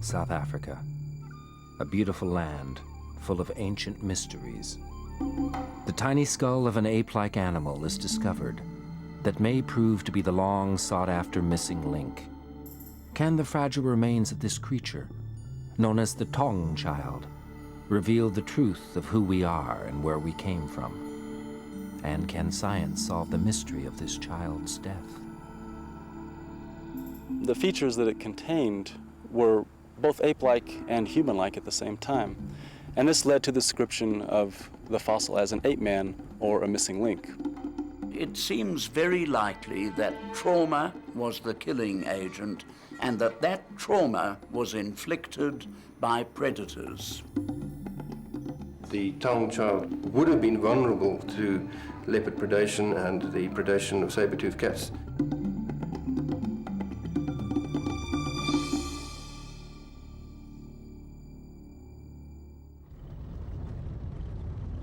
South Africa, a beautiful land full of ancient mysteries. The tiny skull of an ape-like animal is discovered that may prove to be the long sought-after missing link. Can the fragile remains of this creature, known as the Taung Child, reveal the truth of who we are and where we came from? And can science solve the mystery of this child's death? The features that it contained were both ape-like and human-like at the same time. And this led to the description of the fossil as an ape man or a missing link. It seems very likely that trauma was the killing agent and that trauma was inflicted by predators. The Taung Child would have been vulnerable to leopard predation and the predation of saber-toothed cats.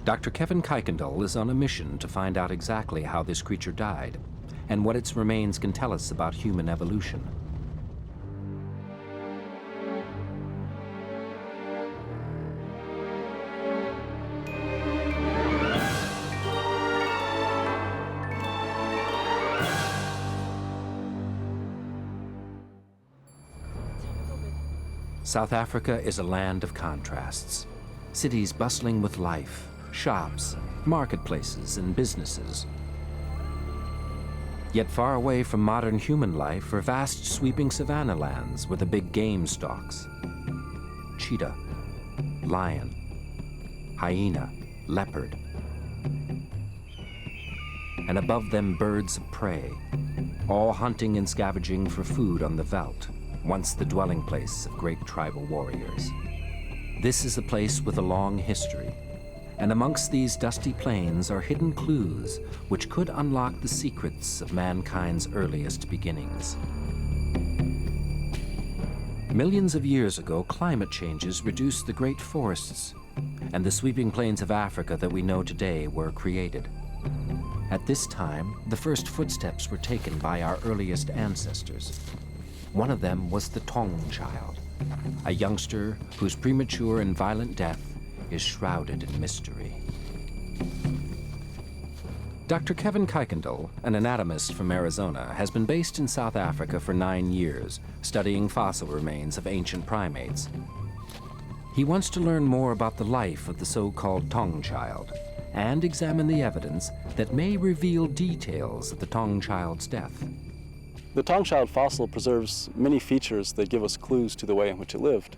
Dr. Kevin Kuykendall is on a mission to find out exactly how this creature died and what its remains can tell us about human evolution. South Africa is a land of contrasts. Cities bustling with life, shops, marketplaces, and businesses. Yet far away from modern human life are vast sweeping savanna lands where the big game stalks. Cheetah, lion, hyena, leopard. And above them birds of prey, all hunting and scavenging for food on the veldt, once the dwelling place of great tribal warriors. This is a place with a long history, and amongst these dusty plains are hidden clues which could unlock the secrets of mankind's earliest beginnings. Millions of years ago, climate changes reduced the great forests, and the sweeping plains of Africa that we know today were created. At this time, the first footsteps were taken by our earliest ancestors. One of them was the Taung Child, a youngster whose premature and violent death is shrouded in mystery. Dr. Kevin Kuykendall, an anatomist from Arizona, has been based in South Africa for 9 years, studying fossil remains of ancient primates. He wants to learn more about the life of the so-called Taung Child and examine the evidence that may reveal details of the Taung Child's death. The Taung Child fossil preserves many features that give us clues to the way in which it lived.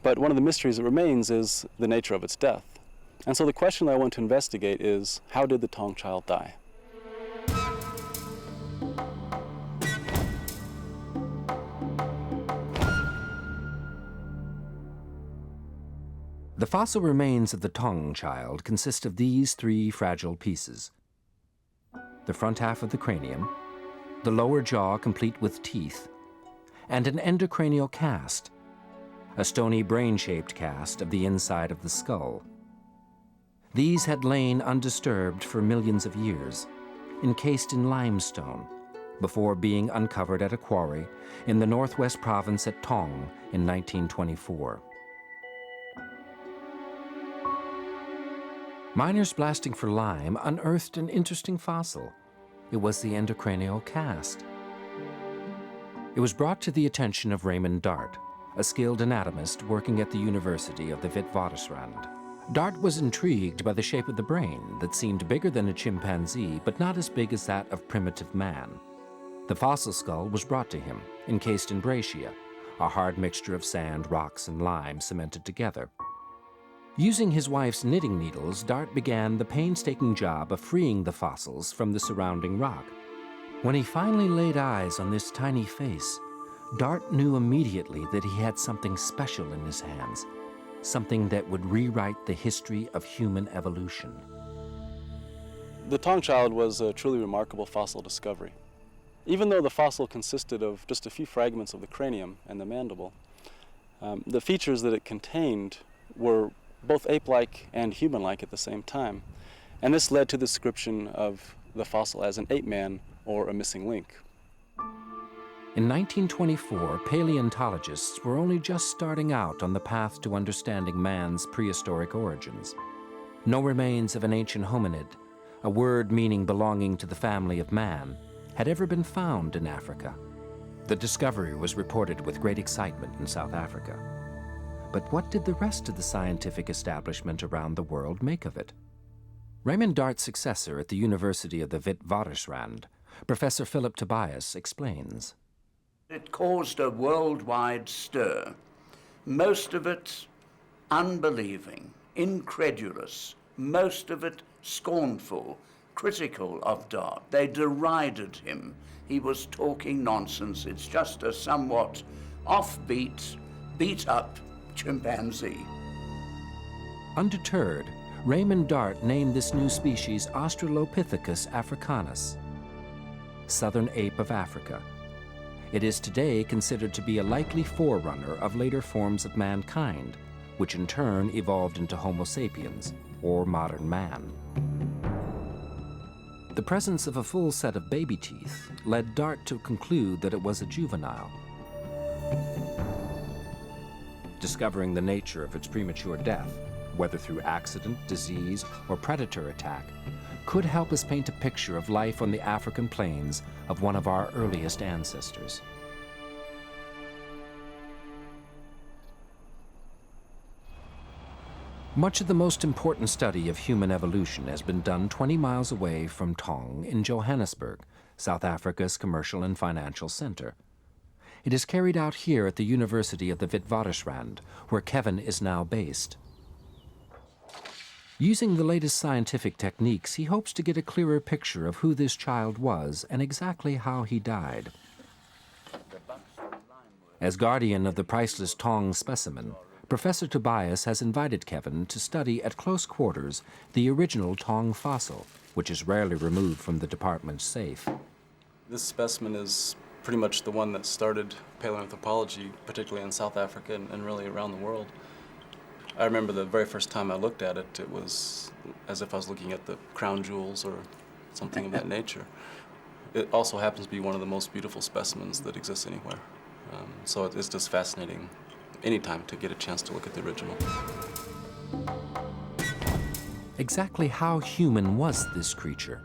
But one of the mysteries that remains is the nature of its death. And so the question I want to investigate is, how did the Taung Child die? The fossil remains of the Taung Child consist of these 3 fragile pieces: the front half of the cranium, the lower jaw complete with teeth, and an endocranial cast, a stony brain-shaped cast of the inside of the skull. These had lain undisturbed for millions of years, encased in limestone, before being uncovered at a quarry in the northwest province at Taung in 1924. Miners blasting for lime unearthed an interesting fossil. It was the endocranial cast. It was brought to the attention of Raymond Dart, a skilled anatomist working at the University of the Witwatersrand. Dart was intrigued by the shape of the brain that seemed bigger than a chimpanzee, but not as big as that of primitive man. The fossil skull was brought to him, encased in breccia, a hard mixture of sand, rocks, and lime cemented together. Using his wife's knitting needles, Dart began the painstaking job of freeing the fossils from the surrounding rock. When he finally laid eyes on this tiny face, Dart knew immediately that he had something special in his hands, something that would rewrite the history of human evolution. The Taung Child was a truly remarkable fossil discovery. Even though the fossil consisted of just a few fragments of the cranium and the mandible, the features that it contained were both ape-like and human-like at the same time. And this led to the description of the fossil as an ape man or a missing link. In 1924, paleontologists were only just starting out on the path to understanding man's prehistoric origins. No remains of an ancient hominid, a word meaning belonging to the family of man, had ever been found in Africa. The discovery was reported with great excitement in South Africa. But what did the rest of the scientific establishment around the world make of it? Raymond Dart's successor at the University of the Witwatersrand, Professor Philip Tobias, explains. It caused a worldwide stir, most of it unbelieving, incredulous, most of it scornful, critical of Dart. They derided him. He was talking nonsense. It's just a somewhat offbeat, beat-up chimpanzee. Undeterred, Raymond Dart named this new species Australopithecus africanus, southern ape of Africa. It is today considered to be a likely forerunner of later forms of mankind, which in turn evolved into Homo sapiens, or modern man. The presence of a full set of baby teeth led Dart to conclude that it was a juvenile. Discovering the nature of its premature death, whether through accident, disease, or predator attack, could help us paint a picture of life on the African plains of one of our earliest ancestors. Much of the most important study of human evolution has been done 20 miles away from Taung in Johannesburg, South Africa's commercial and financial center. It is carried out here at the University of the Witwatersrand, where Kevin is now based. Using the latest scientific techniques, he hopes to get a clearer picture of who this child was and exactly how he died. As guardian of the priceless Taung specimen, Professor Tobias has invited Kevin to study at close quarters the original Taung fossil, which is rarely removed from the department's safe. This specimen is pretty much the one that started paleoanthropology, particularly in South Africa and really around the world. I remember the very first time I looked at it, it was as if I was looking at the crown jewels or something of that nature. It also happens to be one of the most beautiful specimens that exists anywhere. So it's just fascinating anytime to get a chance to look at the original. Exactly how human was this creature?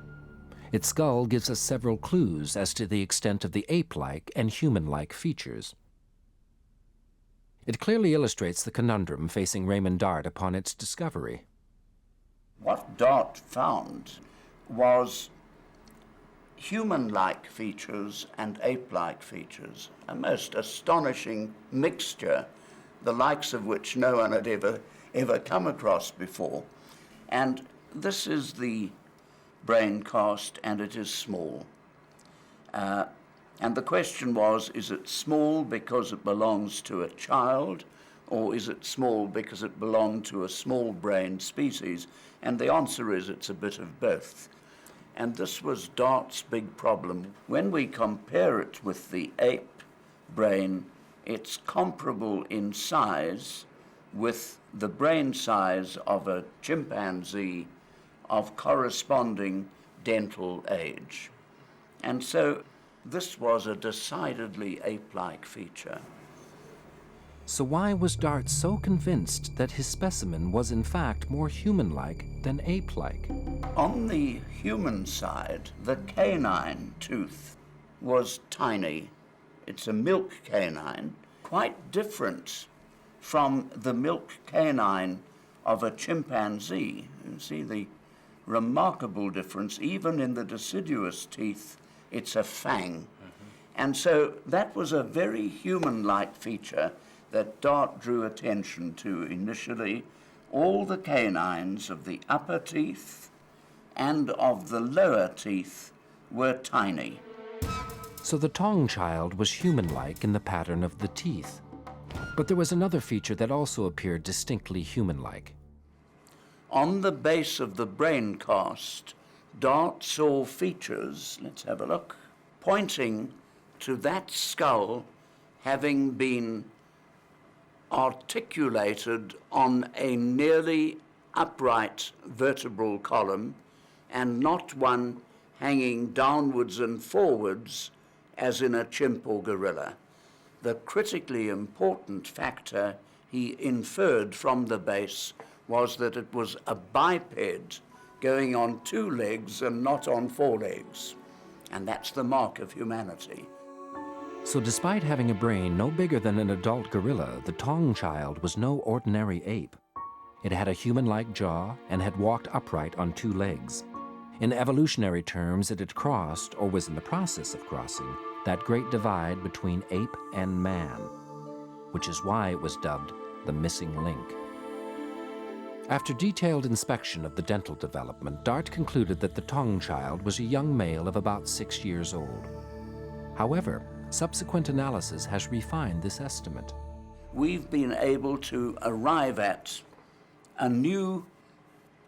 Its skull gives us several clues as to the extent of the ape-like and human-like features. It clearly illustrates the conundrum facing Raymond Dart upon its discovery. What Dart found was human-like features and ape-like features, a most astonishing mixture, the likes of which no one had ever come across before. And this is the brain cast, and it is small. And the question was, is it small because it belongs to a child, or is it small because it belonged to a small-brained species? And the answer is it's a bit of both. And this was Dart's big problem. When we compare it with the ape brain, it's comparable in size with the brain size of a chimpanzee of corresponding dental age. And so this was a decidedly ape-like feature. So why was Dart so convinced that his specimen was in fact more human-like than ape-like? On the human side, the canine tooth was tiny. It's a milk canine, quite different from the milk canine of a chimpanzee. You see the remarkable difference. Even in the deciduous teeth, it's a fang. And so that was a very human-like feature that Dart drew attention to initially. All the canines of the upper teeth and of the lower teeth were tiny. So the Taung Child was human-like in the pattern of the teeth. But there was another feature that also appeared distinctly human-like. On the base of the brain cast, Dart saw features, let's have a look, pointing to that skull having been articulated on a nearly upright vertebral column and not one hanging downwards and forwards as in a chimp or gorilla. The critically important factor he inferred from the base was that it was a biped going on 2 legs and not on 4 legs. And that's the mark of humanity. So despite having a brain no bigger than an adult gorilla, the Taung Child was no ordinary ape. It had a human-like jaw and had walked upright on 2 legs. In evolutionary terms, it had crossed, or was in the process of crossing, that great divide between ape and man, which is why it was dubbed the missing link. After detailed inspection of the dental development, Dart concluded that the Taung Child was a young male of about 6 years old. However, subsequent analysis has refined this estimate. We've been able to arrive at a new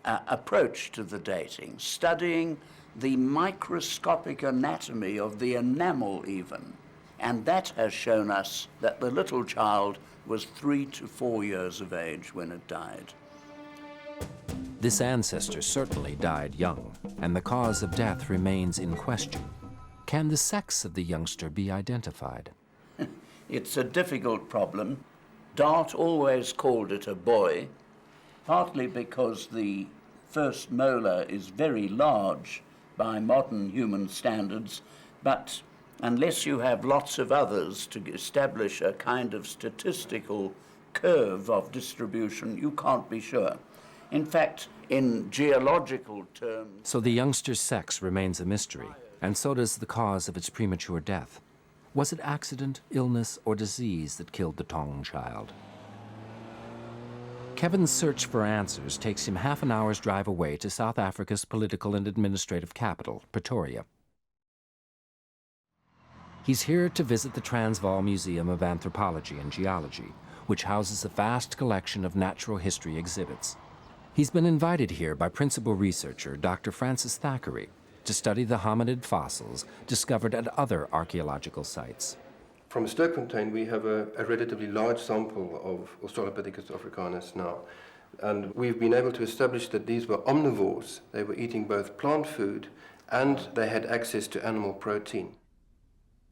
approach to the dating, studying the microscopic anatomy of the enamel even. And that has shown us that the little child was 3 to 4 years of age when it died. This ancestor certainly died young, and the cause of death remains in question. Can the sex of the youngster be identified? It's a difficult problem. Dart always called it a boy, partly because the first molar is very large by modern human standards, but unless you have lots of others to establish a kind of statistical curve of distribution, you can't be sure. In fact, in geological terms... So the youngster's sex remains a mystery, and so does the cause of its premature death. Was it accident, illness, or disease that killed the Taung Child? Kevin's search for answers takes him half an hour's drive away to South Africa's political and administrative capital, Pretoria. He's here to visit the Transvaal Museum of Anthropology and Geology, which houses a vast collection of natural history exhibits. He's been invited here by principal researcher Dr. Francis Thackeray to study the hominid fossils discovered at other archaeological sites. From Stokefontein, we have a relatively large sample of Australopithecus africanus now, and we've been able to establish that these were omnivores. They were eating both plant food and they had access to animal protein.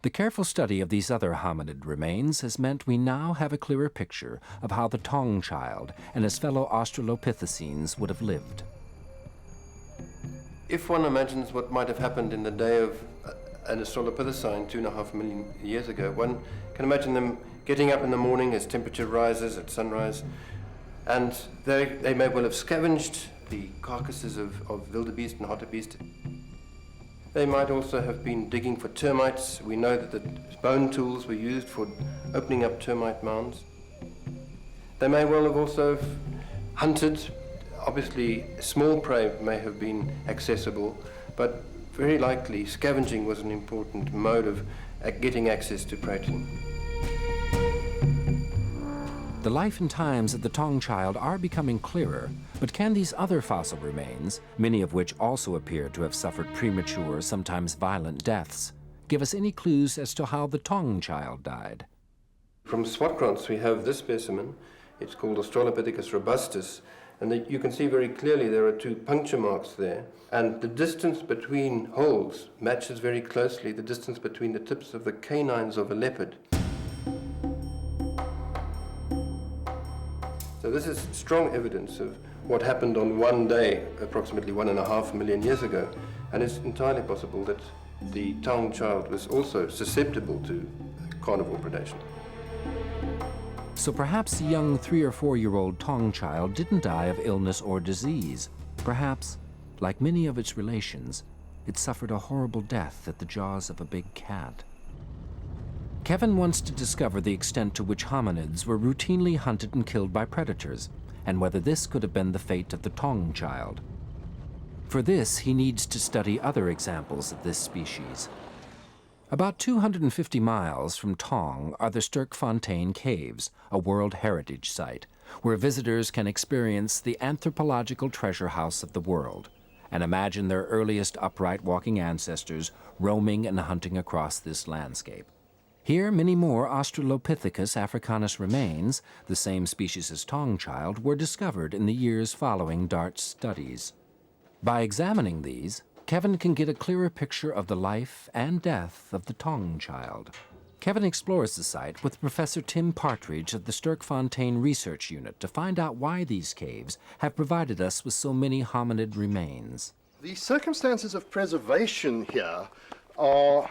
The careful study of these other hominid remains has meant we now have a clearer picture of how the Taung Child and his fellow Australopithecines would have lived. If one imagines what might have happened in the day of an Australopithecine 2.5 million years ago, one can imagine them getting up in the morning as temperature rises at sunrise, and they may well have scavenged the carcasses of wildebeest and hartebeest. They might also have been digging for termites. We know that the bone tools were used for opening up termite mounds. They may well have also hunted. Obviously, small prey may have been accessible, but very likely scavenging was an important mode of getting access to protein. The life and times of the Taung Child are becoming clearer, but can these other fossil remains, many of which also appear to have suffered premature, sometimes violent deaths, give us any clues as to how the Taung Child died? From Swartkrans, we have this specimen. It's called Australopithecus robustus, and you can see very clearly there are 2 puncture marks there, and the distance between holes matches very closely the distance between the tips of the canines of a leopard. So this is strong evidence of what happened on one day, approximately 1.5 million years ago, and it's entirely possible that the Taung Child was also susceptible to carnivore predation. So perhaps the young 3 or 4-year-old Taung Child didn't die of illness or disease. Perhaps, like many of its relations, it suffered a horrible death at the jaws of a big cat. Kevin wants to discover the extent to which hominids were routinely hunted and killed by predators, and whether this could have been the fate of the Taung Child. For this, he needs to study other examples of this species. About 250 miles from Taung are the Sterkfontein Caves, a World Heritage Site, where visitors can experience the anthropological treasure house of the world and imagine their earliest upright walking ancestors roaming and hunting across this landscape. Here, many more Australopithecus africanus remains, the same species as Taung Child, were discovered in the years following Dart's studies. By examining these, Kevin can get a clearer picture of the life and death of the Taung Child. Kevin explores the site with Professor Tim Partridge of the Sterkfontein Research Unit to find out why these caves have provided us with so many hominid remains. The circumstances of preservation here are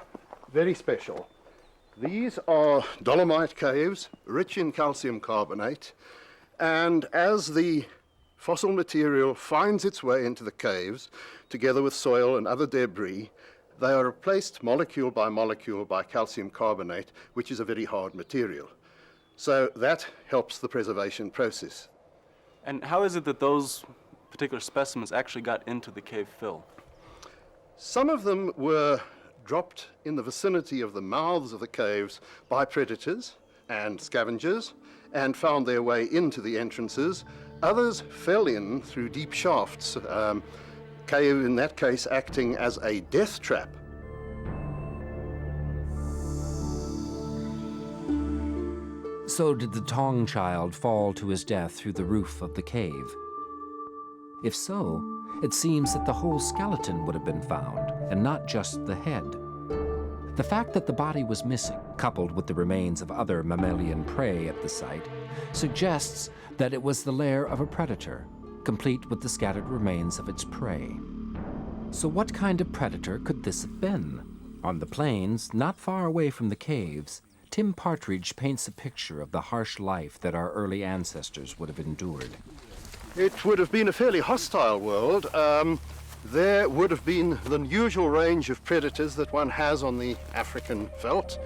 very special. These are dolomite caves, rich in calcium carbonate, and as the fossil material finds its way into the caves, together with soil and other debris, they are replaced molecule by calcium carbonate, which is a very hard material. So that helps the preservation process. And how is it that those particular specimens actually got into the cave fill? Some of them were dropped in the vicinity of the mouths of the caves by predators and scavengers and found their way into the entrances. Others fell in through deep shafts, cave in that case acting as a death trap. So did the Taung Child fall to his death through the roof of the cave? If so, it seems that the whole skeleton would have been found, and not just the head. The fact that the body was missing, coupled with the remains of other mammalian prey at the site, suggests that it was the lair of a predator, complete with the scattered remains of its prey. So what kind of predator could this have been? On the plains, not far away from the caves, Tim Partridge paints a picture of the harsh life that our early ancestors would have endured. It would have been a fairly hostile world. There would have been the usual range of predators that one has on the African veldt.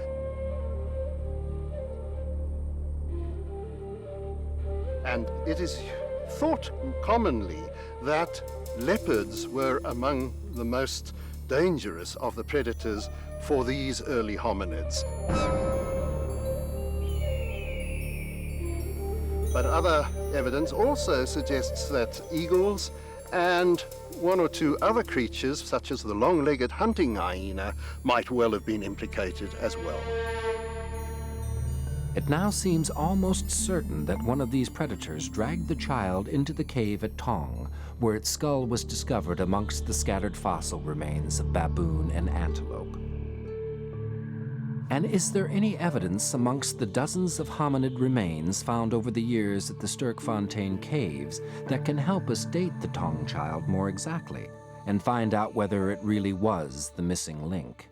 And it is thought commonly that leopards were among the most dangerous of the predators for these early hominids. But other evidence also suggests that eagles and one or two other creatures, such as the long-legged hunting hyena, might well have been implicated as well. It now seems almost certain that one of these predators dragged the child into the cave at Taung, where its skull was discovered amongst the scattered fossil remains of baboon and antelope. And is there any evidence amongst the dozens of hominid remains found over the years at the Sterkfontein caves that can help us date the Taung Child more exactly and find out whether it really was the missing link?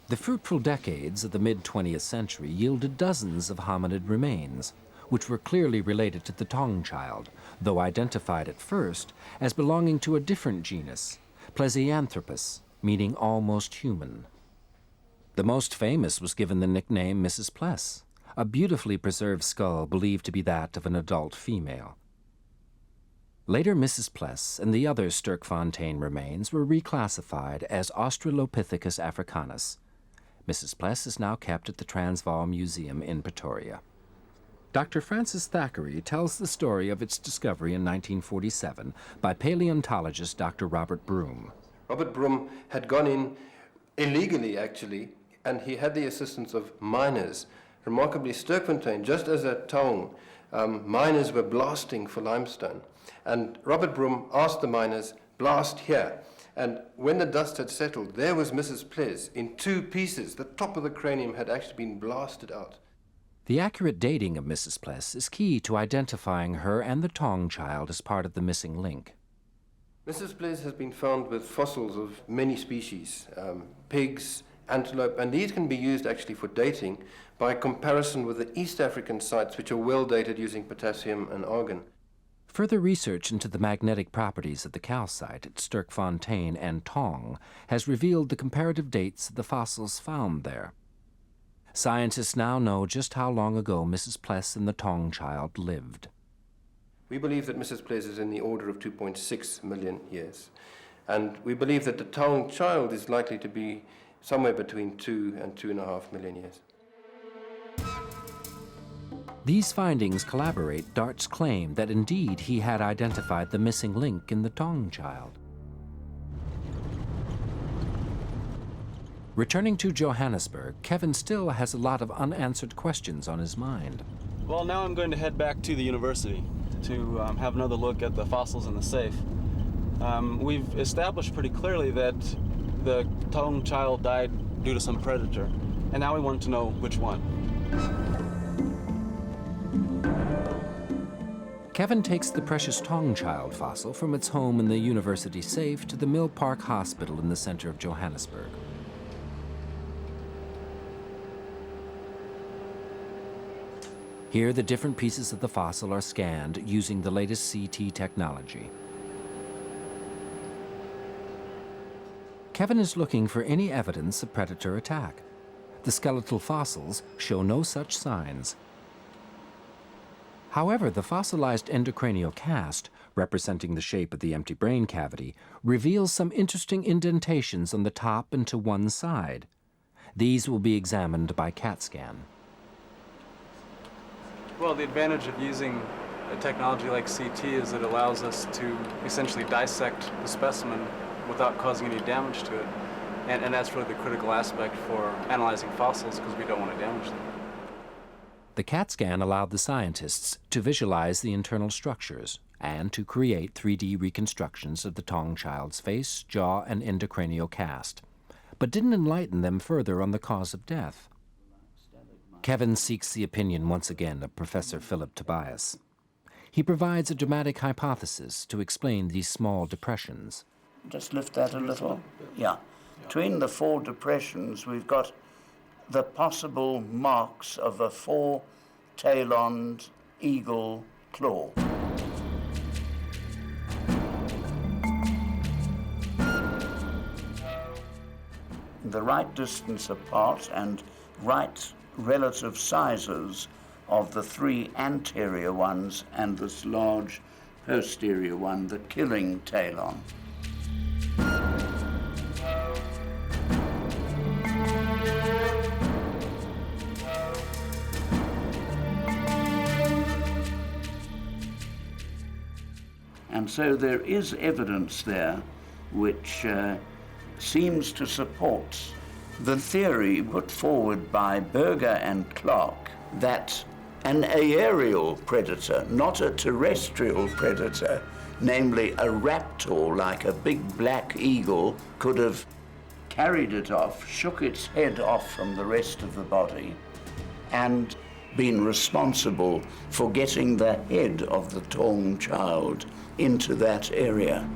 The fruitful decades of the mid-20th century yielded dozens of hominid remains, which were clearly related to the Taung Child, though identified at first as belonging to a different genus, Plesianthropus, meaning almost human. The most famous was given the nickname Mrs. Pless, a beautifully preserved skull believed to be that of an adult female. Later, Mrs. Pless and the other Sterkfontein remains were reclassified as Australopithecus africanus. Mrs. Pless is now kept at the Transvaal Museum in Pretoria. Dr. Francis Thackeray tells the story of its discovery in 1947 by paleontologist Dr. Robert Broom. Robert Broom had gone in illegally, actually, and he had the assistance of miners. Remarkably, Sterkfontein, just as at Taung, miners were blasting for limestone. And Robert Broom asked the miners, blast here. And when the dust had settled, there was Mrs. Pless in two pieces. The top of the cranium had actually been blasted out. The accurate dating of Mrs. Pless is key to identifying her and the Taung Child as part of the missing link. Mrs. Pless has been found with fossils of many species, pigs, antelope, and these can be used actually for dating by comparison with the East African sites, which are well dated using potassium and argon. Further research into the magnetic properties of the calcite at Sterkfontein and Taung has revealed the comparative dates of the fossils found there. Scientists now know just how long ago Mrs. Pless and the Taung Child lived. We believe that Mrs. Pless is in the order of 2.6 million years. And we believe that the Taung Child is likely to be somewhere between 2 and 2.5 million years. These findings corroborate Dart's claim that indeed he had identified the missing link in the Taung Child. Returning to Johannesburg, Kevin still has a lot of unanswered questions on his mind. Well, now I'm going to head back to the university to have another look at the fossils in the safe. We've established pretty clearly that the Taung Child died due to some predator, and now we want to know which one. Kevin takes the precious Taung Child fossil from its home in the university safe to the Mill Park Hospital in the center of Johannesburg. Here, the different pieces of the fossil are scanned using the latest CT technology. Kevin is looking for any evidence of predator attack. The skeletal fossils show no such signs. However, the fossilized endocranial cast, representing the shape of the empty brain cavity, reveals some interesting indentations on the top and to one side. These will be examined by CAT scan. Well, the advantage of using a technology like CT is it allows us to essentially dissect the specimen without causing any damage to it. And that's really the critical aspect for analyzing fossils, because we don't want to damage them. The CAT scan allowed the scientists to visualize the internal structures and to create 3D reconstructions of the Taung Child's face, jaw, and endocranial cast, but didn't enlighten them further on the cause of death. Kevin seeks the opinion once again of Professor Philip Tobias. He provides a dramatic hypothesis to explain these small depressions. Just lift that a little. Yeah. Between the four depressions, we've got the possible marks of a four-taloned eagle claw. The right distance apart and right relative sizes of the three anterior ones and this large posterior one, the killing talon. And so there is evidence there which seems to support the theory put forward by Berger and Clark that an aerial predator, not a terrestrial predator, namely a raptor like a big black eagle, could have carried it off, shook its head off from the rest of the body, and been responsible for getting the head of the Taung Child into that area.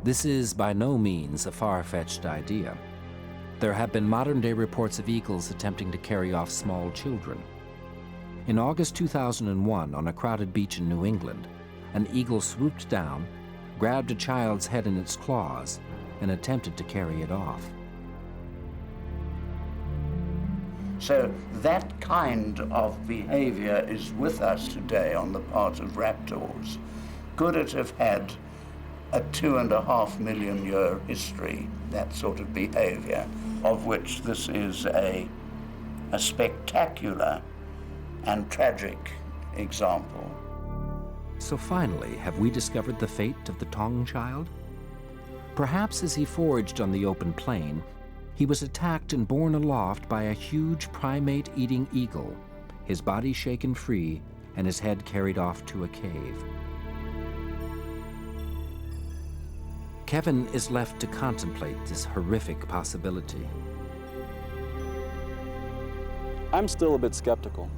This is by no means a far-fetched idea. There have been modern-day reports of eagles attempting to carry off small children. In August 2001, on a crowded beach in New England, an eagle swooped down, grabbed a child's head in its claws, and attempted to carry it off. So that kind of behavior is with us today on the part of raptors. Could it have had a 2.5 million year history, that sort of behavior, of which this is a spectacular and tragic example? So finally, have we discovered the fate of the Taung Child? Perhaps as he foraged on the open plain, he was attacked and borne aloft by a huge primate-eating eagle, his body shaken free and his head carried off to a cave. Kevin is left to contemplate this horrific possibility. I'm still a bit skeptical.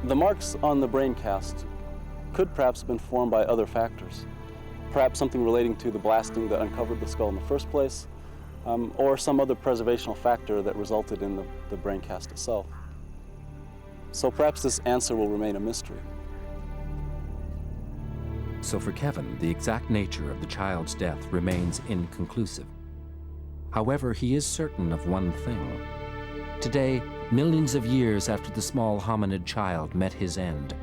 The marks on the brain cast could perhaps have been formed by other factors. Perhaps something relating to the blasting that uncovered the skull in the first place, or some other preservational factor that resulted in the brain cast itself. So perhaps this answer will remain a mystery. So for Kevin, the exact nature of the child's death remains inconclusive. However, he is certain of one thing. Today, millions of years after the small hominid child met his end,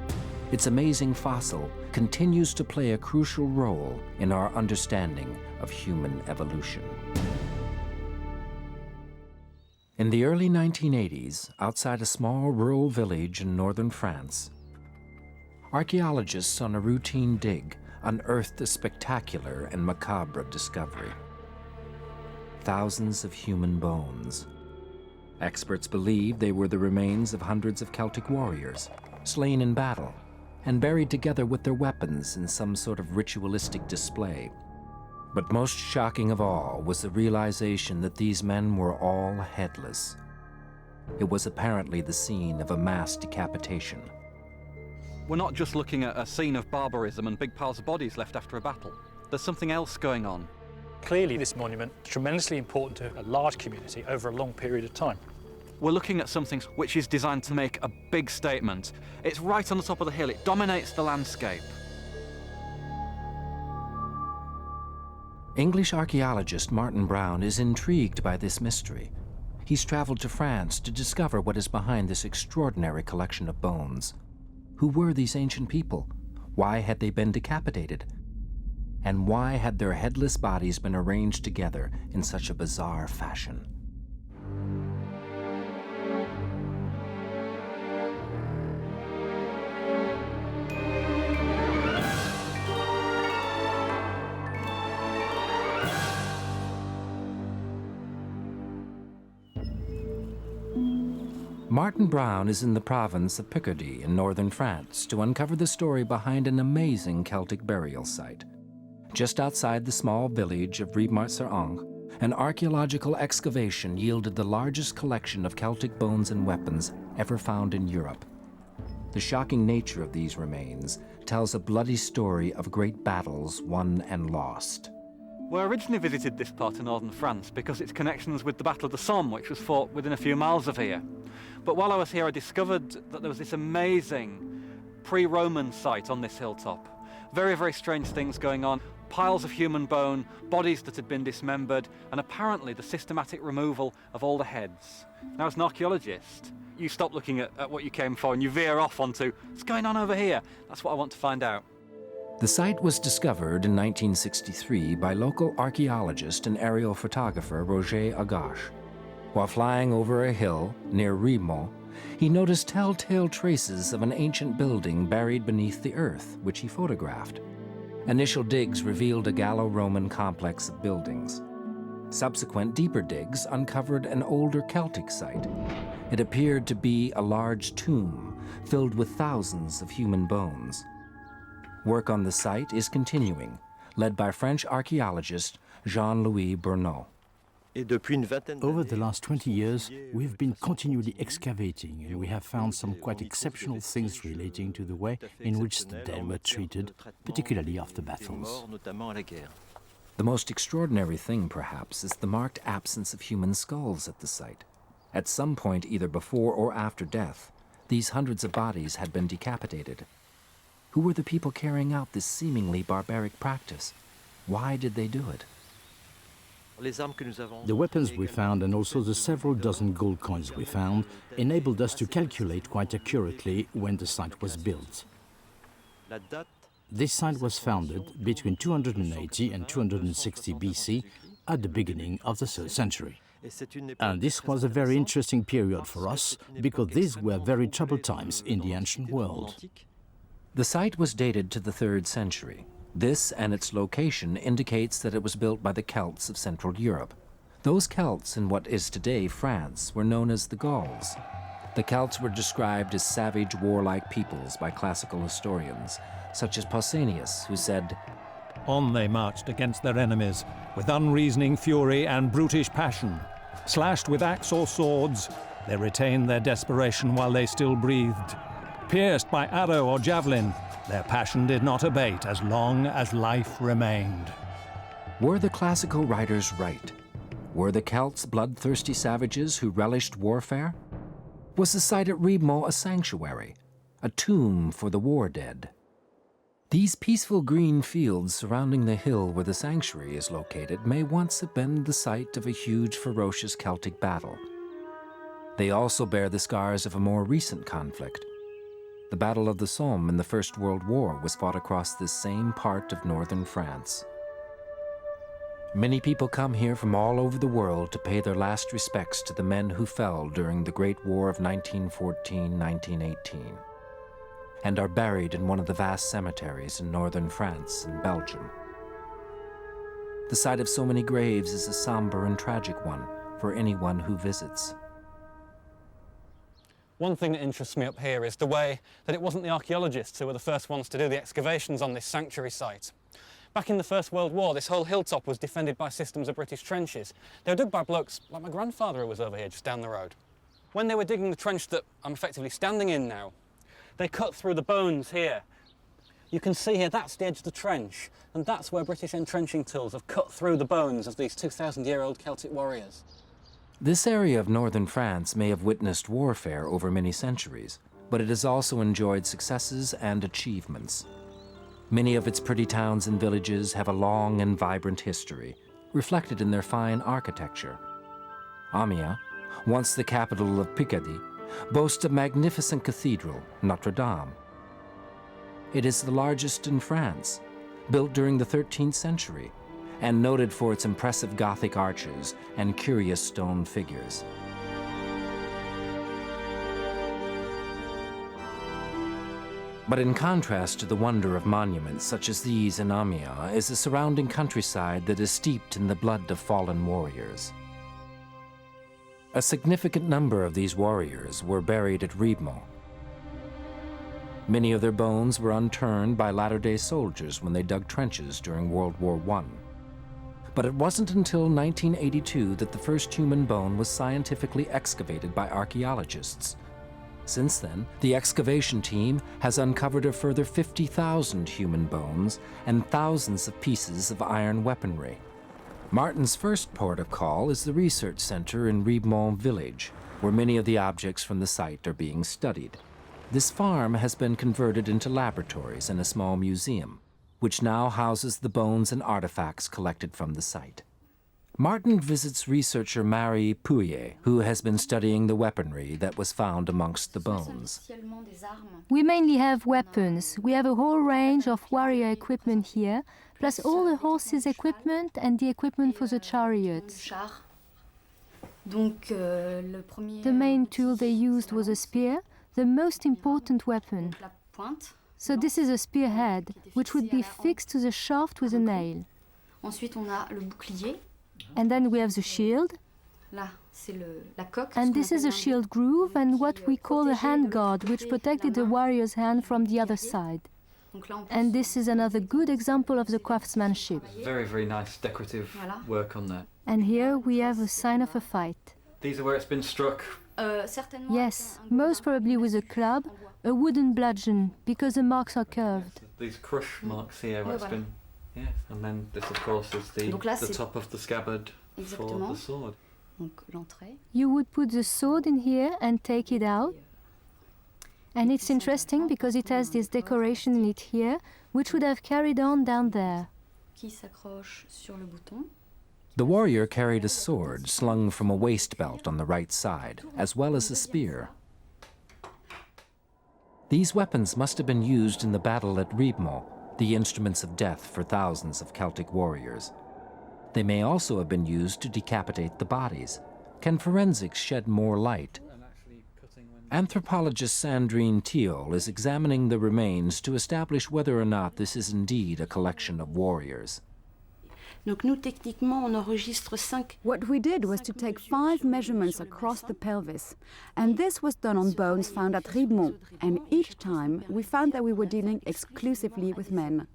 its amazing fossil continues to play a crucial role in our understanding of human evolution. In the early 1980s, outside a small rural village in northern France, archaeologists on a routine dig unearthed a spectacular and macabre discovery. Thousands of human bones, Experts believe they were the remains of hundreds of Celtic warriors, slain in battle, and buried together with their weapons in some sort of ritualistic display. But most shocking of all was the realization that these men were all headless. It was apparently the scene of a mass decapitation. We're not just looking at a scene of barbarism and big piles of bodies left after a battle. There's something else going on. Clearly, this monument is tremendously important to a large community over a long period of time. We're looking at something which is designed to make a big statement. It's right on the top of the hill. It dominates the landscape. English archaeologist Martin Brown is intrigued by this mystery. He's traveled to France to discover what is behind this extraordinary collection of bones. Who were these ancient people? Why had they been decapitated? And why had their headless bodies been arranged together in such a bizarre fashion? Martin Brown is in the province of Picardy in northern France to uncover the story behind an amazing Celtic burial site. Just outside the small village of Ribemont, an archaeological excavation yielded the largest collection of Celtic bones and weapons ever found in Europe. The shocking nature of these remains tells a bloody story of great battles won and lost. We originally visited this part of northern France because its connections with the Battle of the Somme, which was fought within a few miles of here. But while I was here, I discovered that there was this amazing pre-Roman site on this hilltop. Very, very strange things going on. Piles of human bone, bodies that had been dismembered, and apparently the systematic removal of all the heads. Now, as an archaeologist, you stop looking at what you came for and you veer off onto what's going on over here. That's what I want to find out. The site was discovered in 1963 by local archaeologist and aerial photographer Roger Agache. While flying over a hill near Ribemont, he noticed telltale traces of an ancient building buried beneath the earth, which he photographed. Initial digs revealed a Gallo-Roman complex of buildings. Subsequent deeper digs uncovered an older Celtic site. It appeared to be a large tomb filled with thousands of human bones. Work on the site is continuing, led by French archaeologist Jean-Louis Bernot. Over the last 20 years, we've been continually excavating, and we have found some quite exceptional things relating to the way in which the dead were treated, particularly after battles. The most extraordinary thing, perhaps, is the marked absence of human skulls at the site. At some point, either before or after death, these hundreds of bodies had been decapitated. Who were the people carrying out this seemingly barbaric practice? Why did they do it? The weapons we found and also the several dozen gold coins we found enabled us to calculate quite accurately when the site was built. This site was founded between 280 and 260 BC at the beginning of the 3rd century. And this was a very interesting period for us because these were very troubled times in the ancient world. The site was dated to the 3rd century. This and its location indicates that it was built by the Celts of Central Europe. Those Celts in what is today France were known as the Gauls. The Celts were described as savage, warlike peoples by classical historians, such as Pausanias, who said, "On they marched against their enemies, with unreasoning fury and brutish passion. Slashed with axe or swords, they retained their desperation while they still breathed. Pierced by arrow or javelin, their passion did not abate as long as life remained." Were the classical writers right? Were the Celts bloodthirsty savages who relished warfare? Was the site at Ribemont a sanctuary, a tomb for the war dead? These peaceful green fields surrounding the hill where the sanctuary is located may once have been the site of a huge, ferocious Celtic battle. They also bear the scars of a more recent conflict. The Battle of the Somme in the First World War was fought across this same part of northern France. Many people come here from all over the world to pay their last respects to the men who fell during the Great War of 1914-1918, and are buried in one of the vast cemeteries in northern France and Belgium. The sight of so many graves is a somber and tragic one for anyone who visits. One thing that interests me up here is the way that it wasn't the archaeologists who were the first ones to do the excavations on this sanctuary site. Back in the First World War, this whole hilltop was defended by systems of British trenches. They were dug by blokes like my grandfather who was over here just down the road. When they were digging the trench that I'm effectively standing in now, they cut through the bones here. You can see here, that's the edge of the trench, and that's where British entrenching tools have cut through the bones of these 2,000-year-old Celtic warriors. This area of northern France may have witnessed warfare over many centuries, but it has also enjoyed successes and achievements. Many of its pretty towns and villages have a long and vibrant history, reflected in their fine architecture. Amiens, once the capital of Picardy, boasts a magnificent cathedral, Notre Dame. It is the largest in France, built during the 13th century, and noted for its impressive Gothic arches and curious stone figures. But in contrast to the wonder of monuments such as these in Amiens is the surrounding countryside that is steeped in the blood of fallen warriors. A significant number of these warriors were buried at Ribemont. Many of their bones were unturned by latter-day soldiers when they dug trenches during World War I. But it wasn't until 1982 that the first human bone was scientifically excavated by archaeologists. Since then, the excavation team has uncovered a further 50,000 human bones and thousands of pieces of iron weaponry. Martin's first port of call is the research center in Ribemont village, where many of the objects from the site are being studied. This farm has been converted into laboratories and a small museum, which now houses the bones and artifacts collected from the site. Martin visits researcher Marie Pouillet, who has been studying the weaponry that was found amongst the bones. We mainly have weapons. We have a whole range of warrior equipment here, plus all the horses' equipment and the equipment for the chariots. The main tool they used was a spear, the most important weapon. So this is a spearhead, which would be fixed to the shaft with a nail. And then we have the shield. And this is a shield groove and what we call a handguard, which protected the warrior's hand from the other side. And this is another good example of the craftsmanship. Very, very nice decorative work on there. And here we have a sign of a fight. These are where it's been struck? Yes, most probably with a club, a wooden bludgeon, because the marks are curved. These crush marks here where it's been... Yeah, and then this of course is the top of the scabbard for the sword. You would put the sword in here and take it out. And it's interesting because it has this decoration in it here, which would have carried on down there. The warrior carried a sword slung from a waist belt on the right side, as well as a spear. These weapons must have been used in the battle at Ribemont, the instruments of death for thousands of Celtic warriors. They may also have been used to decapitate the bodies. Can forensics shed more light? Anthropologist Sandrine Thiol is examining the remains to establish whether or not this is indeed a collection of warriors. What we did was to take 5 measurements across the pelvis, and this was done on bones found at Ribemont, and each time we found that we were dealing exclusively with men.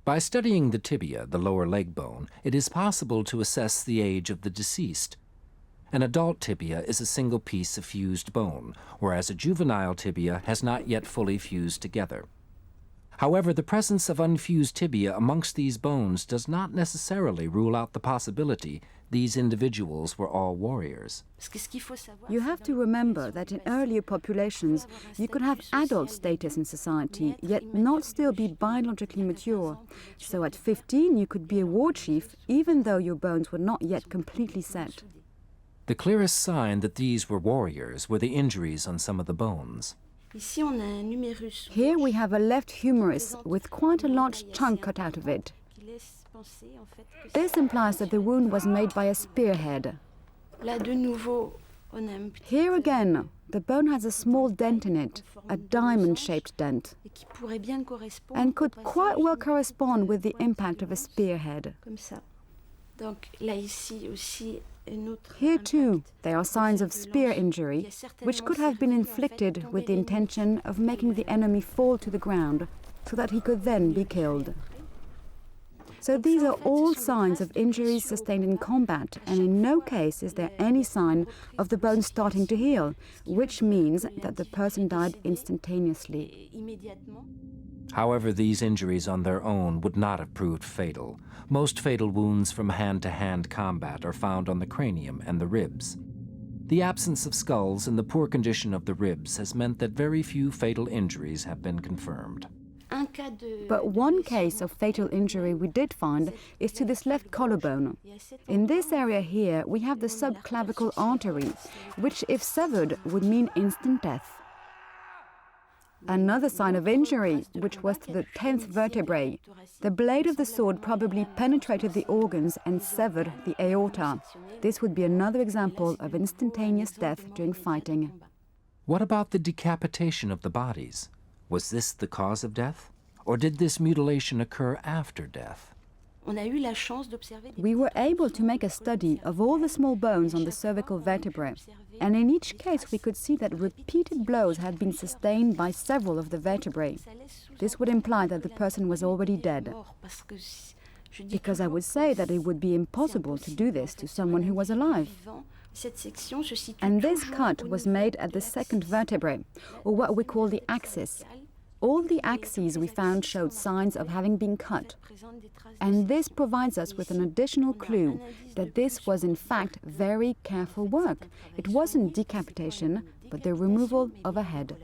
By studying the tibia, the lower leg bone, it is possible to assess the age of the deceased. An adult tibia is a single piece of fused bone, whereas a juvenile tibia has not yet fully fused together. However, the presence of unfused tibia amongst these bones does not necessarily rule out the possibility these individuals were all warriors. You have to remember that in earlier populations, you could have adult status in society, yet not still be biologically mature. So at 15, you could be a war chief, even though your bones were not yet completely set. The clearest sign that these were warriors were the injuries on some of the bones. Here we have a left humerus with quite a large chunk cut out of it. This implies that the wound was made by a spearhead. Here again, the bone has a small dent in it, a diamond-shaped dent, and could quite well correspond with the impact of a spearhead. Here too, there are signs of spear injury, which could have been inflicted with the intention of making the enemy fall to the ground so that he could then be killed. So these are all signs of injuries sustained in combat, and in no case is there any sign of the bone starting to heal, which means that the person died instantaneously. However, these injuries on their own would not have proved fatal. Most fatal wounds from hand-to-hand combat are found on the cranium and the ribs. The absence of skulls and the poor condition of the ribs has meant that very few fatal injuries have been confirmed. But one case of fatal injury we did find is to this left collarbone. In this area here, we have the subclavicle artery, which if severed would mean instant death. Another sign of injury, which was to the 10th vertebrae. The blade of the sword probably penetrated the organs and severed the aorta. This would be another example of instantaneous death during fighting. What about the decapitation of the bodies? Was this the cause of death? Or did this mutilation occur after death? We were able to make a study of all the small bones on the cervical vertebrae, and in each case we could see that repeated blows had been sustained by several of the vertebrae. This would imply that the person was already dead, because I would say that it would be impossible to do this to someone who was alive. And this cut was made at the second vertebrae, or what we call the axis. All the axes we found showed signs of having been cut. And this provides us with an additional clue that this was in fact very careful work. It wasn't decapitation, but the removal of a head.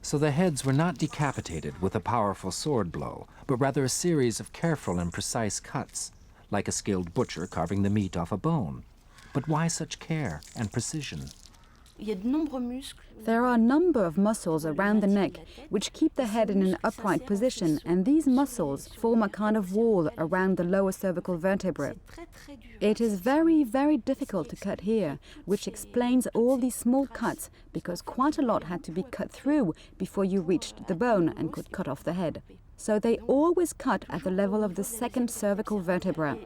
So the heads were not decapitated with a powerful sword blow, but rather a series of careful and precise cuts, like a skilled butcher carving the meat off a bone. But why such care and precision? There are a number of muscles around the neck which keep the head in an upright position, and these muscles form a kind of wall around the lower cervical vertebrae. It is very, very difficult to cut here, which explains all these small cuts, because quite a lot had to be cut through before you reached the bone and could cut off the head. So they always cut at the level of the second cervical vertebra.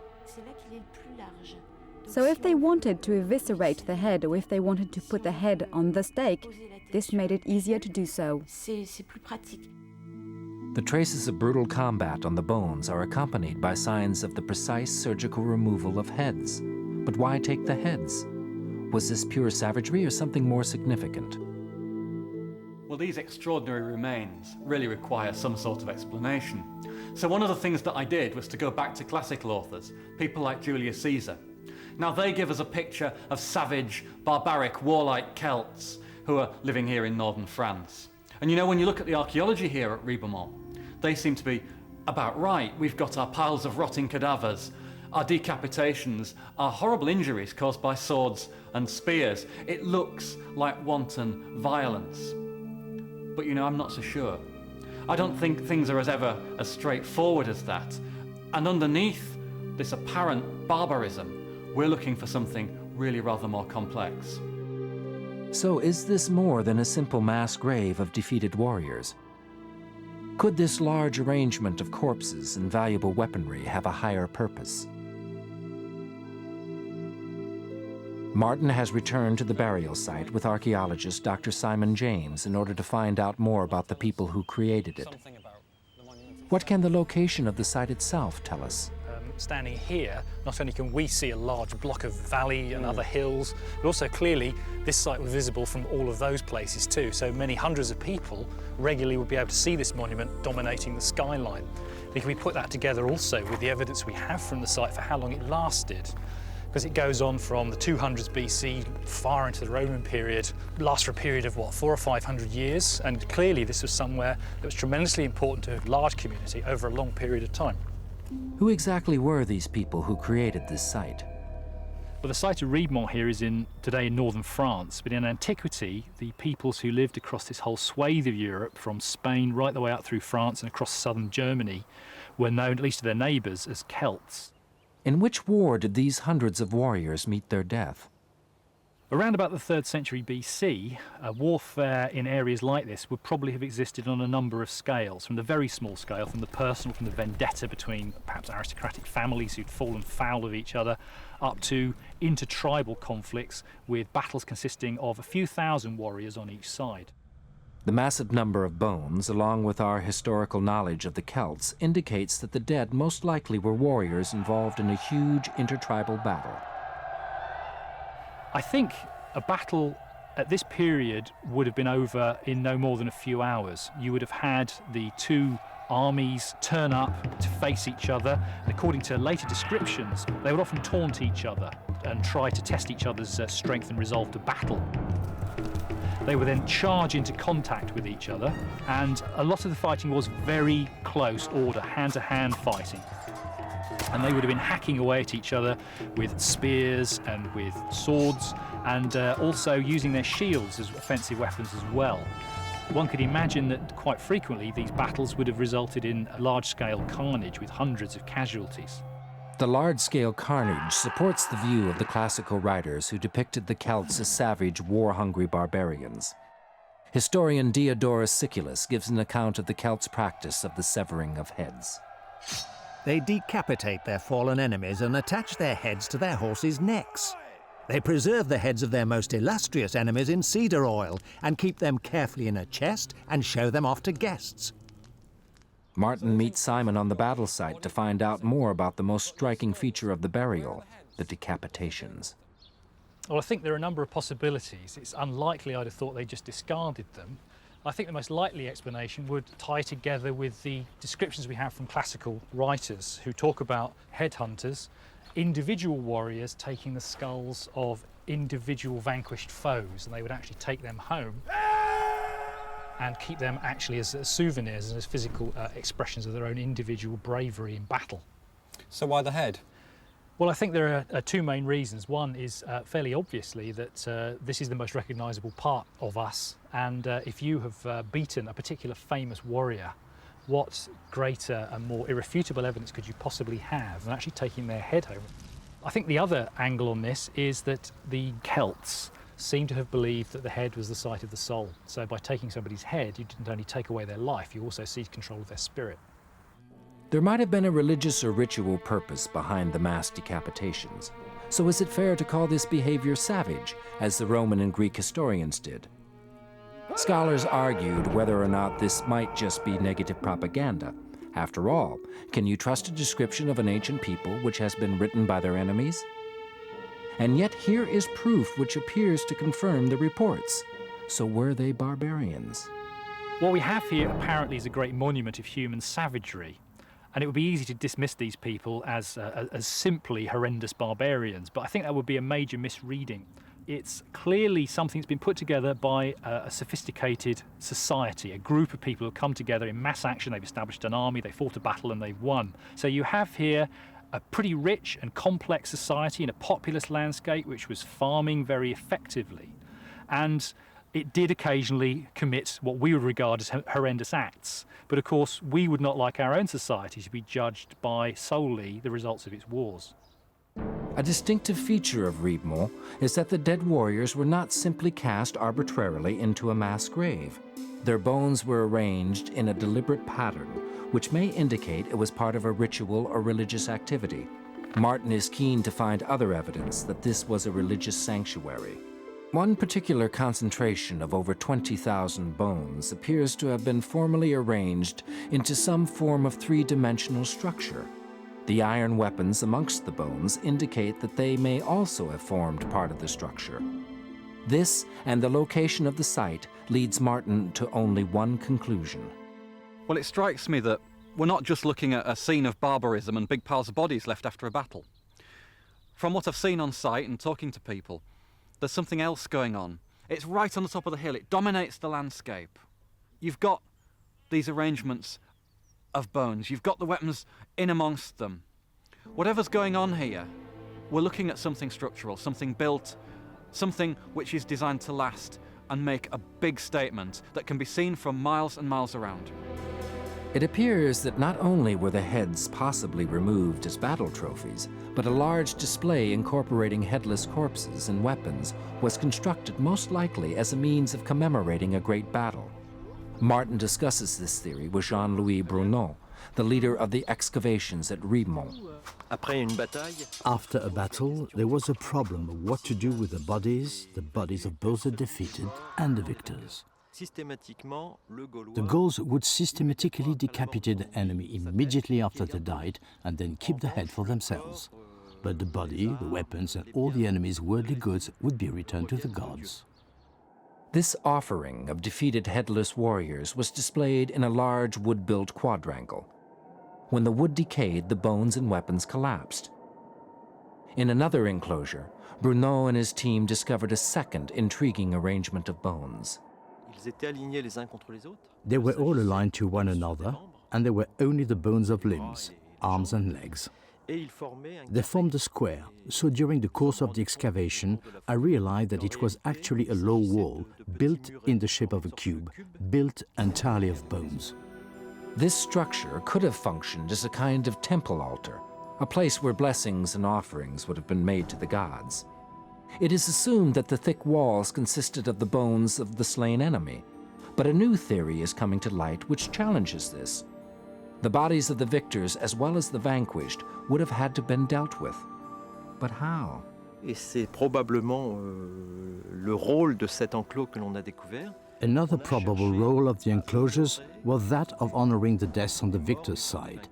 So if they wanted to eviscerate the head, or if they wanted to put the head on the stake, this made it easier to do so. The traces of brutal combat on the bones are accompanied by signs of the precise surgical removal of heads. But why take the heads? Was this pure savagery or something more significant? Well, these extraordinary remains really require some sort of explanation. So one of the things that I did was to go back to classical authors, people like Julius Caesar. Now they give us a picture of savage, barbaric, warlike Celts who are living here in northern France. And you know, when you look at the archaeology here at Ribemont, they seem to be about right. We've got our piles of rotting cadavers, our decapitations, our horrible injuries caused by swords and spears. It looks like wanton violence. But you know, I'm not so sure. I don't think things are ever as straightforward as that. And underneath this apparent barbarism, we're looking for something really rather more complex. So is this more than a simple mass grave of defeated warriors? Could this large arrangement of corpses and valuable weaponry have a higher purpose? Martin has returned to the burial site with archaeologist Dr. Simon James in order to find out more about the people who created it. What can the location of the site itself tell us? Standing here, not only can we see a large block of valley and other hills, but also clearly this site was visible from all of those places too. So many hundreds of people regularly would be able to see this monument dominating the skyline. If we put that together also with the evidence we have from the site for how long it lasted, because it goes on from the 200s BC far into the Roman period, lasts for a period of what, 400 or 500 years, and clearly this was somewhere that was tremendously important to a large community over a long period of time. Who exactly were these people who created this site? Well, the site of Ribemont here is today in northern France, but in antiquity, the peoples who lived across this whole swathe of Europe, from Spain right the way out through France and across southern Germany, were known, at least to their neighbours, as Celts. In which war did these hundreds of warriors meet their death? Around about the 3rd century BC, warfare in areas like this would probably have existed on a number of scales, from the very small scale, from the personal, from the vendetta between perhaps aristocratic families who'd fallen foul of each other, up to intertribal conflicts with battles consisting of a few thousand warriors on each side. The massive number of bones, along with our historical knowledge of the Celts, indicates that the dead most likely were warriors involved in a huge intertribal battle. I think a battle at this period would have been over in no more than a few hours. You would have had the two armies turn up to face each other. According to later descriptions, they would often taunt each other and try to test each other's strength and resolve to battle. They would then charge into contact with each other, and a lot of the fighting was very close order, hand-to-hand fighting. And they would have been hacking away at each other with spears and with swords, and also using their shields as offensive weapons as well. One could imagine that quite frequently these battles would have resulted in large-scale carnage with hundreds of casualties. The large-scale carnage supports the view of the classical writers who depicted the Celts as savage, war-hungry barbarians. Historian Diodorus Siculus gives an account of the Celts' practice of the severing of heads. They decapitate their fallen enemies and attach their heads to their horses' necks. They preserve the heads of their most illustrious enemies in cedar oil and keep them carefully in a chest and show them off to guests. Martin meets Simon on the battle site to find out more about the most striking feature of the burial, the decapitations. Well, I think there are a number of possibilities. It's unlikely I'd have thought they just discarded them. I think the most likely explanation would tie together with the descriptions we have from classical writers who talk about headhunters, individual warriors taking the skulls of individual vanquished foes, and they would actually take them home and keep them actually as souvenirs and as physical expressions of their own individual bravery in battle. So why the head? Well, I think there are two main reasons. One is fairly obviously that this is the most recognisable part of us, and if you have beaten a particular famous warrior, what greater and more irrefutable evidence could you possibly have than actually taking their head home? I think the other angle on this is that the Celts seem to have believed that the head was the site of the soul. So by taking somebody's head, you didn't only take away their life, you also seized control of their spirit. There might have been a religious or ritual purpose behind the mass decapitations. So is it fair to call this behavior savage, as the Roman and Greek historians did? Scholars argued whether or not this might just be negative propaganda. After all, can you trust a description of an ancient people which has been written by their enemies? And yet here is proof which appears to confirm the reports. So were they barbarians? What we have here apparently is a great monument of human savagery. And it would be easy to dismiss these people as simply horrendous barbarians, but I think that would be a major misreading. It's clearly something that's been put together by a sophisticated society, a group of people who have come together in mass action. They've established an army, they fought a battle and they've won. So you have here a pretty rich and complex society in a populous landscape which was farming very effectively. And it did occasionally commit what we would regard as horrendous acts. But of course, we would not like our own society to be judged by solely the results of its wars. A distinctive feature of Ribemont is that the dead warriors were not simply cast arbitrarily into a mass grave. Their bones were arranged in a deliberate pattern, which may indicate it was part of a ritual or religious activity. Martin is keen to find other evidence that this was a religious sanctuary. One particular concentration of over 20,000 bones appears to have been formally arranged into some form of three-dimensional structure. The iron weapons amongst the bones indicate that they may also have formed part of the structure. This and the location of the site leads Martin to only one conclusion. Well, it strikes me that we're not just looking at a scene of barbarism and big piles of bodies left after a battle. From what I've seen on site and talking to people, there's something else going on. It's right on the top of the hill. It dominates the landscape. You've got these arrangements of bones. You've got the weapons in amongst them. Whatever's going on here, we're looking at something structural, something built, something which is designed to last and make a big statement that can be seen from miles and miles around. It appears that not only were the heads possibly removed as battle trophies, but a large display incorporating headless corpses and weapons was constructed most likely as a means of commemorating a great battle. Martin discusses this theory with Jean-Louis Bruneau, the leader of the excavations at Ribemont. After a battle, there was a problem of what to do with the bodies of both the defeated and the victors. The Gauls would systematically decapitate the enemy immediately after they died and then keep the head for themselves. But the body, the weapons and all the enemy's worldly goods would be returned to the gods. This offering of defeated headless warriors was displayed in a large wood-built quadrangle. When the wood decayed, the bones and weapons collapsed. In another enclosure, Bruneau and his team discovered a second intriguing arrangement of bones. They were all aligned to one another, and there were only the bones of limbs, arms and legs. They formed a square, so during the course of the excavation, I realized that it was actually a low wall built in the shape of a cube, built entirely of bones. This structure could have functioned as a kind of temple altar, a place where blessings and offerings would have been made to the gods. It is assumed that the thick walls consisted of the bones of the slain enemy, but a new theory is coming to light which challenges this. The bodies of the victors as well as the vanquished would have had to have been dealt with. But how? Et c'est probablement le rôle de cet enclos que l'on a découvert. Another probable role of the enclosures was that of honoring the deaths on the victor's side,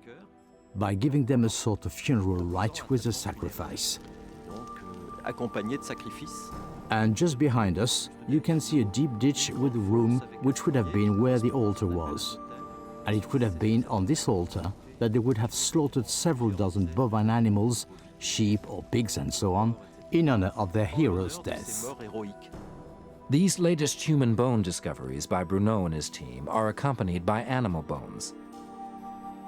by giving them a sort of funeral rite with a sacrifice. Accompagné de sacrifices. And just behind us, you can see a deep ditch with a room which would have been where the altar was. And it would have been on this altar that they would have slaughtered several dozen bovine animals, sheep or pigs and so on, in honor of their heroes' deaths. These latest human bone discoveries by Bruneau and his team are accompanied by animal bones,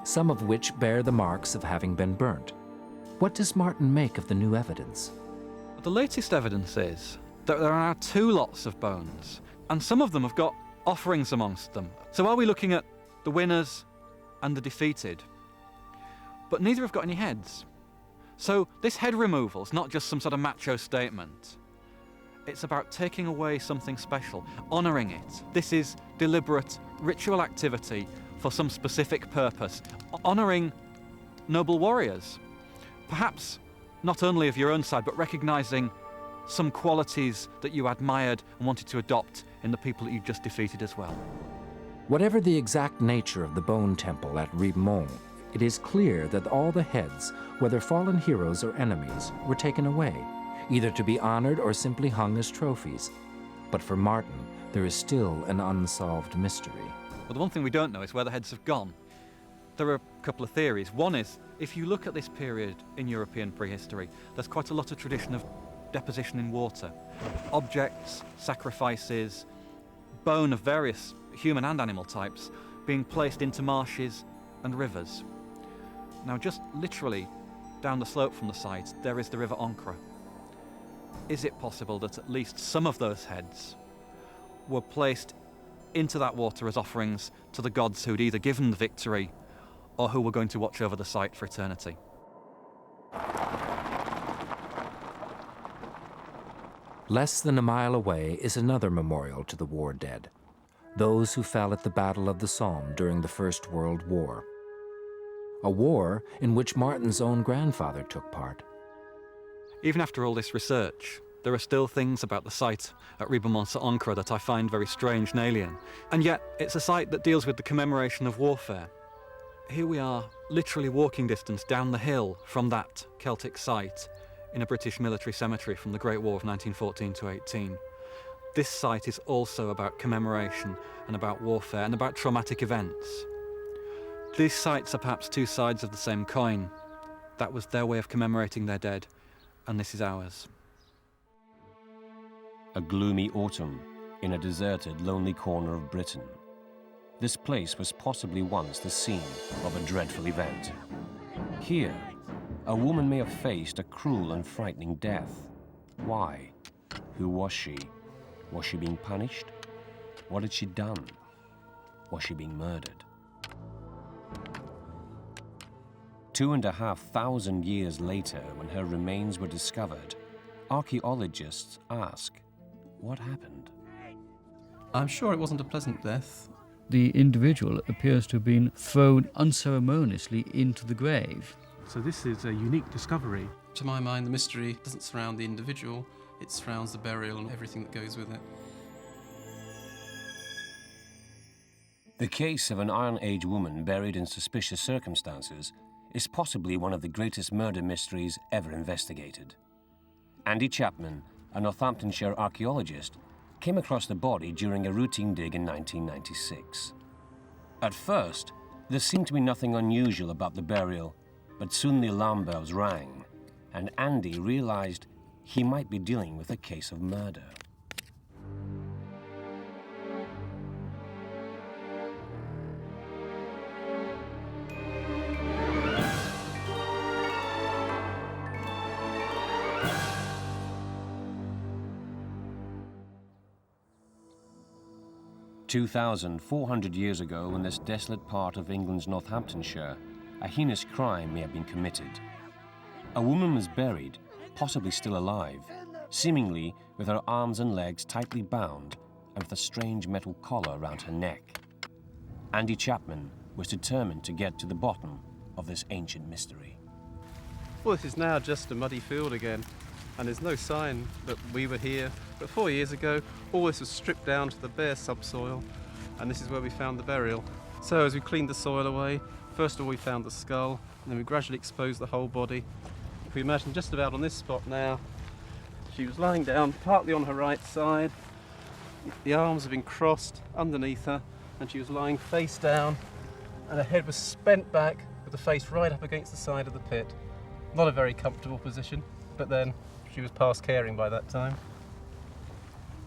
some of which bear the marks of having been burnt. What does Martin make of the new evidence? The latest evidence is that there are now 2 lots of bones, and some of them have got offerings amongst them. So are we looking at the winners and the defeated? But neither have got any heads. So this head removal is not just some sort of macho statement. It's about taking away something special, honouring it. This is deliberate ritual activity for some specific purpose, honouring noble warriors. Perhaps not only of your own side, but recognising some qualities that you admired and wanted to adopt in the people that you just defeated as well. Whatever the exact nature of the bone temple at Ribemont, it is clear that all the heads, whether fallen heroes or enemies, were taken away, either to be honoured or simply hung as trophies. But for Martin, there is still an unsolved mystery. Well, the one thing we don't know is where the heads have gone. There are a couple of theories. One is, if you look at this period in European prehistory, there's quite a lot of tradition of deposition in water. Objects, sacrifices, bone of various human and animal types being placed into marshes and rivers. Now, just literally down the slope from the site, there is the river Ancre. Is it possible that at least some of those heads were placed into that water as offerings to the gods who'd either given the victory or who were going to watch over the site for eternity? Less than a mile away is another memorial to the war dead, those who fell at the Battle of the Somme during the First World War. A war in which Martin's own grandfather took part. Even after all this research, there are still things about the site at Ribemont-sur-Ancre that I find very strange and alien. And yet, it's a site that deals with the commemoration of warfare. Here we are, literally walking distance down the hill from that Celtic site in a British military cemetery from the Great War of 1914 to 18. This site is also about commemoration and about warfare and about traumatic events. These sites are perhaps 2 sides of the same coin. That was their way of commemorating their dead, and this is ours. A gloomy autumn in a deserted, lonely corner of Britain. This place was possibly once the scene of a dreadful event. Here, a woman may have faced a cruel and frightening death. Why? Who was she? Was she being punished? What had she done? Was she being murdered? 2,500 years later, when her remains were discovered, archaeologists ask, what happened? I'm sure it wasn't a pleasant death. The individual appears to have been thrown unceremoniously into the grave. So this is a unique discovery. To my mind, the mystery doesn't surround the individual, it surrounds the burial and everything that goes with it. The case of an Iron Age woman buried in suspicious circumstances is possibly one of the greatest murder mysteries ever investigated. Andy Chapman, a Northamptonshire archaeologist, came across the body during a routine dig in 1996. At first, there seemed to be nothing unusual about the burial, but soon the alarm bells rang, and Andy realized he might be dealing with a case of murder. "2,400 years ago, in this desolate part of England's Northamptonshire, a heinous crime may have been committed. A woman was buried, possibly still alive, seemingly with her arms and legs tightly bound and with a strange metal collar around her neck. Andy Chapman was determined to get to the bottom of this ancient mystery. Well, this is now just a muddy field again, and there's no sign that we were here. But 4 years ago, all this was stripped down to the bare subsoil, and this is where we found the burial. So as we cleaned the soil away, first of all we found the skull, and then we gradually exposed the whole body. If we imagine just about on this spot now, she was lying down partly on her right side, the arms have been crossed underneath her, and she was lying face down, and her head was bent back with the face right up against the side of the pit. Not a very comfortable position, but then she was past caring by that time.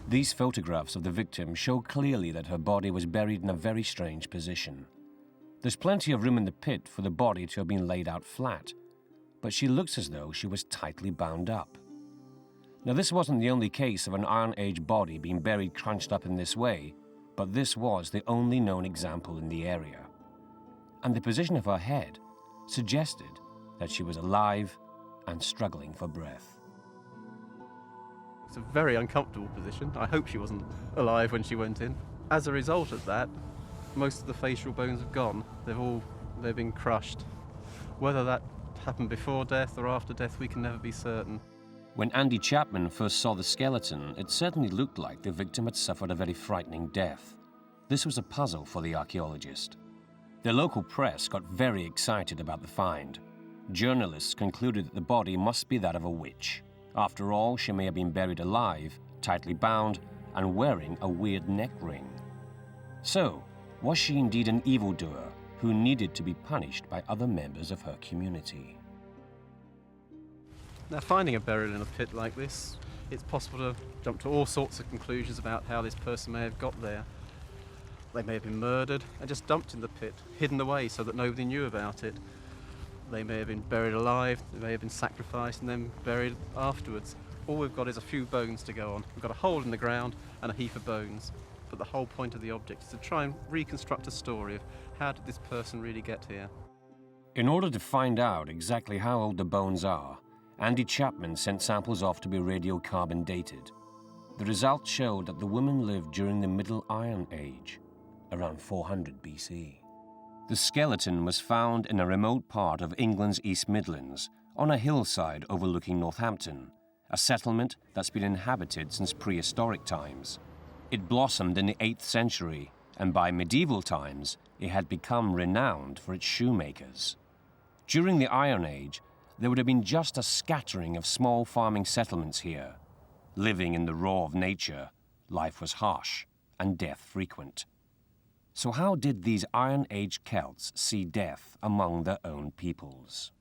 These photographs of the victim show clearly that her body was buried in a very strange position. There's plenty of room in the pit for the body to have been laid out flat, but she looks as though she was tightly bound up. Now, this wasn't the only case of an Iron Age body being buried crunched up in this way, but this was the only known example in the area. And the position of her head suggested that she was alive and struggling for breath. It's a very uncomfortable position. I hope she wasn't alive when she went in. As a result of that, most of the facial bones have gone. They've been crushed. Whether that happened before death or after death, we can never be certain. When Andy Chapman first saw the skeleton, it certainly looked like the victim had suffered a very frightening death. This was a puzzle for the archaeologist. The local press got very excited about the find. Journalists concluded that the body must be that of a witch. After all, she may have been buried alive, tightly bound, and wearing a weird neck ring. So, was she indeed an evildoer who needed to be punished by other members of her community? Now, finding a burial in a pit like this, it's possible to jump to all sorts of conclusions about how this person may have got there. They may have been murdered and just dumped in the pit, hidden away so that nobody knew about it. They may have been buried alive, they may have been sacrificed and then buried afterwards. All we've got is a few bones to go on. We've got a hole in the ground and a heap of bones. But the whole point of the object is to try and reconstruct a story of how did this person really get here. In order to find out exactly how old the bones are, Andy Chapman sent samples off to be radiocarbon dated. The results showed that the woman lived during the Middle Iron Age, around 400 BC. The skeleton was found in a remote part of England's East Midlands, on a hillside overlooking Northampton, a settlement that's been inhabited since prehistoric times. It blossomed in the 8th century, and by medieval times, it had become renowned for its shoemakers. During the Iron Age, there would have been just a scattering of small farming settlements here. Living in the raw of nature, life was harsh and death frequent. So how did these Iron Age Celts see death among their own peoples?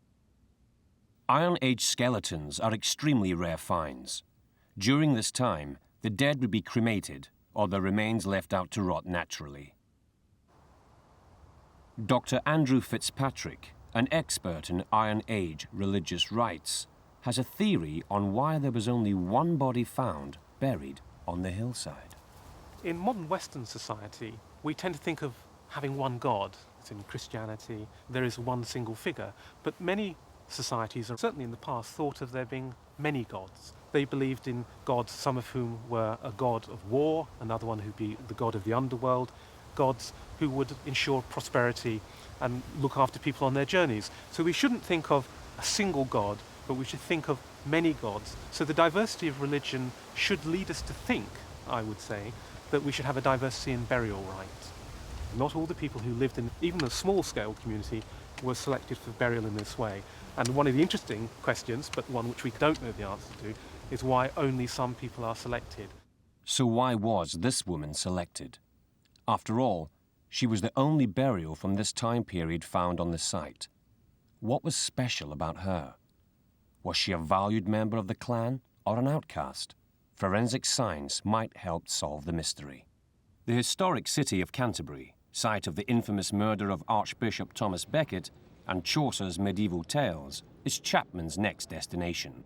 Iron Age skeletons are extremely rare finds. During this time, the dead would be cremated or their remains left out to rot naturally. Dr. Andrew Fitzpatrick, an expert in Iron Age religious rites, has a theory on why there was only one body found buried on the hillside. In modern Western society, we tend to think of having one God. in Christianity, there is one single figure. But many societies, certainly in the past, thought of there being many gods. They believed in gods, some of whom were a god of war, another one who'd be the god of the underworld, gods who would ensure prosperity and look after people on their journeys. So we shouldn't think of a single god, but we should think of many gods. So the diversity of religion should lead us to think, I would say, that we should have a diversity in burial rites. Not all the people who lived in even a small-scale community were selected for burial in this way. And one of the interesting questions, but one which we don't know the answer to, is why only some people are selected. So why was this woman selected? After all, she was the only burial from this time period found on the site. What was special about her? Was she a valued member of the clan or an outcast? Forensic science might help solve the mystery. The historic city of Canterbury, site of the infamous murder of Archbishop Thomas Becket and Chaucer's medieval tales, is Chapman's next destination.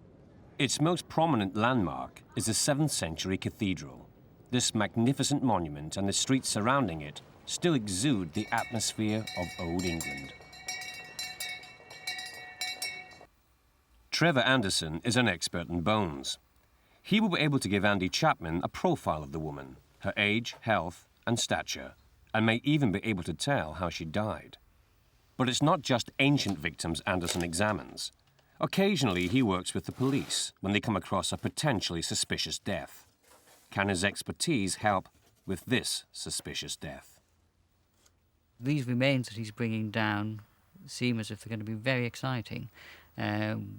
Its most prominent landmark is the 7th century cathedral. This magnificent monument and the streets surrounding it still exude the atmosphere of Old England. Trevor Anderson is an expert in bones. He will be able to give Andy Chapman a profile of the woman, her age, health, and stature, and may even be able to tell how she died. But it's not just ancient victims Anderson examines. Occasionally, he works with the police when they come across a potentially suspicious death. Can his expertise help with this suspicious death? These remains that he's bringing down seem as if they're going to be very exciting.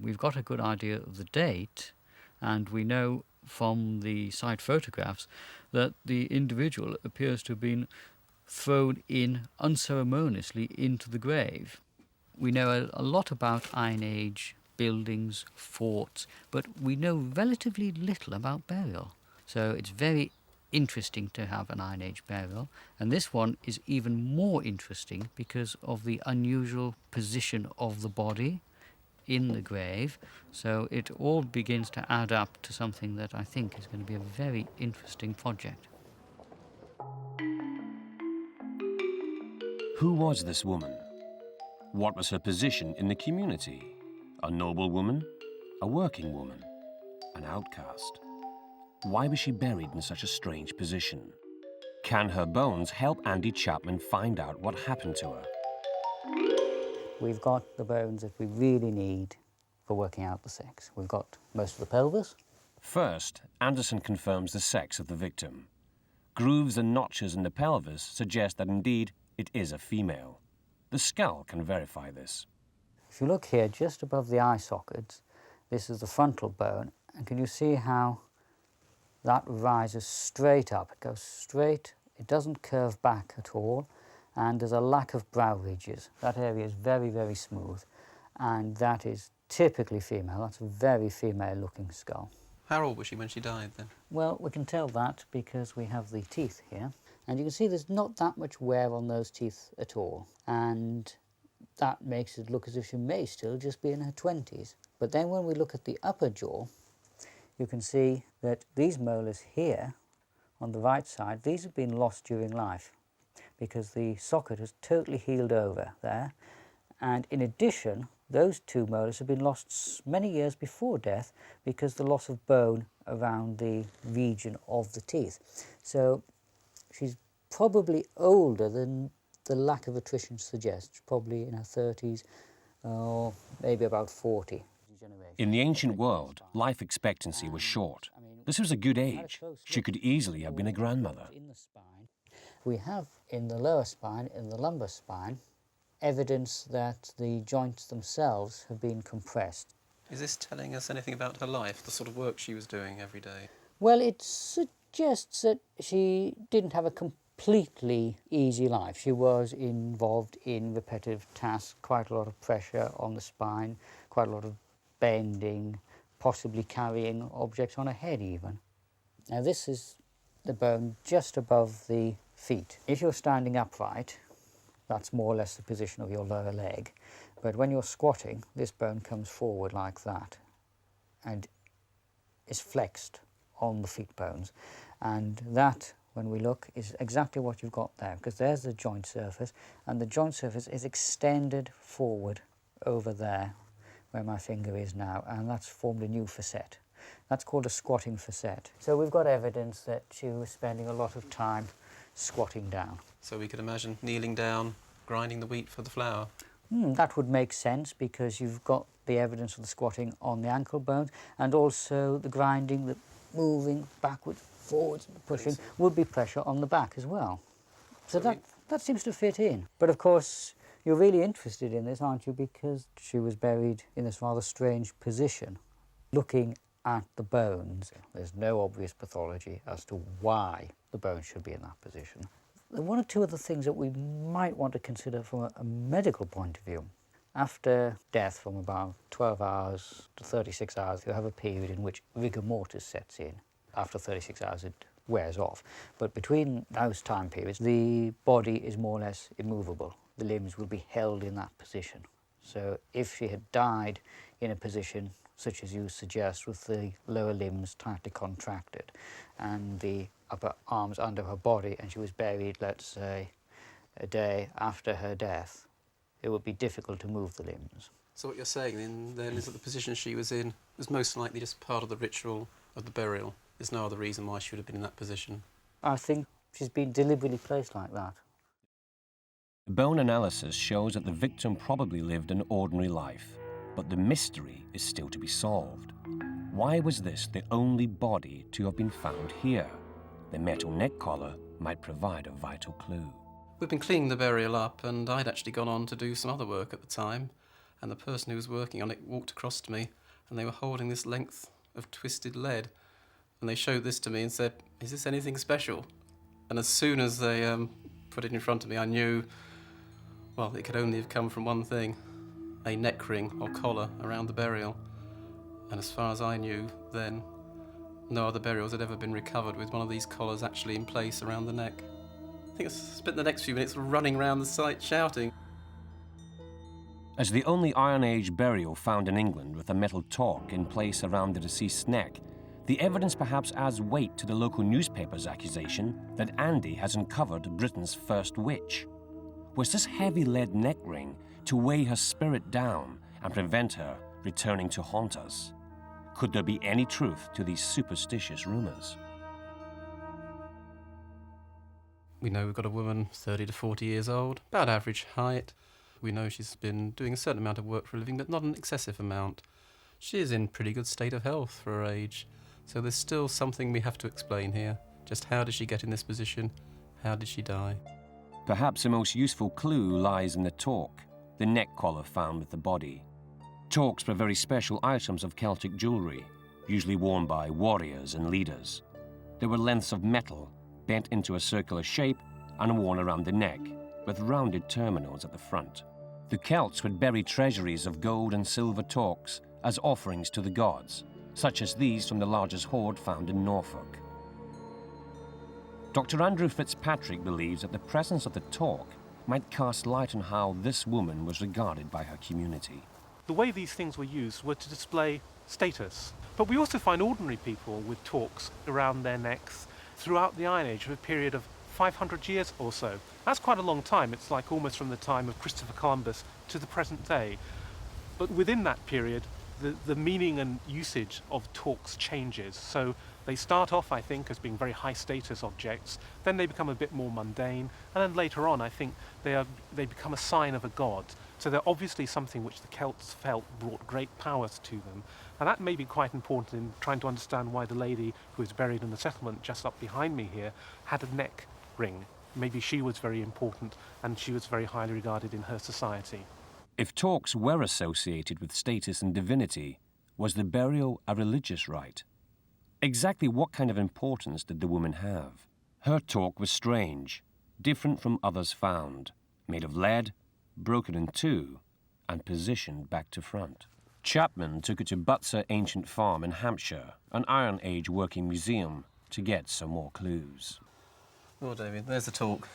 We've got a good idea of the date, and we know from the site photographs that the individual appears to have been thrown in unceremoniously into the grave. We know a lot about Iron Age buildings, forts, but we know relatively little about burial. So it's very interesting to have an Iron Age burial, and this one is even more interesting because of the unusual position of the body in the grave. So it all begins to add up to something that I think is going to be a very interesting project. Who was this woman? What was her position in the community? A noble woman? A working woman? An outcast? Why was she buried in such a strange position? Can her bones help Andy Chapman find out what happened to her? We've got the bones that we really need for working out the sex. We've got most of the pelvis. First, Anderson confirms the sex of the victim. Grooves and notches in the pelvis suggest that indeed it is a female. The skull can verify this. If you look here, just above the eye sockets, this is the frontal bone, and can you see how that rises straight up? It goes straight, it doesn't curve back at all, and there's a lack of brow ridges. That area is very, very smooth, and that is typically female. That's a very female-looking skull. How old was she when she died, then? Well, we can tell that because we have the teeth here, and you can see there's not that much wear on those teeth at all, and that makes it look as if she may still just be in her 20s. But then when we look at the upper jaw, you can see that these molars here, on the right side, these have been lost during life because the socket has totally healed over there. And in addition, those two molars have been lost many years before death because the loss of bone around the region of the teeth. So she's probably older than the lack of attrition suggests, probably in her 30s or maybe about 40. In the ancient world, life expectancy was short. This was a good age. She could easily have been a grandmother. We have in the lower spine, in the lumbar spine, evidence that the joints themselves have been compressed. Is this telling us anything about her life, the sort of work she was doing every day? Well, it suggests that she didn't have a completely easy life. She was involved in repetitive tasks, quite a lot of pressure on the spine, quite a lot of bending, possibly carrying objects on her head even. Now this is the bone just above the feet. If you're standing upright, that's more or less the position of your lower leg, but when you're squatting, this bone comes forward like that and is flexed on the feet bones, and that, when we look, is exactly what you've got there, because there's the joint surface, and the joint surface is extended forward over there, where my finger is now, and that's formed a new facet. That's called a squatting facet. So we've got evidence that she was spending a lot of time squatting down. So we could imagine kneeling down, grinding the wheat for the flour. That would make sense, because you've got the evidence of the squatting on the ankle bones, and also the grinding, the moving backwards, forwards, pushing, would be pressure on the back as well. So that seems to fit in. But of course, you're really interested in this, aren't you? Because she was buried in this rather strange position. Looking at the bones, there's no obvious pathology as to why the bones should be in that position. There are one or two other things that we might want to consider from a medical point of view. After death, from about 12 hours to 36 hours, you have a period in which rigor mortis sets in. After 36 hours, it wears off. But between those time periods, the body is more or less immovable. The limbs will be held in that position. So if she had died in a position such as you suggest, with the lower limbs tightly contracted and the upper arms under her body, and she was buried, let's say, a day after her death, it would be difficult to move the limbs. So what you're saying then is that the position she was in was most likely just part of the ritual of the burial. There's no other reason why she would have been in that position. I think she's been deliberately placed like that. Bone analysis shows that the victim probably lived an ordinary life, but the mystery is still to be solved. Why was this the only body to have been found here? The metal neck collar might provide a vital clue. We've been cleaning the burial up, and I'd actually gone on to do some other work at the time, and the person who was working on it walked across to me, and they were holding this length of twisted lead, and they showed this to me and said, "Is this anything special?" And as soon as they put it in front of me, I knew, well, it could only have come from one thing, a neck ring or collar around the burial. And as far as I knew then, no other burials had ever been recovered with one of these collars actually in place around the neck. I think I spent the next few minutes running around the site shouting. As the only Iron Age burial found in England with a metal torque in place around the deceased's neck, the evidence perhaps adds weight to the local newspaper's accusation that Andy has uncovered Britain's first witch. Was this heavy lead neck ring to weigh her spirit down and prevent her returning to haunt us? Could there be any truth to these superstitious rumours? We know we've got a woman 30 to 40 years old, about average height. We know she's been doing a certain amount of work for a living, but not an excessive amount. She is in pretty good state of health for her age. So there's still something we have to explain here. Just how did she get in this position? How did she die? Perhaps the most useful clue lies in the torque, the neck collar found with the body. Torques were very special items of Celtic jewellery, usually worn by warriors and leaders. They were lengths of metal, bent into a circular shape and worn around the neck, with rounded terminals at the front. The Celts would bury treasuries of gold and silver torques as offerings to the gods, such as these from the largest hoard found in Norfolk. Dr. Andrew Fitzpatrick believes that the presence of the torque might cast light on how this woman was regarded by her community. The way these things were used were to display status. But we also find ordinary people with torques around their necks throughout the Iron Age for a period of 500 years or so. That's quite a long time. It's like almost from the time of Christopher Columbus to the present day. But within that period, the meaning and usage of torques changes. So they start off, I think, as being very high status objects, then they become a bit more mundane, and then later on, I think, they become a sign of a god. So they're obviously something which the Celts felt brought great powers to them. And that may be quite important in trying to understand why the lady who is buried in the settlement just up behind me here had a neck ring. Maybe she was very important and she was very highly regarded in her society. If torques were associated with status and divinity, was the burial a religious rite? Exactly what kind of importance did the woman have? Her torque was strange, different from others found, made of lead, broken in two, and positioned back to front. Chapman took it to Butser Ancient Farm in Hampshire, an Iron Age working museum, to get some more clues. Oh, David, there's the torque.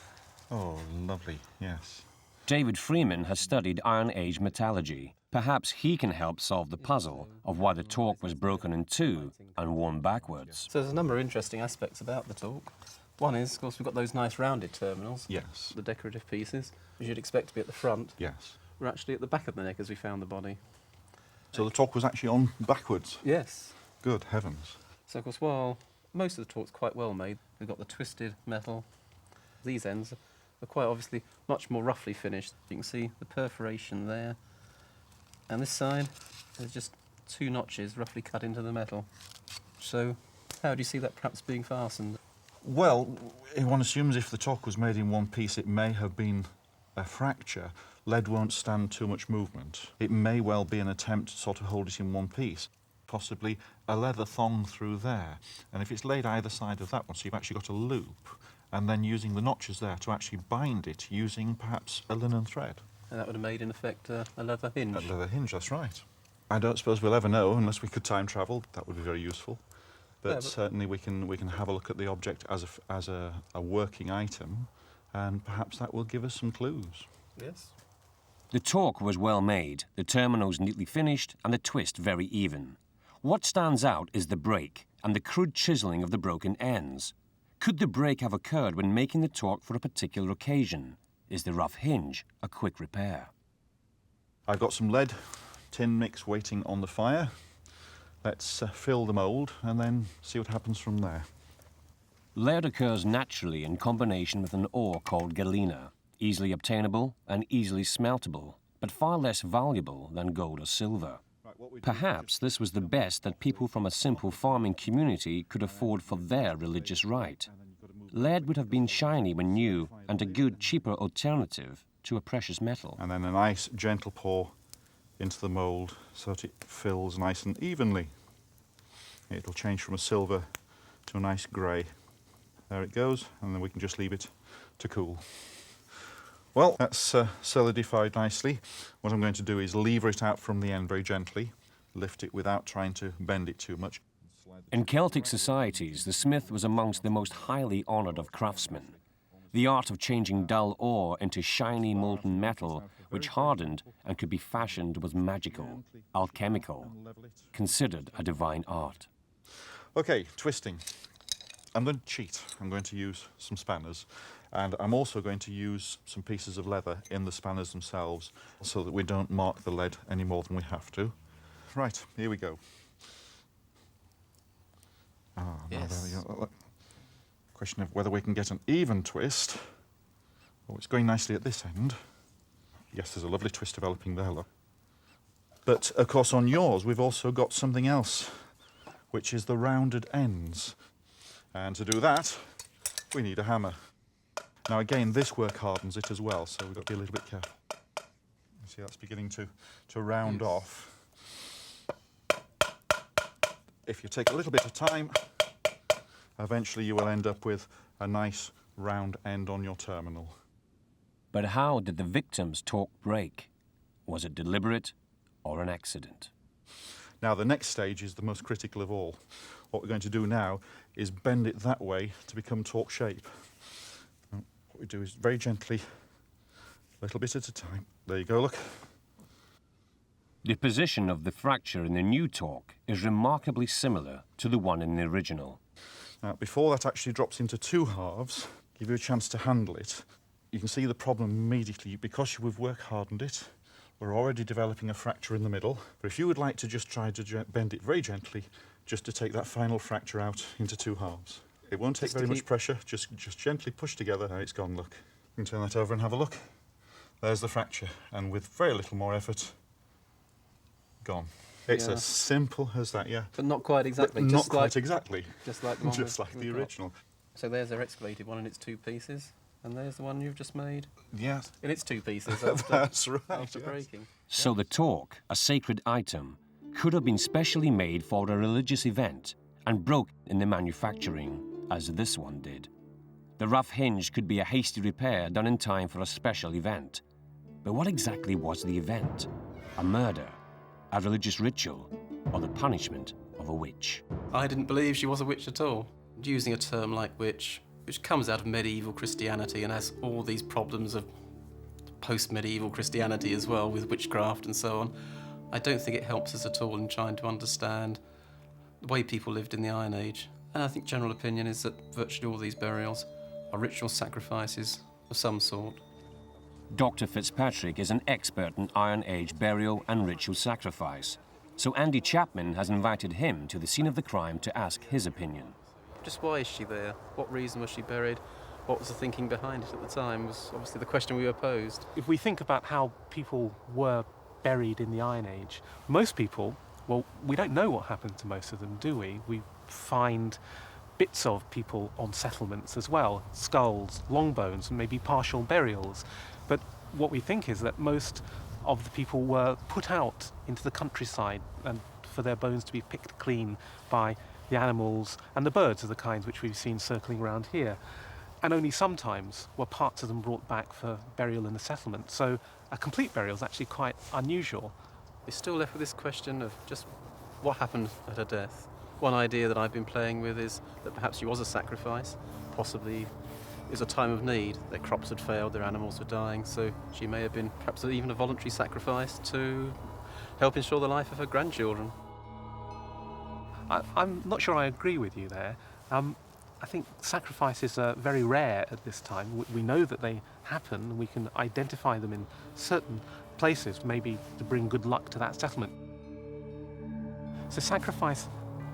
Oh, lovely, yes. David Freeman has studied Iron Age metallurgy. Perhaps he can help solve the puzzle of why the torque was broken in two and worn backwards. So there's a number of interesting aspects about the torque. One is, of course, we've got those nice rounded terminals. Yes. The decorative pieces, which you'd expect to be at the front. Yes. We're actually at the back of the neck as we found the body. So the talk was actually on backwards? Yes. Good heavens. So, of course, while most of the talk's quite well made, we've got the twisted metal. These ends are quite obviously much more roughly finished. You can see the perforation there. And this side, there's just 2 notches roughly cut into the metal. So, how do you see that perhaps being fastened? Well, one assumes if the talk was made in one piece, it may have been a fracture. Lead won't stand too much movement. It may well be an attempt to sort of hold it in one piece. Possibly a leather thong through there. And if it's laid either side of that one, so you've actually got a loop, and then using the notches there to actually bind it using perhaps a linen thread. And that would have made, in effect, a leather hinge. A leather hinge, that's right. I don't suppose we'll ever know unless we could time travel. That would be very useful. But certainly we can have a look at the object as a working item, and perhaps that will give us some clues. Yes. The talk was well made, the terminals neatly finished, and the twist very even. What stands out is the break and the crude chiselling of the broken ends. Could the break have occurred when making the talk for a particular occasion? Is the rough hinge a quick repair? I've got some lead tin mix waiting on the fire. Let's fill the mould and then see what happens from there. Lead occurs naturally in combination with an ore called galena, easily obtainable and easily smeltable, but far less valuable than gold or silver. Perhaps this was the best that people from a simple farming community could afford for their religious rite. Lead would have been shiny when new and a good, cheaper alternative to a precious metal. And then a nice, gentle pour into the mould so that it fills nice and evenly. It'll change from a silver to a nice grey. There it goes, and then we can just leave it to cool. Well, that's solidified nicely. What I'm going to do is lever it out from the end very gently, lift it without trying to bend it too much. In Celtic societies, the smith was amongst the most highly honoured of craftsmen. The art of changing dull ore into shiny molten metal, which hardened and could be fashioned, was magical, alchemical, considered a divine art. Okay, twisting. I'm going to cheat. I'm going to use some spanners, and I'm also going to use some pieces of leather in the spanners themselves so that we don't mark the lead any more than we have to. Right, here we go. Yes. There we go. Question of whether we can get an even twist. Oh, it's going nicely at this end. Yes, there's a lovely twist developing there, look. But, of course, on yours, we've also got something else, which is the rounded ends. And to do that, we need a hammer. Now, again, this work hardens it as well, so we've got to be a little bit careful. You see, that's beginning to round off. If you take a little bit of time, eventually you will end up with a nice round end on your terminal. But how did the victim's talk break? Was it deliberate or an accident? Now, the next stage is the most critical of all. What we're going to do now is bend it that way to become talk shape. What we do is very gently, a little bit at a time. There you go, look. The position of the fracture in the new talk is remarkably similar to the one in the original. Now, before that actually drops into 2 halves, give you a chance to handle it. You can see the problem immediately. Because we've work hardened it, we're already developing a fracture in the middle. But if you would like to just try to bend it very gently, just to take that final fracture out into 2 halves. It won't take very much pressure, just gently push together. Now it's gone, look. You can turn that over and have a look. There's the fracture, and with very little more effort, gone. It's as simple as that, yeah. But not quite exactly. But not quite exactly. Just like the one just like the original. So there's our excavated one in its 2 pieces, and there's the one you've just made. Yes. In its 2 pieces. That's right. After breaking. So the talk, a sacred item, could have been specially made for a religious event and broke in the manufacturing, as this one did. The rough hinge could be a hasty repair done in time for a special event. But what exactly was the event? A murder? A religious ritual? Or the punishment of a witch? I didn't believe she was a witch at all. Using a term like witch, which comes out of medieval Christianity and has all these problems of post-medieval Christianity as well, with witchcraft and so on, I don't think it helps us at all in trying to understand the way people lived in the Iron Age And I think general opinion is that virtually all these burials are ritual sacrifices of some sort. Dr. Fitzpatrick is an expert in Iron Age burial and ritual sacrifice, so Andy Chapman has invited him to the scene of the crime to ask his opinion. Just why is she there? What reason was she buried? What was the thinking behind it at the time was obviously the question we were posed. If we think about how people were buried in the Iron Age, most people, well, we don't know what happened to most of them, do we? We find bits of people on settlements as well, skulls, long bones, and maybe partial burials. But what we think is that most of the people were put out into the countryside and for their bones to be picked clean by the animals and the birds of the kinds which we've seen circling around here. And only sometimes were parts of them brought back for burial in the settlement. So a complete burial is actually quite unusual. We're still left with this question of just what happened at her death. One idea that I've been playing with is that perhaps she was a sacrifice, possibly it was a time of need. Their crops had failed, their animals were dying, so she may have been perhaps even a voluntary sacrifice to help ensure the life of her grandchildren. I'm not sure I agree with you there. I think sacrifices are very rare at this time. We know that they happen, we can identify them in certain places, maybe to bring good luck to that settlement. So sacrifice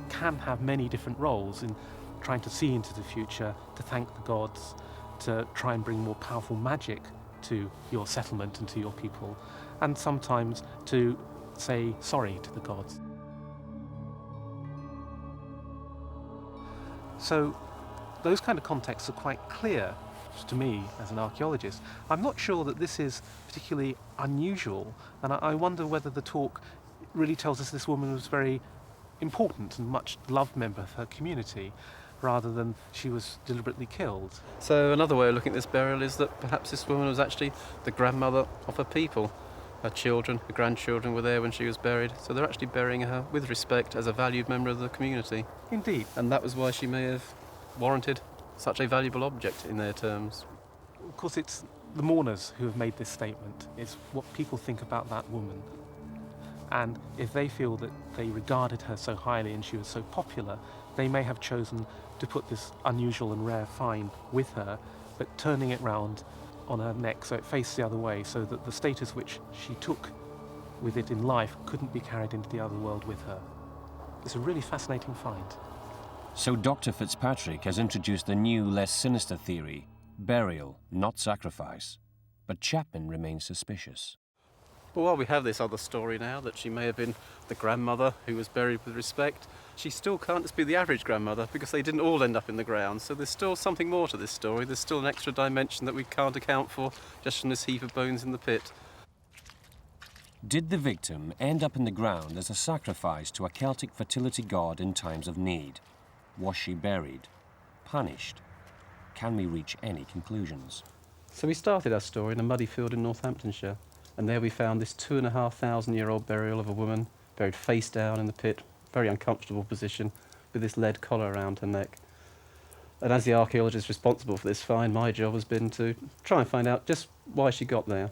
can have many different roles in trying to see into the future, to thank the gods, to try and bring more powerful magic to your settlement and to your people, and sometimes to say sorry to the gods. So those kind of contexts are quite clear to me as an archaeologist. I'm not sure that this is particularly unusual, and I wonder whether the talk really tells us this woman was very important and much loved member of her community, rather than she was deliberately killed. So another way of looking at this burial is that perhaps this woman was actually the grandmother of her people. Her children, her grandchildren were there when she was buried, so they're actually burying her with respect as a valued member of the community. Indeed. And that was why she may have warranted such a valuable object in their terms. Of course, it's the mourners who have made this statement. It's what people think about that woman. And if they feel that they regarded her so highly and she was so popular, they may have chosen to put this unusual and rare find with her, but turning it round on her neck so it faced the other way, so that the status which she took with it in life couldn't be carried into the other world with her. It's a really fascinating find. So Dr. Fitzpatrick has introduced the new, less sinister theory, burial, not sacrifice. But Chapman remains suspicious. But while we have this other story now, that she may have been the grandmother who was buried with respect, she still can't just be the average grandmother, because they didn't all end up in the ground. So there's still something more to this story. There's still an extra dimension that we can't account for just from this heap of bones in the pit. Did the victim end up in the ground as a sacrifice to a Celtic fertility god in times of need? Was she buried? Punished? Can we reach any conclusions? So we started our story in a muddy field in Northamptonshire, and there we found this 2,500-year-old burial of a woman buried face down in the pit, very uncomfortable position, with this lead collar around her neck. And as the archaeologist responsible for this find, my job has been to try and find out just why she got there.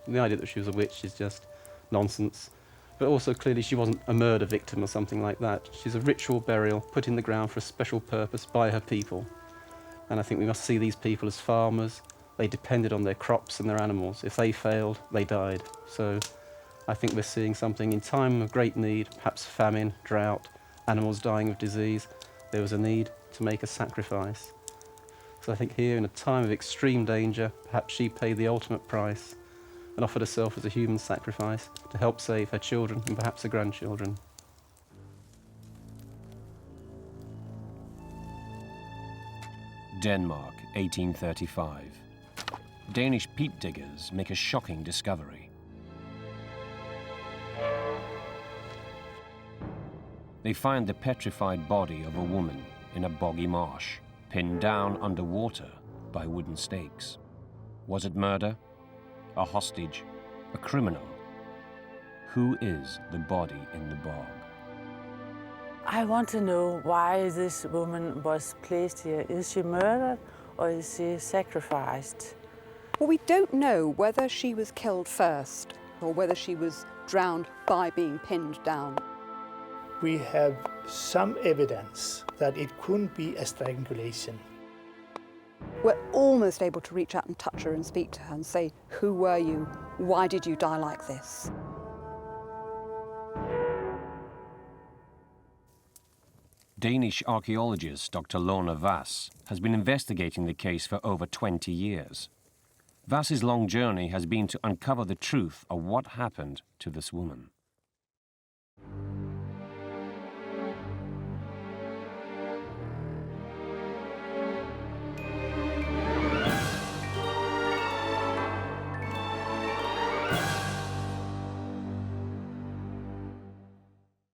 And the idea that she was a witch is just nonsense, but also clearly she wasn't a murder victim or something like that. She's a ritual burial put in the ground for a special purpose by her people. And I think we must see these people as farmers. They depended on their crops and their animals. If they failed, they died. So I think we're seeing something in time of great need, perhaps famine, drought, animals dying of disease. There was a need to make a sacrifice. So I think here, in a time of extreme danger, perhaps she paid the ultimate price and offered herself as a human sacrifice to help save her children and perhaps her grandchildren. Denmark, 1835. Danish peat diggers make a shocking discovery. They find the petrified body of a woman in a boggy marsh, pinned down underwater by wooden stakes. Was it murder? A hostage? A criminal? Who is the body in the bog? I want to know why this woman was placed here. Is she murdered or is she sacrificed? Well, we don't know whether she was killed first or whether she was drowned by being pinned down. we have some evidence that it couldn't be a strangulation. We're almost able to reach out and touch her and speak to her and say, who were you? Why did you die like this? Danish archaeologist Dr. Lone Vass has been investigating the case for over 20 years. Vass's long journey has been to uncover the truth of what happened to this woman.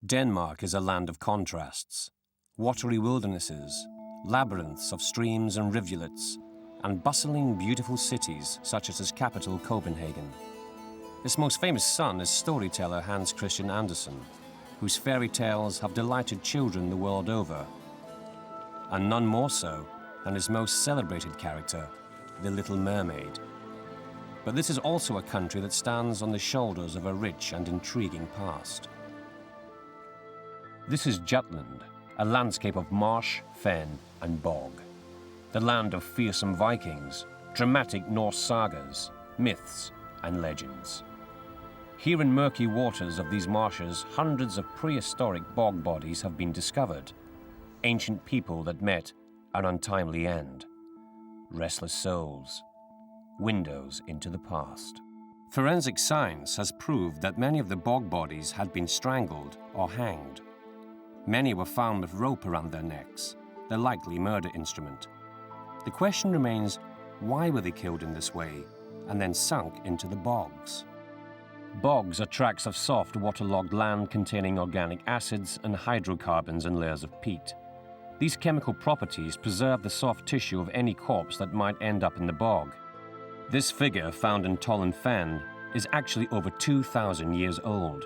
Denmark is a land of contrasts. Watery wildernesses, labyrinths of streams and rivulets, and bustling, beautiful cities such as its capital, Copenhagen. Its most famous son is storyteller Hans Christian Andersen, whose fairy tales have delighted children the world over, and none more so than his most celebrated character, the Little Mermaid. But this is also a country that stands on the shoulders of a rich and intriguing past. This is Jutland, a landscape of marsh, fen, and bog. The land of fearsome Vikings, dramatic Norse sagas, myths, and legends. Here in murky waters of these marshes, hundreds of prehistoric bog bodies have been discovered. Ancient people that met an untimely end. Restless souls. Windows into the past. Forensic science has proved that many of the bog bodies had been strangled or hanged. Many were found with rope around their necks, the likely murder instrument. The question remains, why were they killed in this way and then sunk into the bogs? Bogs are tracts of soft, waterlogged land containing organic acids and hydrocarbons and layers of peat. These chemical properties preserve the soft tissue of any corpse that might end up in the bog. This figure, found in Tollen Fen, is actually over 2,000 years old.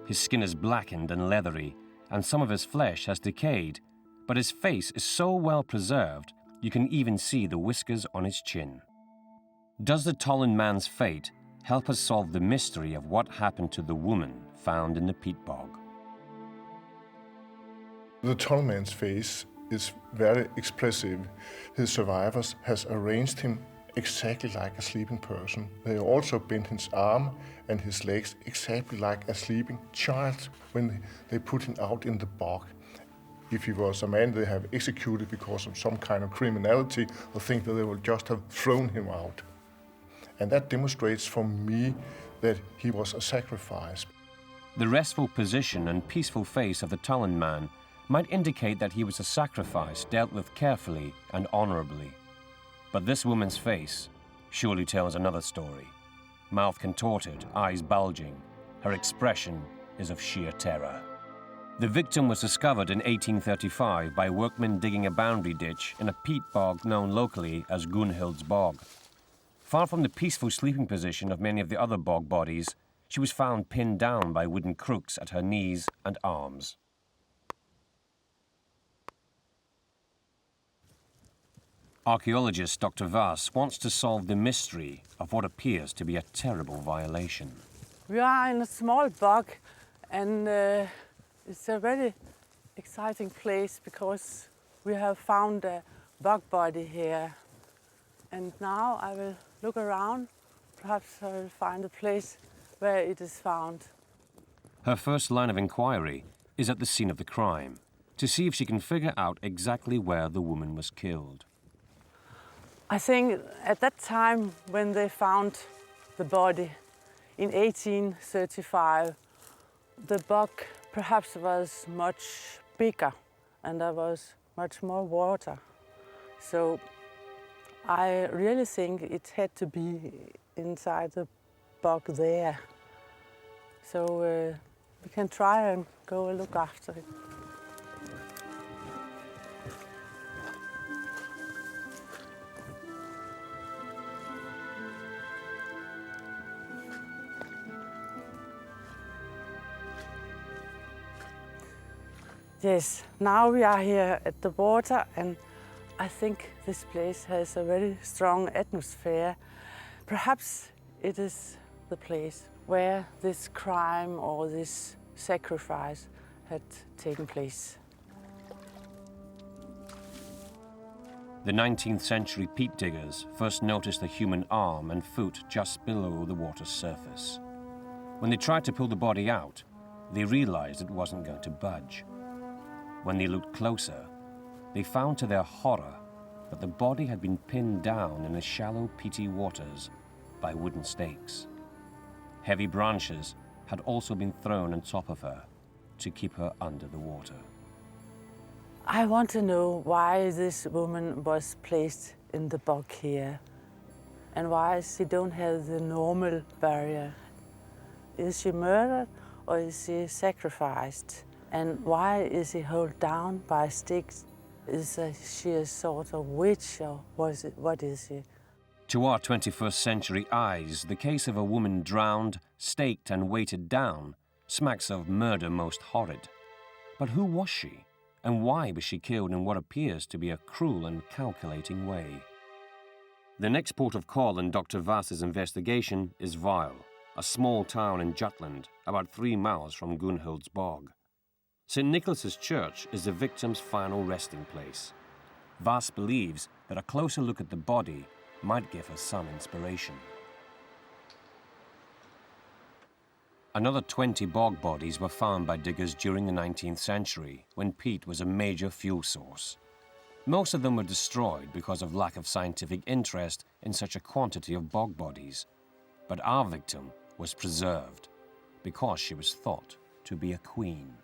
His skin is blackened and leathery, and some of his flesh has decayed, but his face is so well preserved you can even see the whiskers on his chin. Does the Tollen man's fate help us solve the mystery of what happened to the woman found in the peat bog? The Tollen man's face is very expressive. His survivors has arranged him exactly like a sleeping person. They also bent his arm and his legs exactly like a sleeping child when they put him out in the bog. If he was a man they have executed because of some kind of criminality, I think that they would just have thrown him out. And that demonstrates for me that he was a sacrifice. The restful position and peaceful face of the Tollen man might indicate that he was a sacrifice dealt with carefully and honorably. But this woman's face surely tells another story. Mouth contorted, eyes bulging, her expression is of sheer terror. The victim was discovered in 1835 by workmen digging a boundary ditch in a peat bog known locally as Gunhild's Bog. Far from the peaceful sleeping position of many of the other bog bodies, she was found pinned down by wooden crooks at her knees and arms. Archaeologist Dr. Vass wants to solve the mystery of what appears to be a terrible violation. We are in a small bog, and it's a very exciting place because we have found a bog body here. And now I will look around. Perhaps I will find a place where it is found. Her first line of inquiry is at the scene of the crime, to see if she can figure out exactly where the woman was killed. I think at that time when they found the body in 1835, the bog perhaps was much bigger and there was much more water. So I really think it had to be inside the bog there. So we can try and go and look after it. Yes, now we are here at the water, and I think this place has a very strong atmosphere. Perhaps it is the place where this crime or this sacrifice had taken place. The 19th century peat diggers first noticed a human arm and foot just below the water's surface. When they tried to pull the body out, they realized it wasn't going to budge. When they looked closer, they found to their horror that the body had been pinned down in the shallow, peaty waters by wooden stakes. Heavy branches had also been thrown on top of her to keep her under the water. I want to know why this woman was placed in the bog here and why she don't have the normal burial. Is she murdered or is she sacrificed? And why is she held down by sticks? Is she a sort of witch or what is she? To our 21st century eyes, the case of a woman drowned, staked and weighted down smacks of murder most horrid. But who was she? And why was she killed in what appears to be a cruel and calculating way? The next port of call in Dr. Vass's investigation is Vile, a small town in Jutland, about 3 miles from Gunhild's bog. St. Nicholas's Church is the victim's final resting place. Vass believes that a closer look at the body might give her some inspiration. Another 20 bog bodies were found by diggers during the 19th century, when peat was a major fuel source. Most of them were destroyed because of lack of scientific interest in such a quantity of bog bodies. But our victim was preserved because she was thought to be a queen.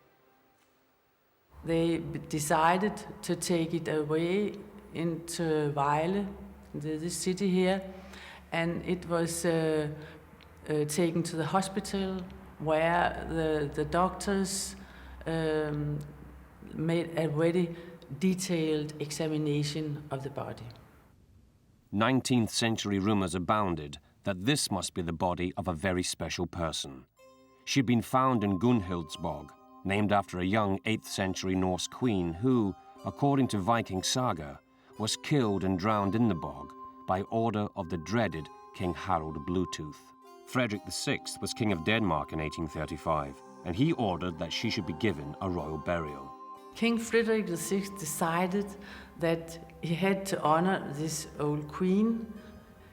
They decided to take it away into Vejle, the city here, and it was taken to the hospital where the doctors made a very detailed examination of the body. 19th century rumors abounded that this must be the body of a very special person. She'd been found in Gunhild's bog, named after a young 8th century Norse queen who, according to Viking saga, was killed and drowned in the bog by order of the dreaded King Harald Bluetooth. Frederick VI was King of Denmark in 1835, and he ordered that she should be given a royal burial. King Frederick VI decided that he had to honor this old queen.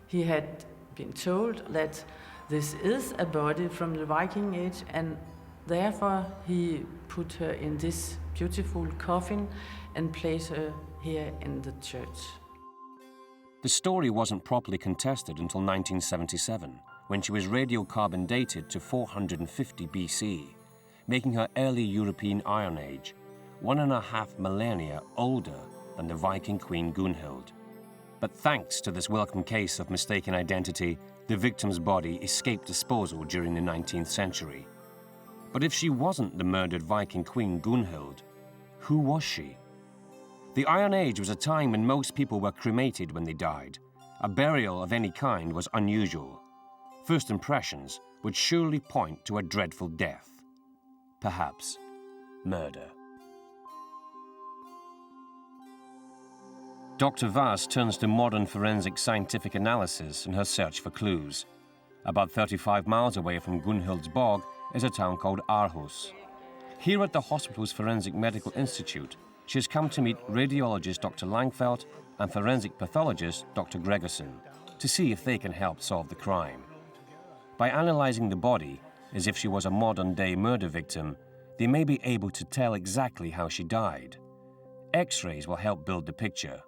He had been told that this is a body from the Viking age, and therefore he put her in this beautiful coffin and placed her here in the church. The story wasn't properly contested until 1977, when she was radiocarbon dated to 450 BC, making her early European Iron Age, 1.5 millennia older than the Viking queen Gunhild. But thanks to this welcome case of mistaken identity, the victim's body escaped disposal during the 19th century. But if she wasn't the murdered Viking queen Gunhild, who was she? The Iron Age was a time when most people were cremated when they died. A burial of any kind was unusual. First impressions would surely point to a dreadful death. Perhaps murder. Dr. Vass turns to modern forensic scientific analysis in her search for clues. About 35 miles away from Gunhild's bog is a town called Aarhus. Here at the hospital's Forensic Medical Institute, she has come to meet radiologist Dr. Langfeldt and forensic pathologist Dr. Gregersen to see if they can help solve the crime. By analyzing the body as if she was a modern-day murder victim, they may be able to tell exactly how she died. X-rays will help build the picture.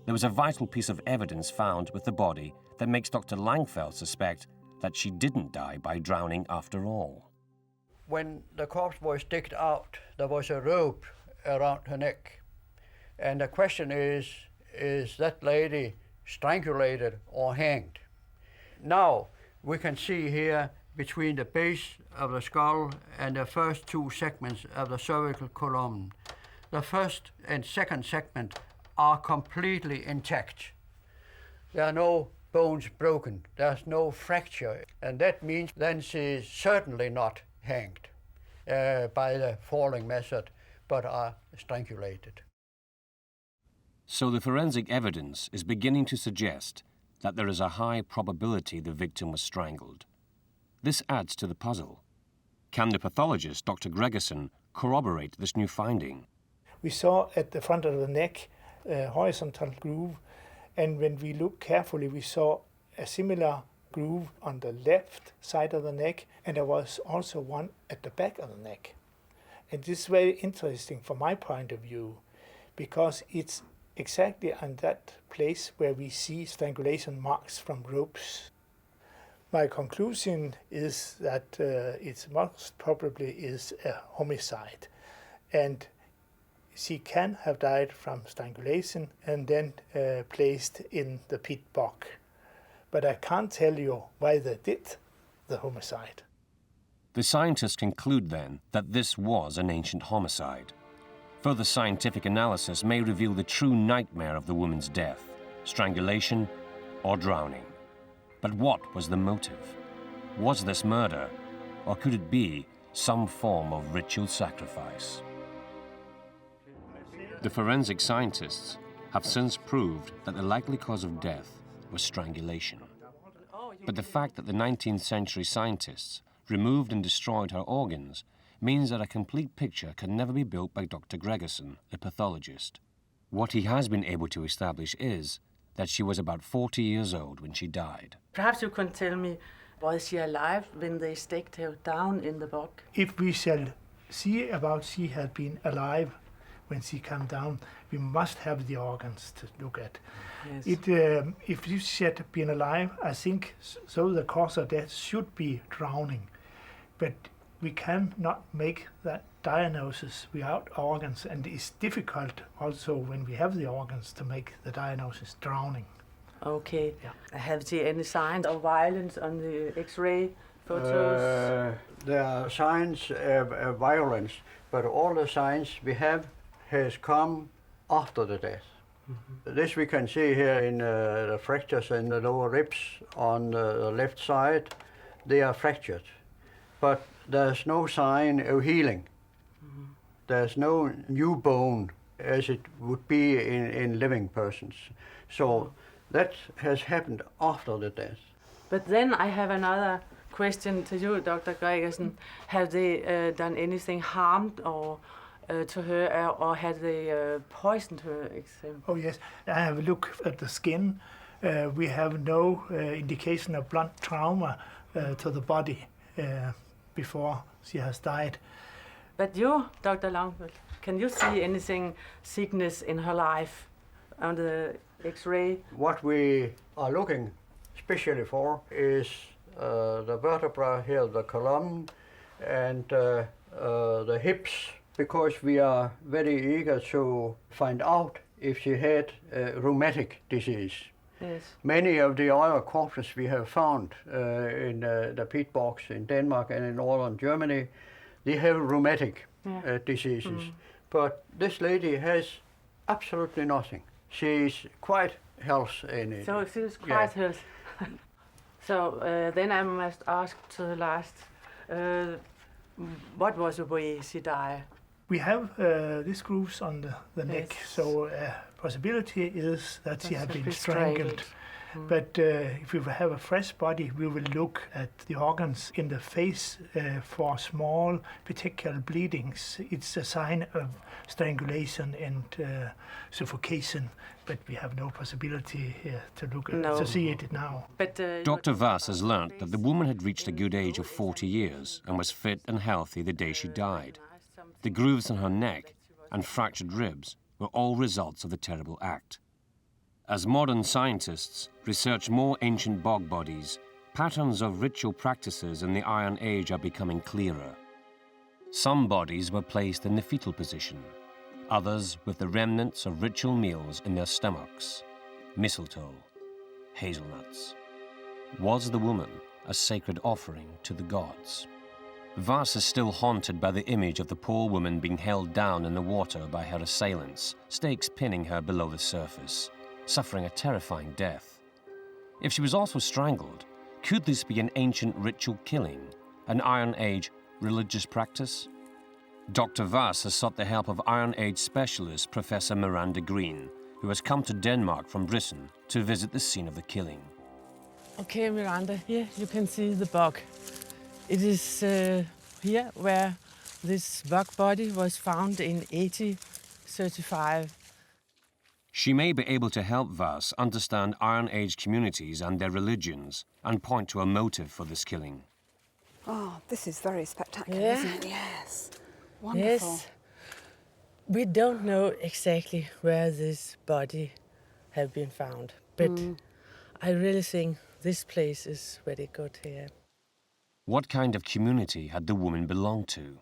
There was a vital piece of evidence found with the body that makes Dr. Langfeldt suspect that she didn't die by drowning after all. When the corpse was digged out, there was a rope around her neck. And the question is that lady strangulated or hanged? Now, we can see here between the base of the skull and the first two segments of the cervical column. The first and second segment are completely intact. There are no bones broken, there's no fracture, and that means then she's certainly not hanged by the falling method, but are strangulated. So the forensic evidence is beginning to suggest that there is a high probability the victim was strangled. This adds to the puzzle. Can the pathologist, Dr. Gregersen, corroborate this new finding. We saw at the front of the neck a horizontal groove, and when we looked carefully, we saw a similar groove on the left side of the neck, and there was also one at the back of the neck. And this is very interesting from my point of view, because it's exactly on that place where we see strangulation marks from ropes. My conclusion is that it most probably is a homicide, and she can have died from strangulation and then placed in the pit bog. But I can't tell you why they did the homicide. The scientists conclude then that this was an ancient homicide. Further scientific analysis may reveal the true nightmare of the woman's death, strangulation or drowning. But what was the motive? Was this murder, or could it be some form of ritual sacrifice? The forensic scientists have since proved that the likely cause of death was strangulation. But the fact that the 19th century scientists removed and destroyed her organs means that a complete picture can never be built by Dr. Gregerson, a pathologist. What he has been able to establish is that she was about 40 years old when she died. Perhaps you can tell me, was she alive when they staked her down in the bog? If we shall see about she had been alive when she came down, we must have the organs to look at. Yes. If she had been alive, I think so the cause of death should be drowning. But we cannot make that diagnosis without organs, and it's difficult also when we have the organs to make the diagnosis drowning. Okay. Yeah. Have you any signs of violence on the X-ray photos? There are signs of violence, but all the signs we have has come after the death. Mm-hmm. This we can see here in the fractures in the lower ribs on the left side. They are fractured, but there's no sign of healing. Mm-hmm. There's no new bone as it would be in living persons. So that has happened after the death. But then I have another question to you, Dr. Gregerson. Have they done anything harmed or to her, or had they poisoned her? Oh yes, I have a look at the skin. We have no indication of blunt trauma to the body before she has died. But you, Dr. Langfeldt, can you see anything sickness in her life on the X-ray? What we are looking especially for is the vertebra here, the column, and the hips, because we are very eager to find out if she had rheumatic disease. Yes. Many of the other corpses we have found in the pit bogs in Denmark and in northern Germany, they have rheumatic diseases. Mm. But this lady has absolutely nothing. She's quite healthy in it. So she's quite healthy. So then I must ask to the last, what was the way she died? We have these grooves on the neck, so possibility is that she had been strangled. Mm. But if we have a fresh body, we will look at the organs in the face for small petechial bleedings. It's a sign of strangulation and suffocation, but we have no possibility here to look at, to see it now. But, Dr. Vass has learnt that the woman had reached a good age of 40 years and was fit and healthy the day she died. The grooves in her neck and fractured ribs were all results of the terrible act. As modern scientists research more ancient bog bodies, patterns of ritual practices in the Iron Age are becoming clearer. Some bodies were placed in the fetal position, others with the remnants of ritual meals in their stomachs, mistletoe, hazelnuts. Was the woman a sacred offering to the gods? Vass is still haunted by the image of the poor woman being held down in the water by her assailants, stakes pinning her below the surface, suffering a terrifying death. If she was also strangled, could this be an ancient ritual killing, an Iron Age religious practice? Dr. Vass has sought the help of Iron Age specialist Professor Miranda Green, who has come to Denmark from Britain to visit the scene of the killing. Okay, Miranda, here you can see the bog. It is here where This bug body was found in 1835. She may be able to help Vas understand Iron Age communities and their religions and point to a motive for this killing. Oh, this is very spectacular, Yeah. isn't it? Yes. Wonderful. Yes. We don't know exactly where this body have been found, but I really think this place is very good here. What kind of community had the woman belonged to?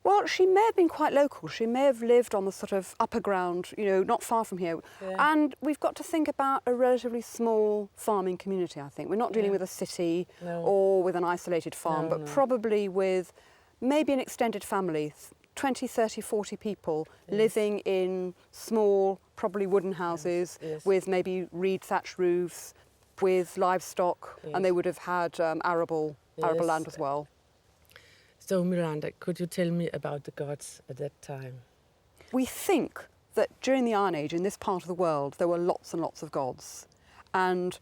Well, she may have been quite local. She may have lived on the sort of upper ground, you know, not far from here. Yeah. And we've got to think about a relatively small farming community, I think. We're not dealing with a city or with an isolated farm, but probably with maybe an extended family, 20, 30, 40 people living in small, probably wooden houses with maybe reed thatch roofs, with livestock, and they would have had arable land as well. So, Miranda, could you tell me about the gods at that time? We think that during the Iron Age, in this part of the world, there were lots and lots of gods. And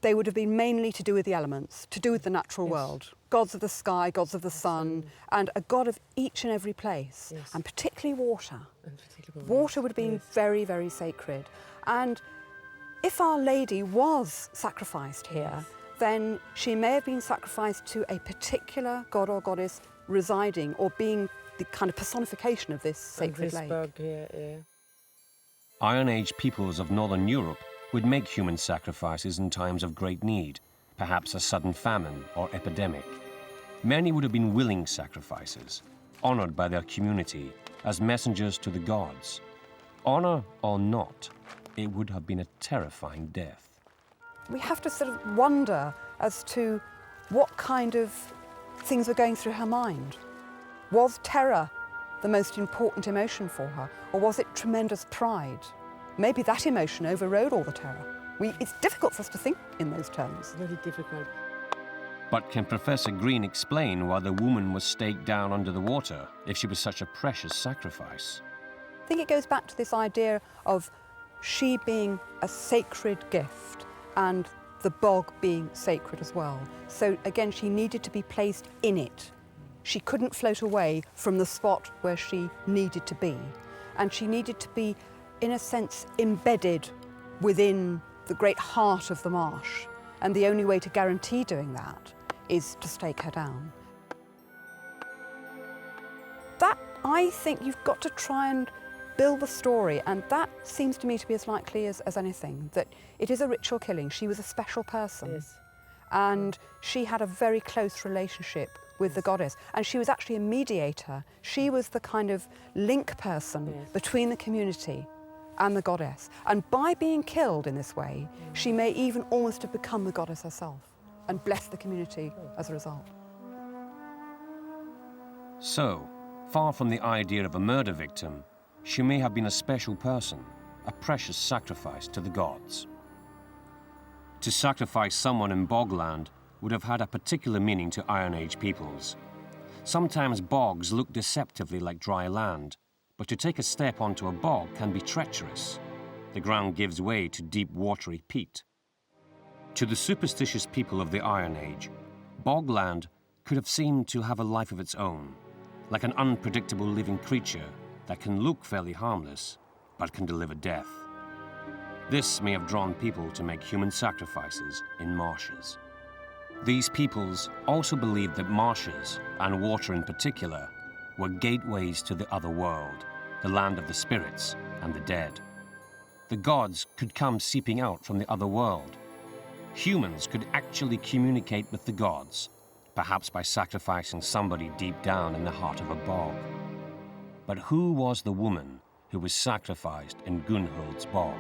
they would have been mainly to do with the elements, to do with the natural world. Gods of the sky, gods of the sun, and a god of each and every place, and particularly water. Water would have been very, very sacred. And if Our Lady was sacrificed here, then she may have been sacrificed to a particular god or goddess residing or being the kind of personification of this sacred lake. Iron Age peoples of Northern Europe would make human sacrifices in times of great need, perhaps a sudden famine or epidemic. Many would have been willing sacrifices, honored by their community as messengers to the gods. Honor or not, it would have been a terrifying death. We have to sort of wonder as to what kind of things were going through her mind. Was terror the most important emotion for her, or was it tremendous pride? Maybe that emotion overrode all the terror. It's difficult for us to think in those terms. Very difficult. But can Professor Green explain why the woman was staked down under the water if she was such a precious sacrifice? I think it goes back to this idea of she being a sacred gift and the bog being sacred as well. So again, she needed to be placed in it. She couldn't float away from the spot where she needed to be. And she needed to be, in a sense, embedded within the great heart of the marsh. And the only way to guarantee doing that is to stake her down. That, I think, you've got to try and build the story, and that seems to me to be as likely as anything, that it is a ritual killing. She was a special person, and she had a very close relationship with the goddess, and she was actually a mediator. She was the kind of link person between the community and the goddess, and by being killed in this way, she may even almost have become the goddess herself and blessed the community as a result. So, far from the idea of a murder victim, she may have been a special person, a precious sacrifice to the gods. To sacrifice someone in bogland would have had a particular meaning to Iron Age peoples. Sometimes bogs look deceptively like dry land, but to take a step onto a bog can be treacherous. The ground gives way to deep watery peat. To the superstitious people of the Iron Age, bogland could have seemed to have a life of its own, like an unpredictable living creature that can look fairly harmless, but can deliver death. This may have drawn people to make human sacrifices in marshes. These peoples also believed that marshes, and water in particular, were gateways to the other world, the land of the spirits and the dead. The gods could come seeping out from the other world. Humans could actually communicate with the gods, perhaps by sacrificing somebody deep down in the heart of a bog. But who was the woman who was sacrificed in Gunhuld's bog?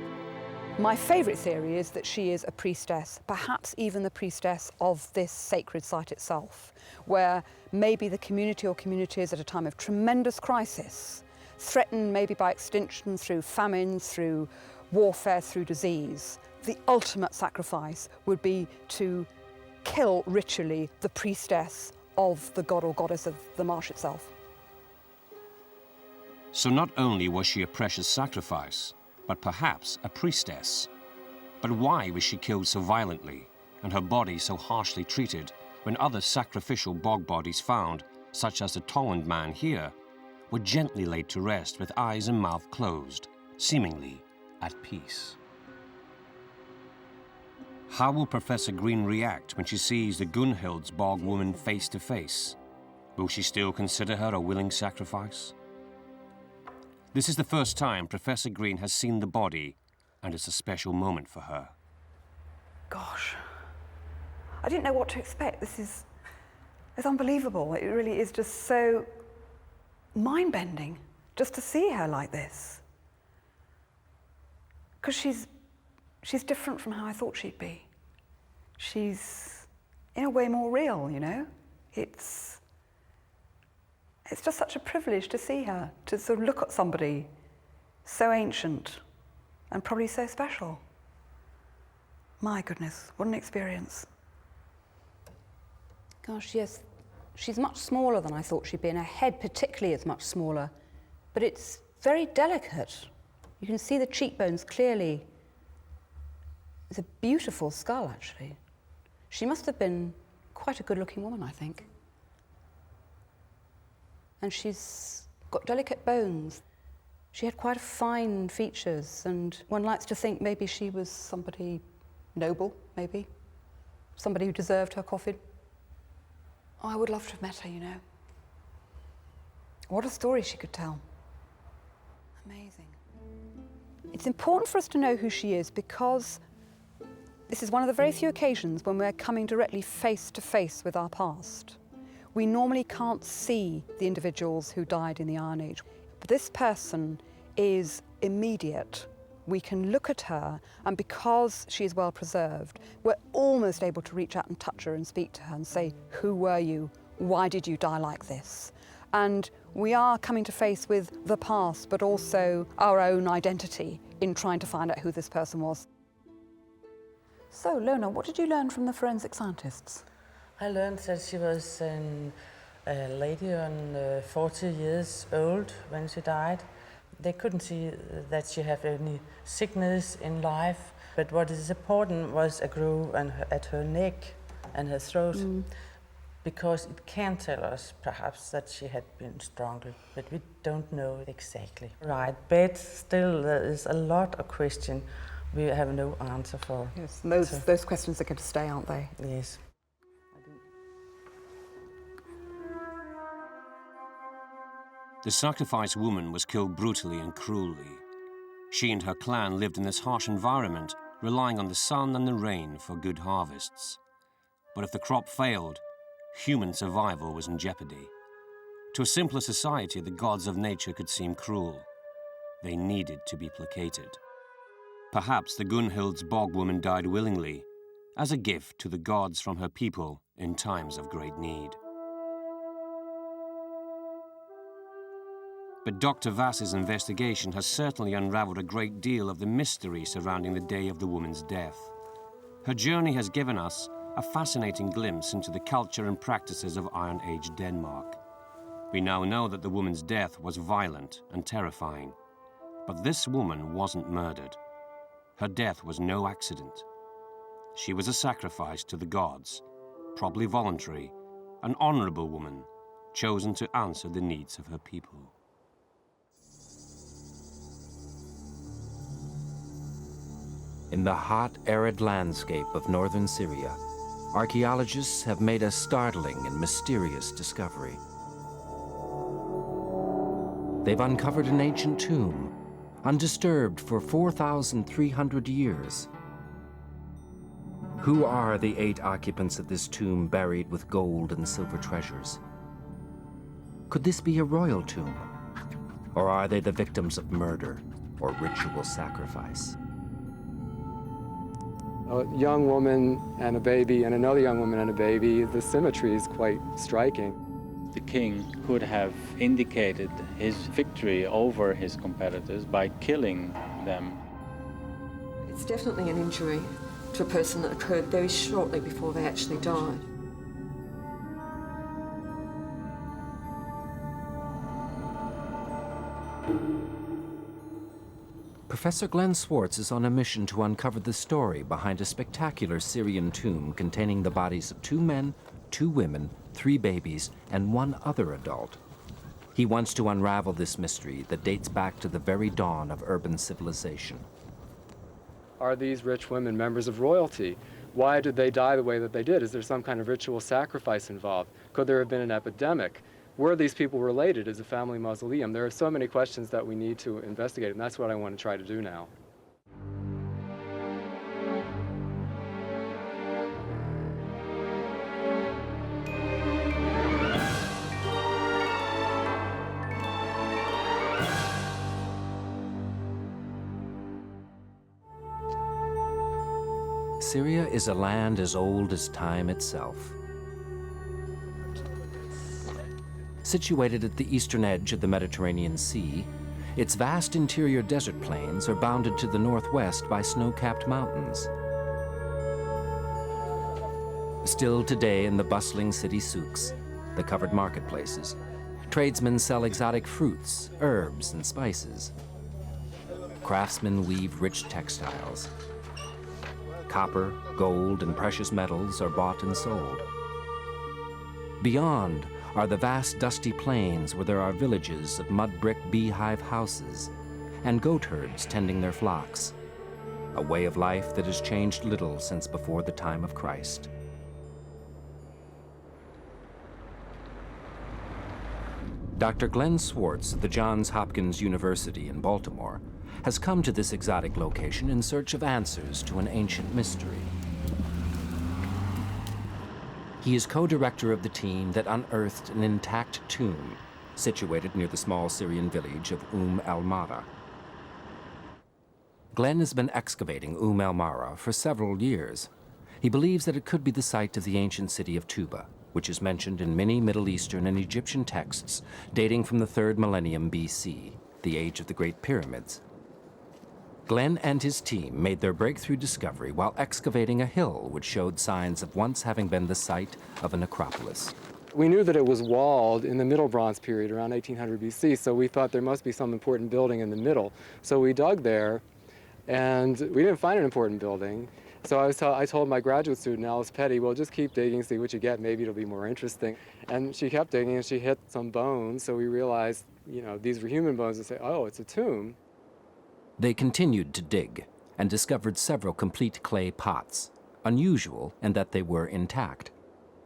My favourite theory is that she is a priestess, perhaps even the priestess of this sacred site itself, where maybe the community or communities at a time of tremendous crisis, threatened maybe by extinction through famine, through warfare, through disease, the ultimate sacrifice would be to kill ritually the priestess of the god or goddess of the marsh itself. So not only was she a precious sacrifice, but perhaps a priestess. But why was she killed so violently and her body so harshly treated when other sacrificial bog bodies found such as the Taung man here, were gently laid to rest with eyes and mouth closed, seemingly at peace. How will Professor Green react when she sees the Gunhild's bog woman face to face? Will she still consider her a willing sacrifice? This is the first time Professor Green has seen the body, and it's a special moment for her. Gosh, I didn't know what to expect. It's unbelievable. It really is just so mind-bending just to see her like this. Because she's different from how I thought she'd be. She's, in a way, more real, you know? It's just such a privilege to see her, to sort of look at somebody so ancient and probably so special. My goodness, what an experience. Gosh, yes, she's much smaller than I thought she'd be, and her head particularly is much smaller, but it's very delicate. You can see the cheekbones clearly. It's a beautiful skull, actually. She must have been quite a good-looking woman, I think. And she's got delicate bones. She had quite fine features, and one likes to think maybe she was somebody noble, maybe. Somebody who deserved her coffin. Oh, I would love to have met her, you know. What a story she could tell. Amazing. It's important for us to know who she is because this is one of the very few occasions when we're coming directly face to face with our past. We normally can't see the individuals who died in the Iron Age. But this person is immediate. We can look at her, and because she is well preserved, we're almost able to reach out and touch her and speak to her and say, who were you? Why did you die like this? And we are coming to face with the past, but also our own identity in trying to find out who this person was. So, Lona, what did you learn from the forensic scientists? I learned that she was a lady on 40 years old when she died. They couldn't see that she had any sickness in life, but what is important was a groove at her neck and her throat, because it can tell us perhaps that she had been strangled, but we don't know exactly. Right, but still there is a lot of questions we have no answer for. Yes, those questions are going to stay, aren't they? Yes. The sacrificed woman was killed brutally and cruelly. She and her clan lived in this harsh environment, relying on the sun and the rain for good harvests. But if the crop failed, human survival was in jeopardy. To a simpler society, the gods of nature could seem cruel. They needed to be placated. Perhaps the Gunhild's bog woman died willingly, as a gift to the gods from her people in times of great need. But Dr. Vass's investigation has certainly unraveled a great deal of the mystery surrounding the day of the woman's death. Her journey has given us a fascinating glimpse into the culture and practices of Iron Age Denmark. We now know that the woman's death was violent and terrifying. But this woman wasn't murdered. Her death was no accident. She was a sacrifice to the gods, probably voluntary, an honorable woman, chosen to answer the needs of her people. In the hot, arid landscape of northern Syria, archaeologists have made a startling and mysterious discovery. They've uncovered an ancient tomb, undisturbed for 4,300 years. Who are the 8 occupants of this tomb buried with gold and silver treasures? Could this be a royal tomb? Or are they the victims of murder or ritual sacrifice? A young woman and a baby and another young woman and a baby, the symmetry is quite striking. The king could have indicated his victory over his competitors by killing them. It's definitely an injury to a person that occurred very shortly before they actually died. Professor Glenn Swartz is on a mission to uncover the story behind a spectacular Syrian tomb containing the bodies of 2 men, 2 women, 3 babies, and 1 other adult. He wants to unravel this mystery that dates back to the very dawn of urban civilization. Are these rich women members of royalty? Why did they die the way that they did? Is there some kind of ritual sacrifice involved? Could there have been an epidemic? Were these people related? Is a family mausoleum? There are so many questions that we need to investigate, and that's what I want to try to do now. Syria is a land as old as time itself. Situated at the eastern edge of the Mediterranean Sea, its vast interior desert plains are bounded to the northwest by snow-capped mountains. Still today in the bustling city souks, the covered marketplaces, tradesmen sell exotic fruits, herbs, and spices. Craftsmen weave rich textiles. Copper, gold, and precious metals are bought and sold. Beyond are the vast dusty plains where there are villages of mud-brick beehive houses and goat herds tending their flocks, a way of life that has changed little since before the time of Christ. Dr. Glenn Swartz of the Johns Hopkins University in Baltimore has come to this exotic location in search of answers to an ancient mystery. He is co-director of the team that unearthed an intact tomb situated near the small Syrian village of al-Mara. Glenn has been excavating al-Mara for several years. He believes that it could be the site of the ancient city of Tuba, which is mentioned in many Middle Eastern and Egyptian texts dating from the 3rd millennium BC, the age of the Great Pyramids. Glenn and his team made their breakthrough discovery while excavating a hill which showed signs of once having been the site of a necropolis. We knew that it was walled in the Middle Bronze period, around 1800 BC, so we thought there must be some important building in the middle. So we dug there, and we didn't find an important building. So I told my graduate student, Alice Petty, well, just keep digging, see what you get, maybe it'll be more interesting. And she kept digging, and she hit some bones, so we realized, these were human bones, and say, oh, it's a tomb. They continued to dig and discovered several complete clay pots, unusual in that they were intact.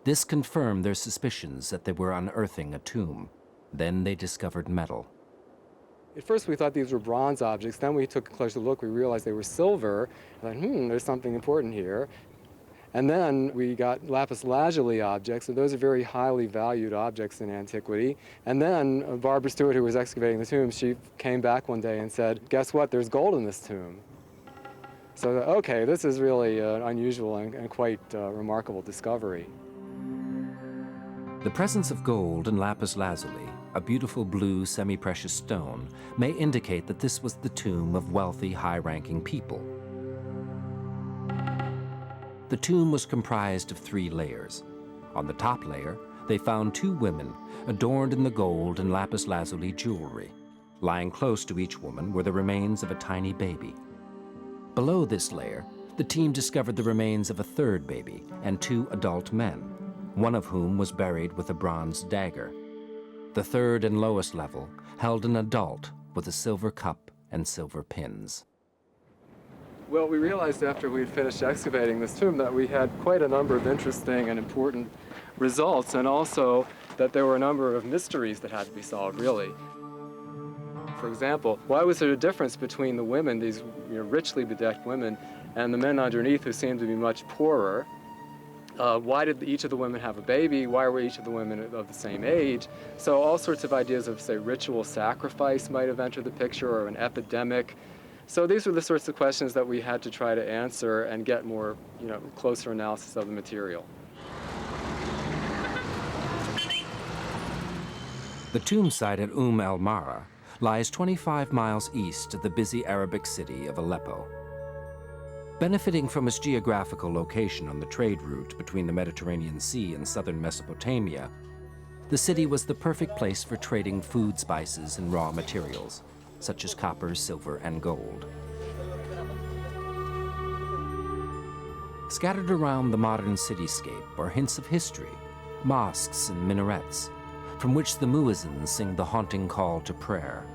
This confirmed their suspicions that they were unearthing a tomb. Then they discovered metal. At first we thought these were bronze objects, then we took a closer look, we realized they were silver. I thought, there's something important here. And then we got lapis lazuli objects, and those are very highly valued objects in antiquity. And then Barbara Stewart, who was excavating the tomb, she came back one day and said, guess what, there's gold in this tomb. So, okay, this is really an unusual and quite remarkable discovery. The presence of gold and lapis lazuli, a beautiful blue semi-precious stone, may indicate that this was the tomb of wealthy, high-ranking people. The tomb was comprised of 3 layers. On the top layer, they found 2 women adorned in the gold and lapis lazuli jewelry. Lying close to each woman were the remains of a tiny baby. Below this layer, the team discovered the remains of a 3rd baby and 2 adult men, one of whom was buried with a bronze dagger. The 3rd and lowest level held an adult with a silver cup and silver pins. Well, we realized after we'd finished excavating this tomb that we had quite a number of interesting and important results, and also that there were a number of mysteries that had to be solved, really. For example, why was there a difference between the women, these richly bedecked women, and the men underneath who seemed to be much poorer? Why did each of the women have a baby? Why were each of the women of the same age? So all sorts of ideas of, say, ritual sacrifice might have entered the picture, or an epidemic. So these were the sorts of questions that we had to try to answer and get more, closer analysis of the material. The tomb site at al-Mara lies 25 miles east of the busy Arabic city of Aleppo. Benefiting from its geographical location on the trade route between the Mediterranean Sea and southern Mesopotamia, the city was the perfect place for trading food, spices, and raw materials, such as copper, silver, and gold. Scattered around the modern cityscape are hints of history, mosques and minarets, from which the muezzins sing the haunting call to prayer.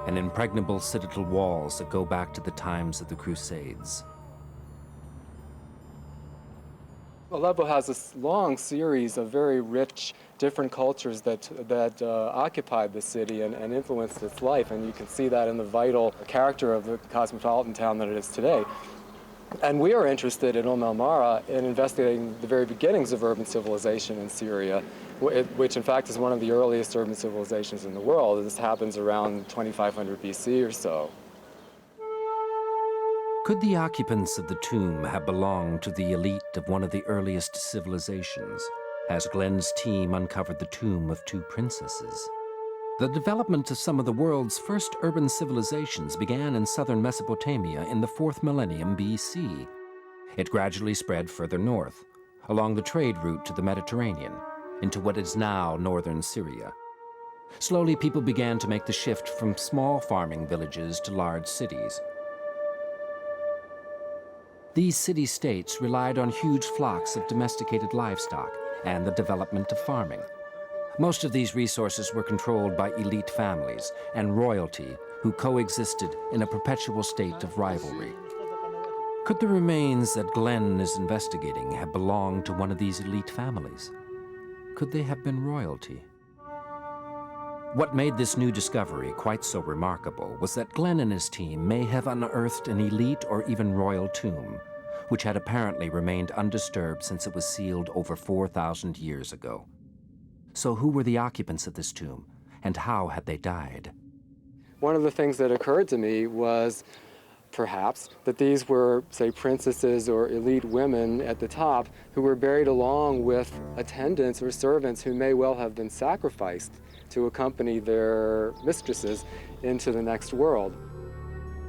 And impregnable citadel walls that go back to the times of the Crusades. Aleppo has this long series of very rich, different cultures that occupied the city and influenced its life, and you can see that in the vital character of the cosmopolitan town that it is today. And we are interested in Mara in investigating the very beginnings of urban civilization in Syria, which in fact is one of the earliest urban civilizations in the world. This happens around 2500 BC or so. Could the occupants of the tomb have belonged to the elite of one of the earliest civilizations, as Glenn's team uncovered the tomb of two princesses? The development of some of the world's first urban civilizations began in southern Mesopotamia in the 4th millennium BC. It gradually spread further north, along the trade route to the Mediterranean, into what is now northern Syria. Slowly, people began to make the shift from small farming villages to large cities. These city-states relied on huge flocks of domesticated livestock and the development of farming. Most of these resources were controlled by elite families and royalty who coexisted in a perpetual state of rivalry. Could the remains that Glenn is investigating have belonged to one of these elite families? Could they have been royalty? What made this new discovery quite so remarkable was that Glenn and his team may have unearthed an elite or even royal tomb, which had apparently remained undisturbed since it was sealed over 4,000 years ago. So who were the occupants of this tomb, and how had they died? One of the things that occurred to me was perhaps that these were, say, princesses or elite women at the top who were buried along with attendants or servants who may well have been sacrificed to accompany their mistresses into the next world.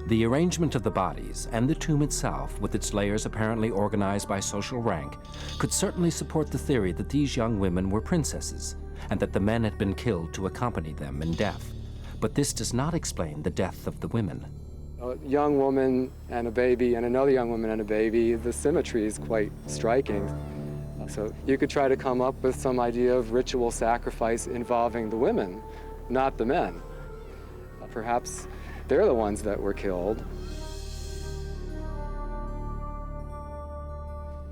The arrangement of the bodies and the tomb itself, with its layers apparently organized by social rank, could certainly support the theory that these young women were princesses and that the men had been killed to accompany them in death. But this does not explain the death of the women. A young woman and a baby and another young woman and a baby, the symmetry is quite striking. So you could try to come up with some idea of ritual sacrifice involving the women, not the men. Perhaps they're the ones that were killed.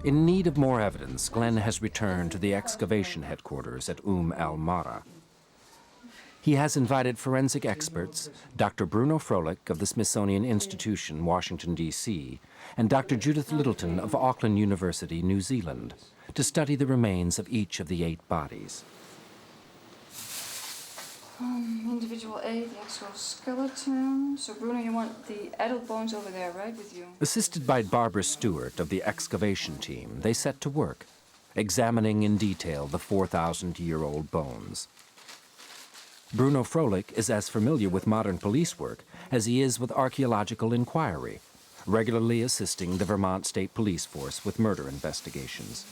In need of more evidence, Glenn has returned to the excavation headquarters at Mara. He has invited forensic experts, Dr. Bruno Froelich of the Smithsonian Institution, Washington, D.C., and Dr. Judith Littleton of Auckland University, New Zealand, to study the remains of each of the 8 bodies. Individual A, the actual skeleton. So Bruno, you want the adult bones over there, right, with you? Assisted by Barbara Stewart of the excavation team, they set to work, examining in detail the 4,000-year-old bones. Bruno Froelich is as familiar with modern police work as he is with archaeological inquiry, regularly assisting the Vermont State Police Force with murder investigations.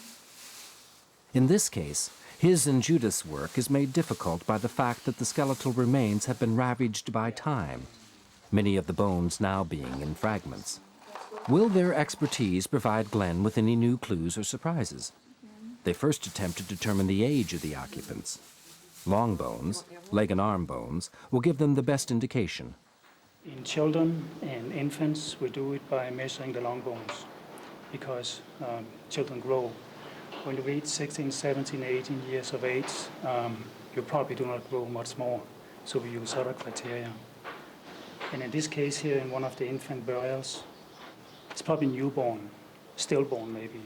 In this case, his and Judith's work is made difficult by the fact that the skeletal remains have been ravaged by time, many of the bones now being in fragments. Will their expertise provide Glenn with any new clues or surprises? They first attempt to determine the age of the occupants. Long bones, leg and arm bones, will give them the best indication. In children and infants, we do it by measuring the long bones because children grow. When you reach 16, 17, 18 years of age, you probably do not grow much more, so we use other criteria. And in this case here, in one of the infant burials, it's probably newborn, stillborn maybe.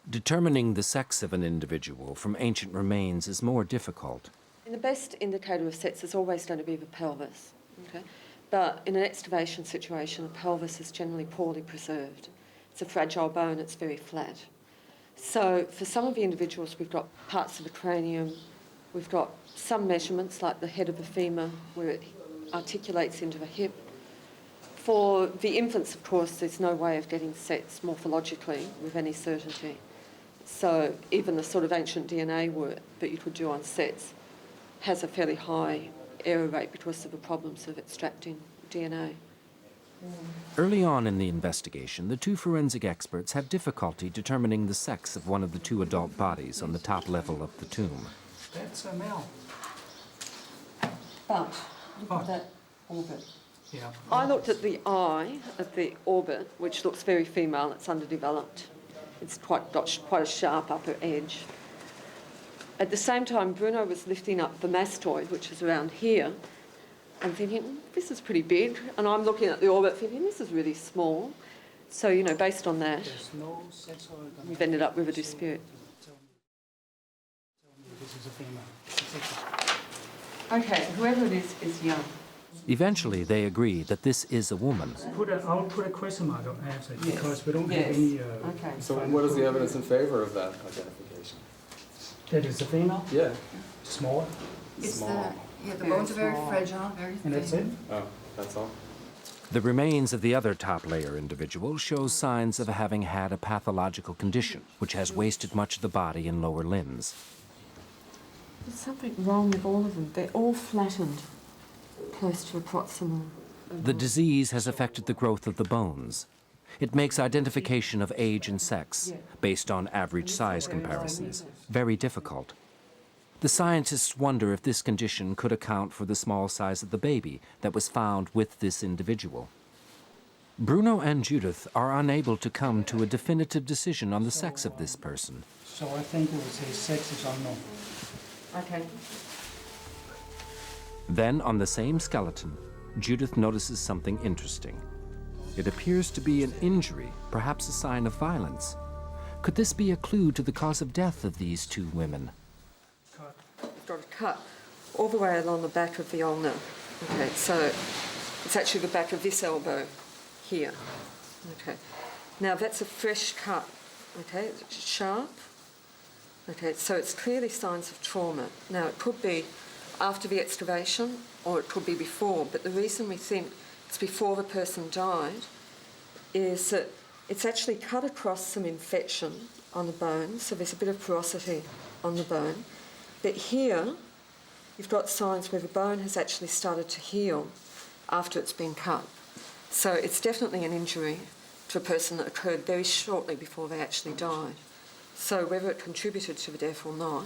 Determining the sex of an individual from ancient remains is more difficult. And the best indicator of sex is always going to be the pelvis, okay? But in an excavation situation, the pelvis is generally poorly preserved. It's a fragile bone, it's very flat. So for some of the individuals, we've got parts of the cranium, we've got some measurements like the head of the femur where it articulates into the hip. For the infants, of course, there's no way of getting sex morphologically with any certainty. So even the sort of ancient DNA work that you could do on sets has a fairly high error rate because of the problems of extracting DNA. Early on in the investigation, the two forensic experts have difficulty determining the sex of one of the two adult bodies on the top level of the tomb. That's a male. But look at that orbit. Yeah. I looked at the eye of the orbit, which looks very female. It's underdeveloped. It's got quite a sharp upper edge. At the same time, Bruno was lifting up the mastoid, which is around here, and thinking, this is pretty big. And I'm looking at the orbit thinking, this is really small. So, you know, based on that, we've ended up with a dispute. This is a female. Okay, whoever it is young. Eventually, they agree that this is a woman. I'll put a question mark after it because we don't have any... okay. So what is the evidence in favor of that identification? That is a female? Yeah. Small? It's Small. the bones are very fragile, very thin. And that's it? Oh, that's all? The remains of the other top layer individual shows signs of having had a pathological condition, which has wasted much of the body and lower limbs. There's something wrong with all of them. They're all flattened close to a proximal. The disease has affected the growth of the bones. It makes identification of age and sex, based on average size comparisons, very difficult. The scientists wonder if this condition could account for the small size of the baby that was found with this individual. Bruno and Judith are unable to come to a definitive decision on the sex of this person. So I think we would say sex is unknown. Okay. Then, on the same skeleton, Judith notices something interesting. It appears to be an injury, perhaps a sign of violence. Could this be a clue to the cause of death of these two women? I've got a cut all the way along the back of the ulna. Okay, so it's actually the back of this elbow here. Okay, now that's a fresh cut. Okay, it's sharp. Okay, so it's clearly signs of trauma. Now, it could be after the excavation or it could be before, but the reason we think it's before the person died is that it's actually cut across some infection on the bone, so there's a bit of porosity on the bone. But here, you've got signs where the bone has actually started to heal after it's been cut. So it's definitely an injury to a person that occurred very shortly before they actually died. So whether it contributed to the death or not,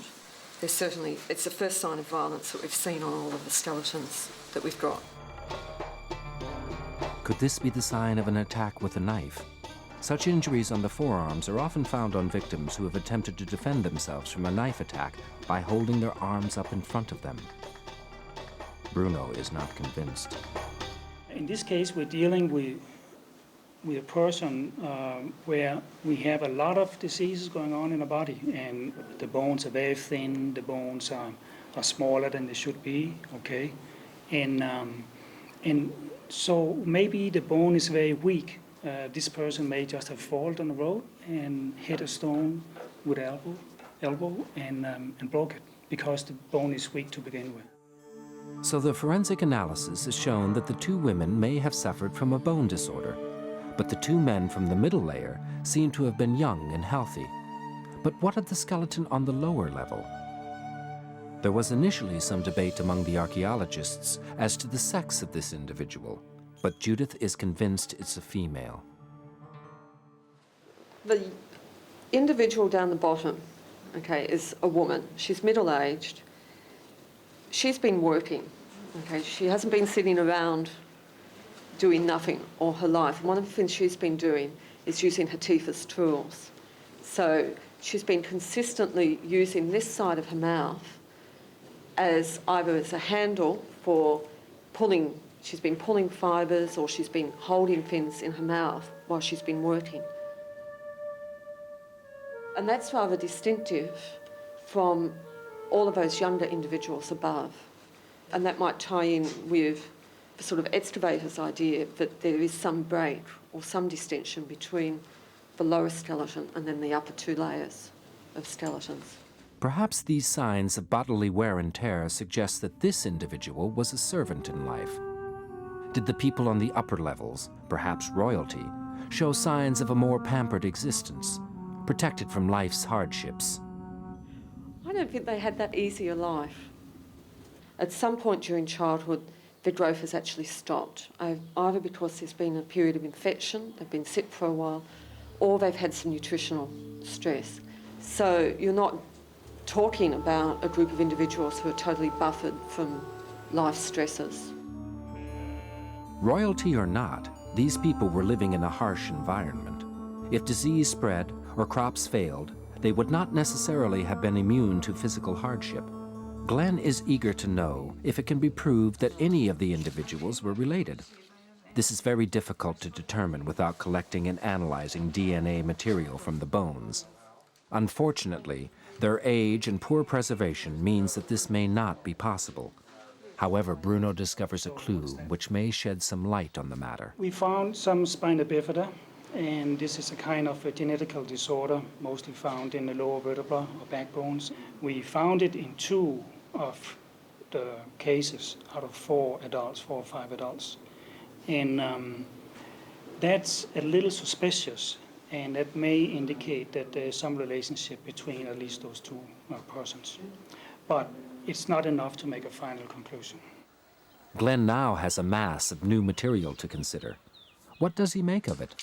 there's certainly, it's the first sign of violence that we've seen on all of the skeletons that we've got. Could this be the sign of an attack with a knife? Such injuries on the forearms are often found on victims who have attempted to defend themselves from a knife attack by holding their arms up in front of them. Bruno is not convinced. In this case, we're dealing with a person where we have a lot of diseases going on in the body, and the bones are very thin, the bones are smaller than they should be, okay? And so maybe the bone is very weak. This person may just have fallen on the road and hit a stone with elbow and broke it because the bone is weak to begin with. So the forensic analysis has shown that the two women may have suffered from a bone disorder, but the two men from the middle layer seem to have been young and healthy. But what of the skeleton on the lower level? There was initially some debate among the archaeologists as to the sex of this individual, but Judith is convinced it's a female. The individual down the bottom, okay, is a woman. She's middle-aged. She's been working, okay? She hasn't been sitting around doing nothing all her life. And one of the things she's been doing is using her teeth as tools. So she's been consistently using this side of her mouth as either as a handle for pulling. She's been pulling fibres or she's been holding things in her mouth while she's been working. And that's rather distinctive from all of those younger individuals above. And that might tie in with the sort of excavator's idea that there is some break or some distinction between the lower skeleton and then the upper two layers of skeletons. Perhaps these signs of bodily wear and tear suggest that this individual was a servant in life. Did the people on the upper levels, perhaps royalty, show signs of a more pampered existence, protected from life's hardships? I don't think they had that easier life. At some point during childhood, the growth has actually stopped, either because there's been a period of infection, they've been sick for a while, or they've had some nutritional stress. So you're not talking about a group of individuals who are totally buffered from life stresses. Royalty or not, these people were living in a harsh environment. If disease spread or crops failed, they would not necessarily have been immune to physical hardship. Glenn is eager to know if it can be proved that any of the individuals were related. This is very difficult to determine without collecting and analyzing DNA material from the bones. Unfortunately, their age and poor preservation means that this may not be possible. However, Bruno discovers a clue which may shed some light on the matter. We found some spina bifida, and this is a kind of a genetical disorder, mostly found in the lower vertebra or backbones. We found it in 2 of the cases out of 4 or 5 adults. And that's a little suspicious, and that may indicate that there's some relationship between at least those 2 persons. But it's not enough to make a final conclusion. Glenn now has a mass of new material to consider. What does he make of it?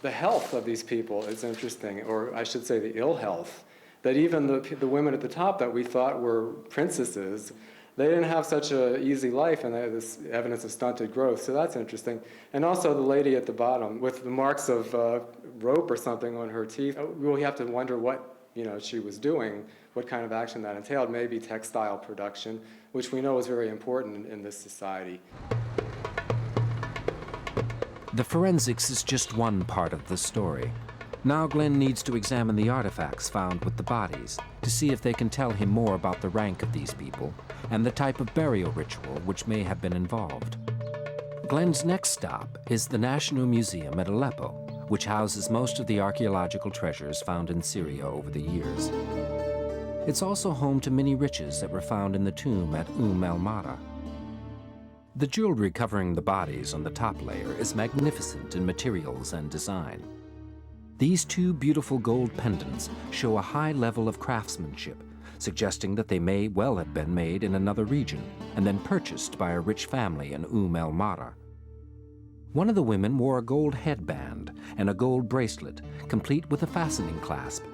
The health of these people is interesting, or I should say the ill health, that even the women at the top that we thought were princesses, they didn't have such an easy life, and they had this evidence of stunted growth, so that's interesting. And also the lady at the bottom with the marks of rope or something on her teeth. We have to wonder what she was doing, what kind of action that entailed, maybe textile production, which we know is very important in this society. The forensics is just one part of the story. Now Glenn needs to examine the artifacts found with the bodies to see if they can tell him more about the rank of these people and the type of burial ritual which may have been involved. Glenn's next stop is the National Museum at Aleppo, which houses most of the archaeological treasures found in Syria over the years. It's also home to many riches that were found in the tomb at el Mara. The jewelry covering the bodies on the top layer is magnificent in materials and design. These 2 beautiful gold pendants show a high level of craftsmanship, suggesting that they may well have been made in another region and then purchased by a rich family in el Mara. One of the women wore a gold headband and a gold bracelet, complete with a fastening clasp.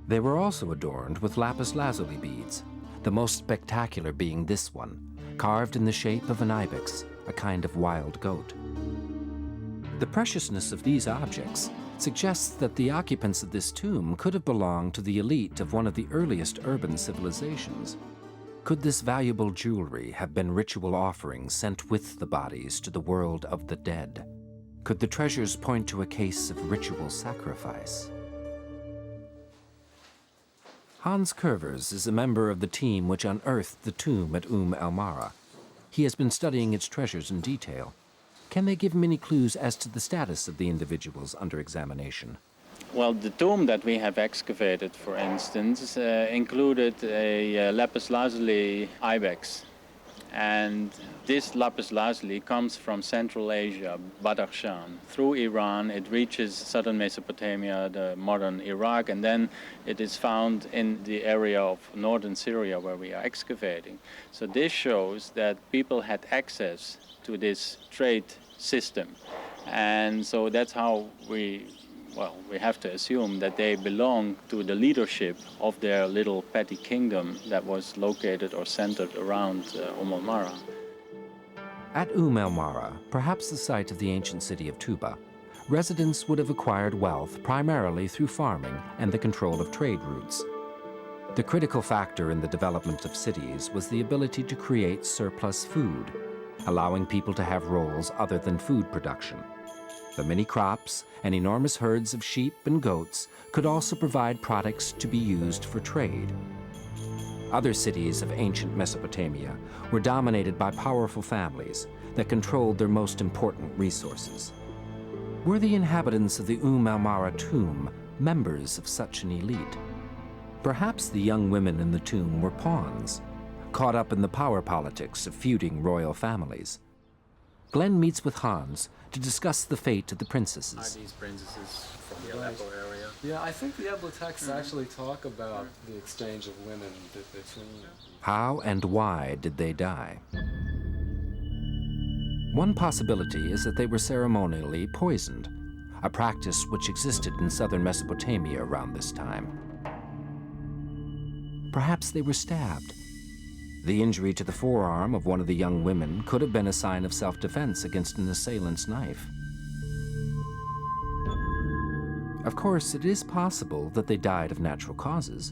They were also adorned with lapis lazuli beads, the most spectacular being this one, carved in the shape of an ibex, a kind of wild goat. The preciousness of these objects suggests that the occupants of this tomb could have belonged to the elite of one of the earliest urban civilizations. Could this valuable jewelry have been ritual offerings sent with the bodies to the world of the dead? Could the treasures point to a case of ritual sacrifice? Hans Curvers is a member of the team which unearthed the tomb at el Mara. He has been studying its treasures in detail. Can they give him any clues as to the status of the individuals under examination? Well, the tomb that we have excavated, for instance, included a lapis lazuli ibex. And this lapis lazuli comes from Central Asia, Badakhshan. Through Iran, it reaches southern Mesopotamia, the modern Iraq, and then it is found in the area of northern Syria where we are excavating. So this shows that people had access to this trade system. And so that's how we have to assume that they belong to the leadership of their little petty kingdom that was located or centered around el Mara. At el Mara, perhaps the site of the ancient city of Tuba, residents would have acquired wealth primarily through farming and the control of trade routes. The critical factor in the development of cities was the ability to create surplus food, allowing people to have roles other than food production. The many crops and enormous herds of sheep and goats could also provide products to be used for trade. Other cities of ancient Mesopotamia were dominated by powerful families that controlled their most important resources. Were the inhabitants of the el Mara tomb members of such an elite? Perhaps the young women in the tomb were pawns, caught up in the power politics of feuding royal families. Glenn meets with Hans to discuss the fate of the princesses. Are these princesses from the Aleppo area? Yeah, I think the Ebla texts actually talk about the exchange of women between. How and why did they die? One possibility is that they were ceremonially poisoned, a practice which existed in southern Mesopotamia around this time. Perhaps they were stabbed. The injury to the forearm of one of the young women could have been a sign of self-defense against an assailant's knife. Of course, it is possible that they died of natural causes.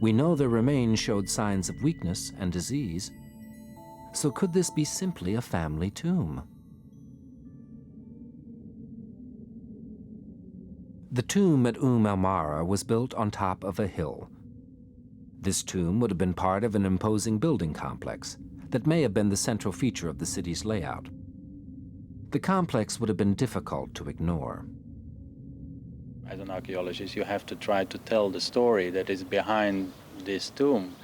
We know their remains showed signs of weakness and disease. So could this be simply a family tomb? The tomb at El Mara was built on top of a hill. This tomb would have been part of an imposing building complex that may have been the central feature of the city's layout. The complex would have been difficult to ignore. As an archaeologist, you have to try to tell the story that is behind this tomb.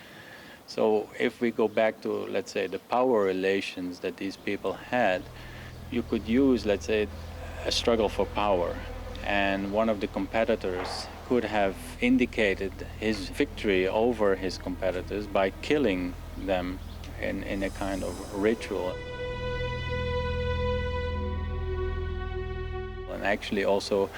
So if we go back to, let's say, the power relations that these people had, you could use, let's say, a struggle for power. And one of the competitors could have indicated his victory over his competitors by killing them in a kind of ritual. And actually also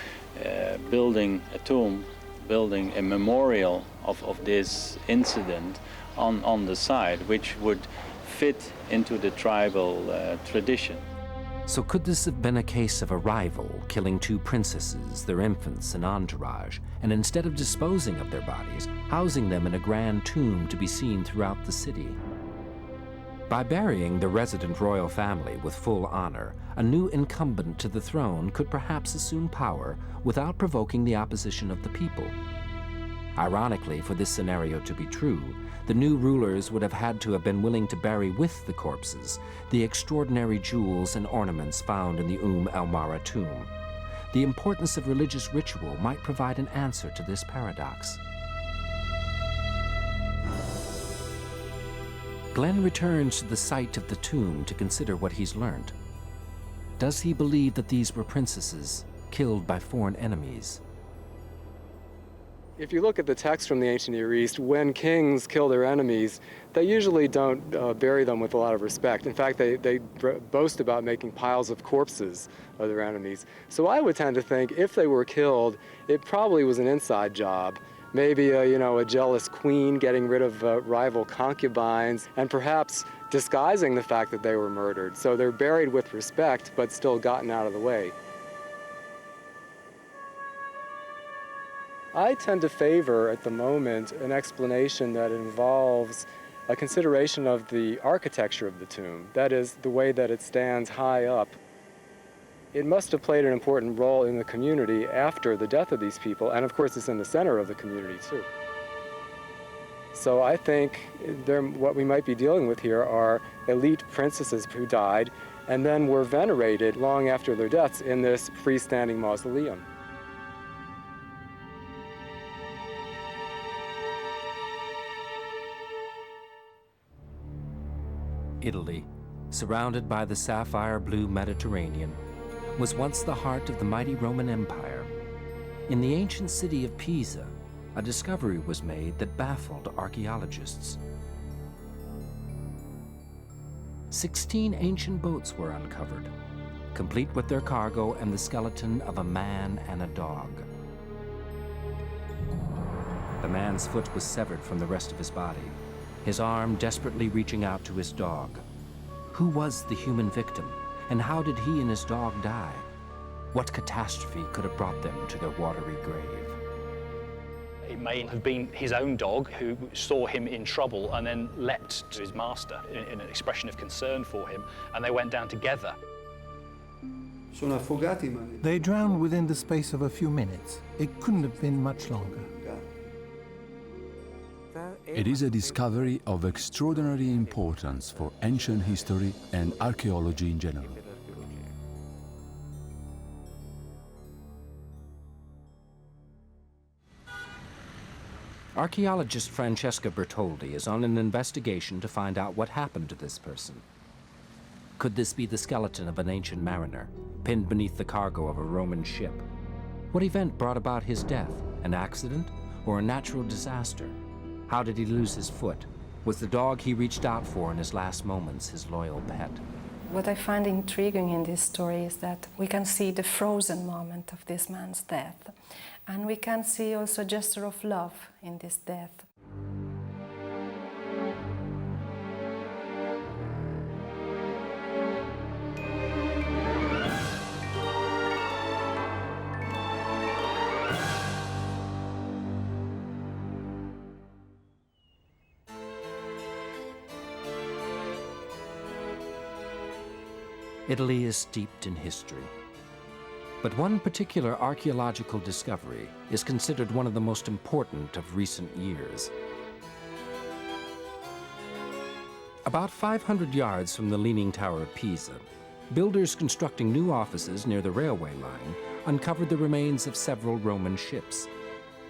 building a tomb, building a memorial of this incident on the side, which would fit into the tribal tradition. So could this have been a case of a rival killing two princesses, their infants and entourage, and instead of disposing of their bodies, housing them in a grand tomb to be seen throughout the city? By burying the resident royal family with full honor, a new incumbent to the throne could perhaps assume power without provoking the opposition of the people. Ironically, for this scenario to be true, the new rulers would have had to have been willing to bury with the corpses the extraordinary jewels and ornaments found in the El Mara tomb. The importance of religious ritual might provide an answer to this paradox. Glenn returns to the site of the tomb to consider what he's learned. Does he believe that these were princesses killed by foreign enemies? If you look at the text from the ancient Near East, when kings kill their enemies, they usually don't bury them with a lot of respect. In fact, they boast about making piles of corpses of their enemies. So I would tend to think if they were killed, it probably was an inside job. Maybe a jealous queen getting rid of rival concubines and perhaps disguising the fact that they were murdered. So they're buried with respect, but still gotten out of the way. I tend to favor, at the moment, an explanation that involves a consideration of the architecture of the tomb, that is, the way that it stands high up. It must have played an important role in the community after the death of these people, and of course it's in the center of the community too. So I think what we might be dealing with here are elite princesses who died and then were venerated long after their deaths in this freestanding mausoleum. Italy, surrounded by the sapphire blue Mediterranean, was once the heart of the mighty Roman Empire. In the ancient city of Pisa, a discovery was made that baffled archaeologists. 16 ancient boats were uncovered, complete with their cargo and the skeleton of a man and a dog. The man's foot was severed from the rest of his body, his arm desperately reaching out to his dog. Who was the human victim, and how did he and his dog die? What catastrophe could have brought them to their watery grave? It may have been his own dog who saw him in trouble and then leapt to his master in an expression of concern for him, and they went down together. They drowned within the space of a few minutes. It couldn't have been much longer. It is a discovery of extraordinary importance for ancient history and archaeology in general. Archaeologist Francesca Bertoldi is on an investigation to find out what happened to this person. Could this be the skeleton of an ancient mariner, pinned beneath the cargo of a Roman ship? What event brought about his death, An accident or a natural disaster? How did he lose his foot? Was the dog he reached out for in his last moments his loyal pet? What I find intriguing in this story is that we can see the frozen moment of this man's death, and we can see also a gesture of love in this death. Italy is steeped in history. But one particular archaeological discovery is considered one of the most important of recent years. About 500 yards from the Leaning Tower of Pisa, builders constructing new offices near the railway line uncovered the remains of several Roman ships.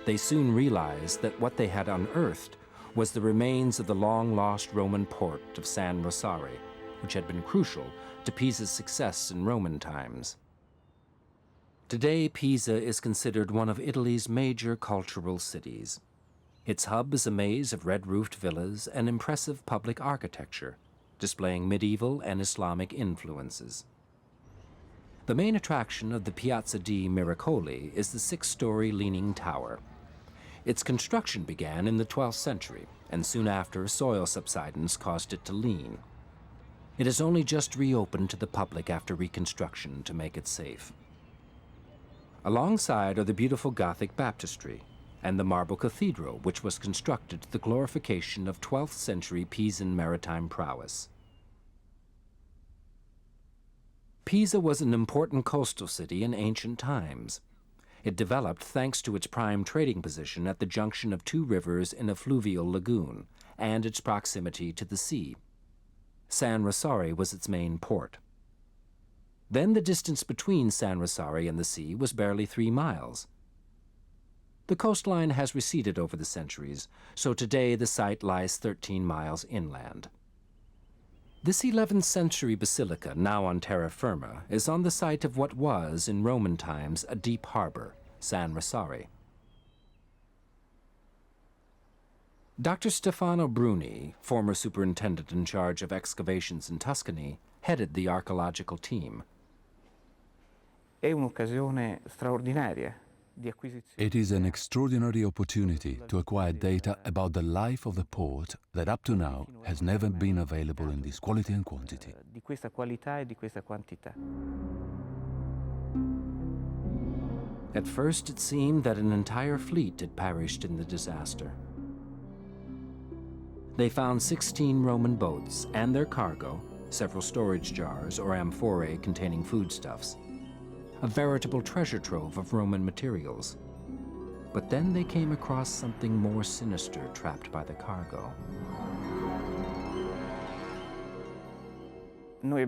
They soon realized that what they had unearthed was the remains of the long-lost Roman port of San Rossari, which had been crucial to Pisa's success in Roman times. Today, Pisa is considered one of Italy's major cultural cities. Its hub is a maze of red-roofed villas and impressive public architecture, displaying medieval and Islamic influences. The main attraction of the Piazza di Miracoli is the 6-story Leaning Tower. Its construction began in the 12th century, and soon after, soil subsidence caused it to lean. It is only just reopened to the public after reconstruction to make it safe. Alongside are the beautiful Gothic baptistry and the marble cathedral, which was constructed to the glorification of 12th century Pisan maritime prowess. Pisa was an important coastal city in ancient times. It developed thanks to its prime trading position at the junction of 2 rivers in a fluvial lagoon and its proximity to the sea. San Rossari was its main port. Then the distance between San Rossari and the sea was barely 3 miles. The coastline has receded over the centuries, so today the site lies 13 miles inland. This 11th century basilica, now on terra firma, is on the site of what was, in Roman times, a deep harbor, San Rossari. Dr. Stefano Bruni, former superintendent in charge of excavations in Tuscany, headed the archaeological team. It is an extraordinary opportunity to acquire data about the life of the port that up to now has never been available in this quality and quantity. At first it seemed that an entire fleet had perished in the disaster. They found 16 Roman boats and their cargo, several storage jars or amphorae containing foodstuffs, a veritable treasure trove of Roman materials. But then they came across something more sinister trapped by the cargo. We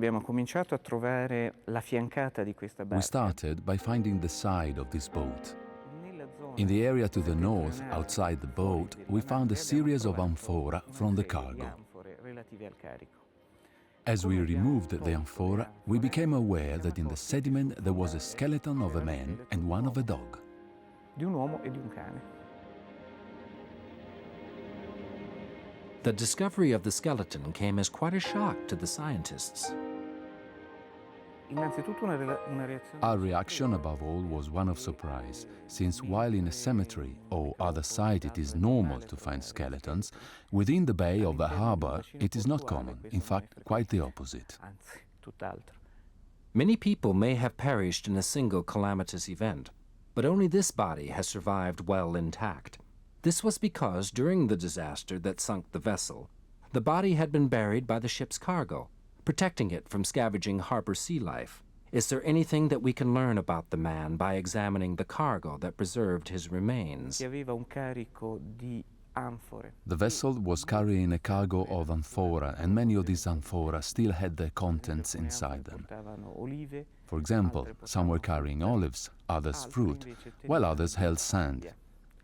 started by finding the side of this boat. In the area to the north, outside the boat, we found a series of amphora from the cargo. As we removed the amphora, we became aware that in the sediment there was a skeleton of a man and one of a dog. The discovery of the skeleton came as quite a shock to the scientists. Our reaction, above all, was one of surprise, since while in a cemetery or other site it is normal to find skeletons, within the bay of the harbor it is not common, in fact, quite the opposite. Many people may have perished in a single calamitous event, but only this body has survived well intact. This was because during the disaster that sunk the vessel, the body had been buried by the ship's cargo, protecting it from scavenging harbor sea life. Is there anything that we can learn about the man by examining the cargo that preserved his remains? The vessel was carrying a cargo of amphora, and many of these amphora still had their contents inside them. For example, some were carrying olives, others fruit, while others held sand.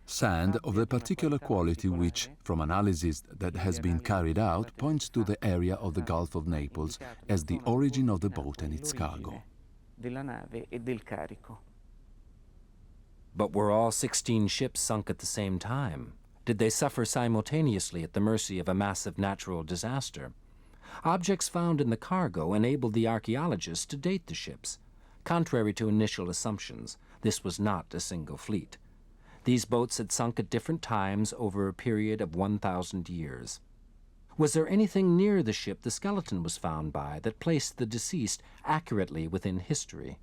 Sand of a particular quality which, from analysis that has been carried out, points to the area of the Gulf of Naples as the origin of the boat and its cargo. But were all 16 ships sunk at the same time? Did they suffer simultaneously at the mercy of a massive natural disaster? Objects found in the cargo enabled the archaeologists to date the ships. Contrary to initial assumptions, this was not a single fleet. These boats had sunk at different times over a period of 1,000 years. Was there anything near the ship the skeleton was found by that placed the deceased accurately within history?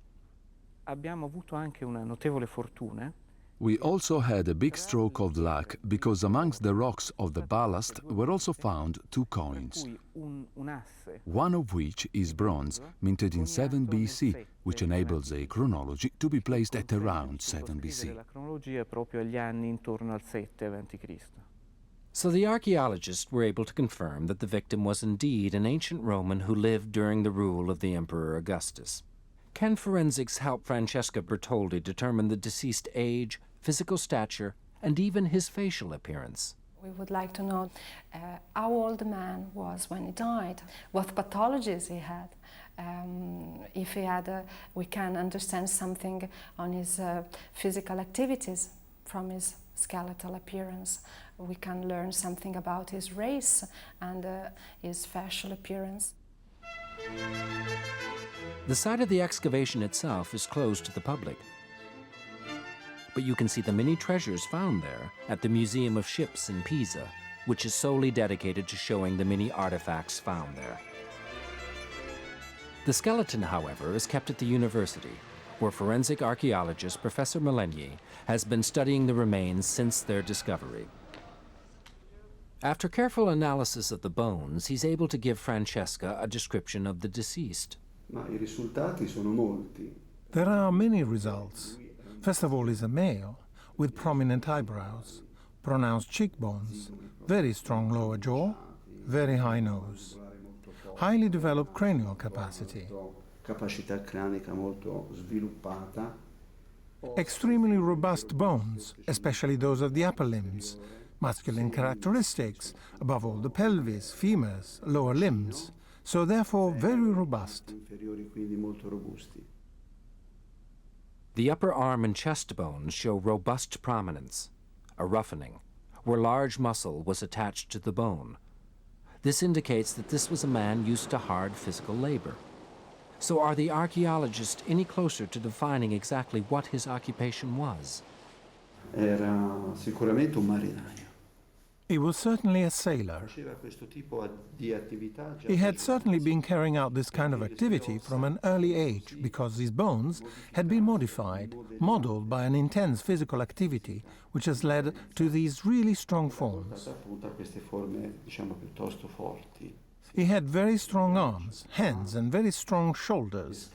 Abbiamo avuto anche una notevole fortuna. We also had a big stroke of luck because amongst the rocks of the ballast were also found 2 coins, one of which is bronze, minted in 7 BC, which enables a chronology to be placed at around 7 BC. So the archaeologists were able to confirm that the victim was indeed an ancient Roman who lived during the rule of the Emperor Augustus. Can forensics help Francesca Bertoldi determine the deceased age, physical stature, and even his facial appearance? We would like to know how old the man was when he died, what pathologies he had. If he had, we can understand something on his physical activities from his skeletal appearance. We can learn something about his race and his facial appearance. The site of the excavation itself is closed to the public, but you can see the many treasures found there at the Museum of Ships in Pisa, which is solely dedicated to showing the many artifacts found there. The skeleton, however, is kept at the university, where forensic archaeologist Professor Melenier has been studying the remains since their discovery. After careful analysis of the bones, he's able to give Francesca a description of the deceased. There are many results. First of all is a male, with prominent eyebrows, pronounced cheekbones, very strong lower jaw, very high nose, highly developed cranial capacity, extremely robust bones, especially those of the upper limbs, masculine characteristics, above all the pelvis, femurs, lower limbs, so therefore very robust. The upper arm and chest bones show robust prominence, a roughening, where large muscle was attached to the bone. This indicates that this was a man used to hard physical labor. So are the archaeologists any closer to defining exactly what his occupation was? Era sicuramente un marinaio. He was certainly a sailor. He had certainly been carrying out this kind of activity from an early age because his bones had been modified, modeled by an intense physical activity, which has led to these really strong forms. He had very strong arms, hands, and very strong shoulders.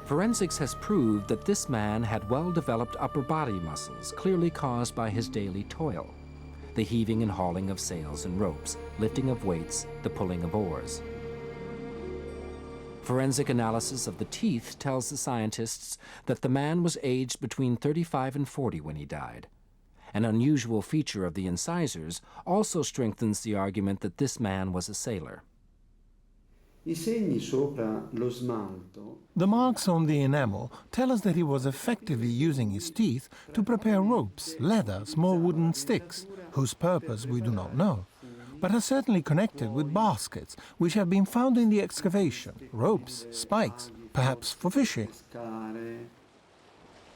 Forensics has proved that this man had well-developed upper body muscles, clearly caused by his daily toil. The heaving and hauling of sails and ropes, lifting of weights, the pulling of oars. Forensic analysis of the teeth tells the scientists that the man was aged between 35 and 40 when he died. An unusual feature of the incisors also strengthens the argument that this man was a sailor. The marks on the enamel tell us that he was effectively using his teeth to prepare ropes, leather, small wooden sticks, whose purpose we do not know, but are certainly connected with baskets which have been found in the excavation, ropes, spikes, perhaps for fishing.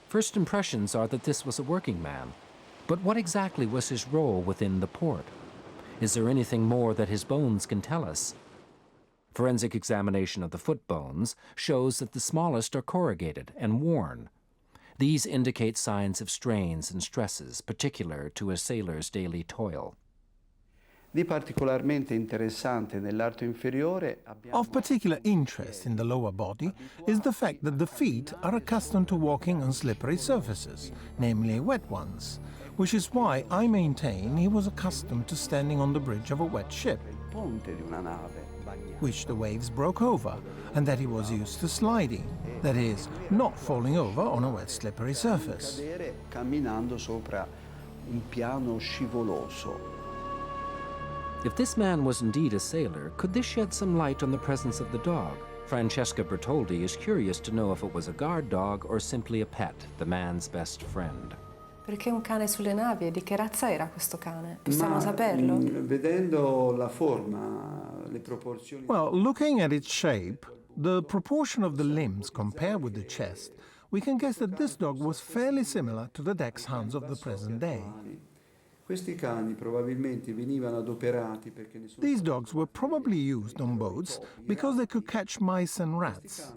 First impressions are that this was a working man, but what exactly was his role within the port? Is there anything more that his bones can tell us? Forensic examination of the foot bones shows that the smallest are corrugated and worn. These indicate signs of strains and stresses particular to a sailor's daily toil. Of particular interest in the lower body is the fact that the feet are accustomed to walking on slippery surfaces, namely wet ones, which is why I maintain he was accustomed to standing on the bridge of a wet ship, which the waves broke over, and that he was used to sliding, that is, not falling over on a wet slippery surface. If this man was indeed a sailor, could this shed some light on the presence of the dog? Francesca Bertoldi is curious to know if it was a guard dog or simply a pet, the man's best friend. Perché un cane sulle navi? Di che razza era questo cane? Possiamo saperlo? Vedendo la forma, le proporzioni... Well, looking at its shape, the proportion of the limbs compared with the chest, we can guess that this dog was fairly similar to the dachshunds of the present day. Questi cani probabilmente venivano adoperati perché ne sono... These dogs were probably used on boats because they could catch mice and rats.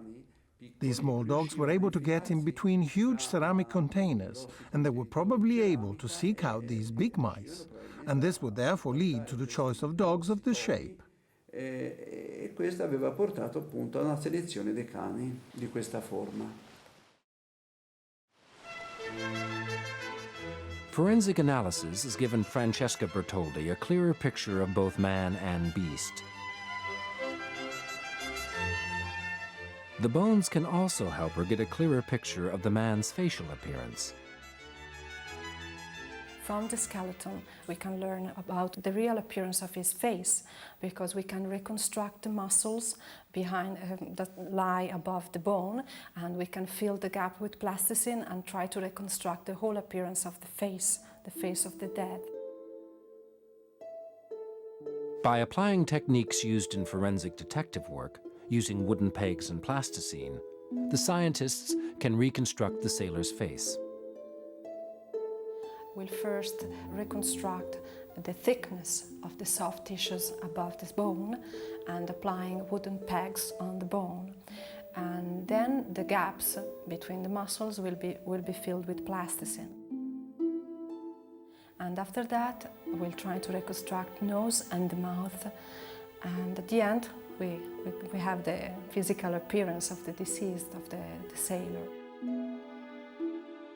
These small dogs were able to get in between huge ceramic containers, and they were probably able to seek out these big mice, and this would therefore lead to the choice of dogs of this shape. E questo aveva portato appunto a una selezione dei cani di questa forma. Forensic analysis has given Francesca Bertoldi a clearer picture of both man and beast. The bones can also help her get a clearer picture of the man's facial appearance. From the skeleton, we can learn about the real appearance of his face, because we can reconstruct the muscles behind that lie above the bone, and we can fill the gap with plasticine and try to reconstruct the whole appearance of the face of the dead. By applying techniques used in forensic detective work, using wooden pegs and plasticine, the scientists can reconstruct the sailor's face. We'll first reconstruct the thickness of the soft tissues above this bone and applying wooden pegs on the bone. And then the gaps between the muscles will be filled with plasticine. And after that, we'll try to reconstruct nose and the mouth. And at the end, we have the physical appearance of the deceased, of the sailor.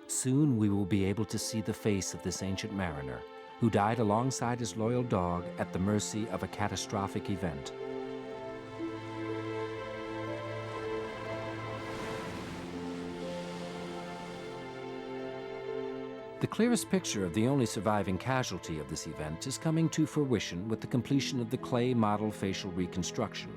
Soon we will be able to see the face of this ancient mariner who died alongside his loyal dog at the mercy of a catastrophic event. The clearest picture of the only surviving casualty of this event is coming to fruition with the completion of the clay model facial reconstruction.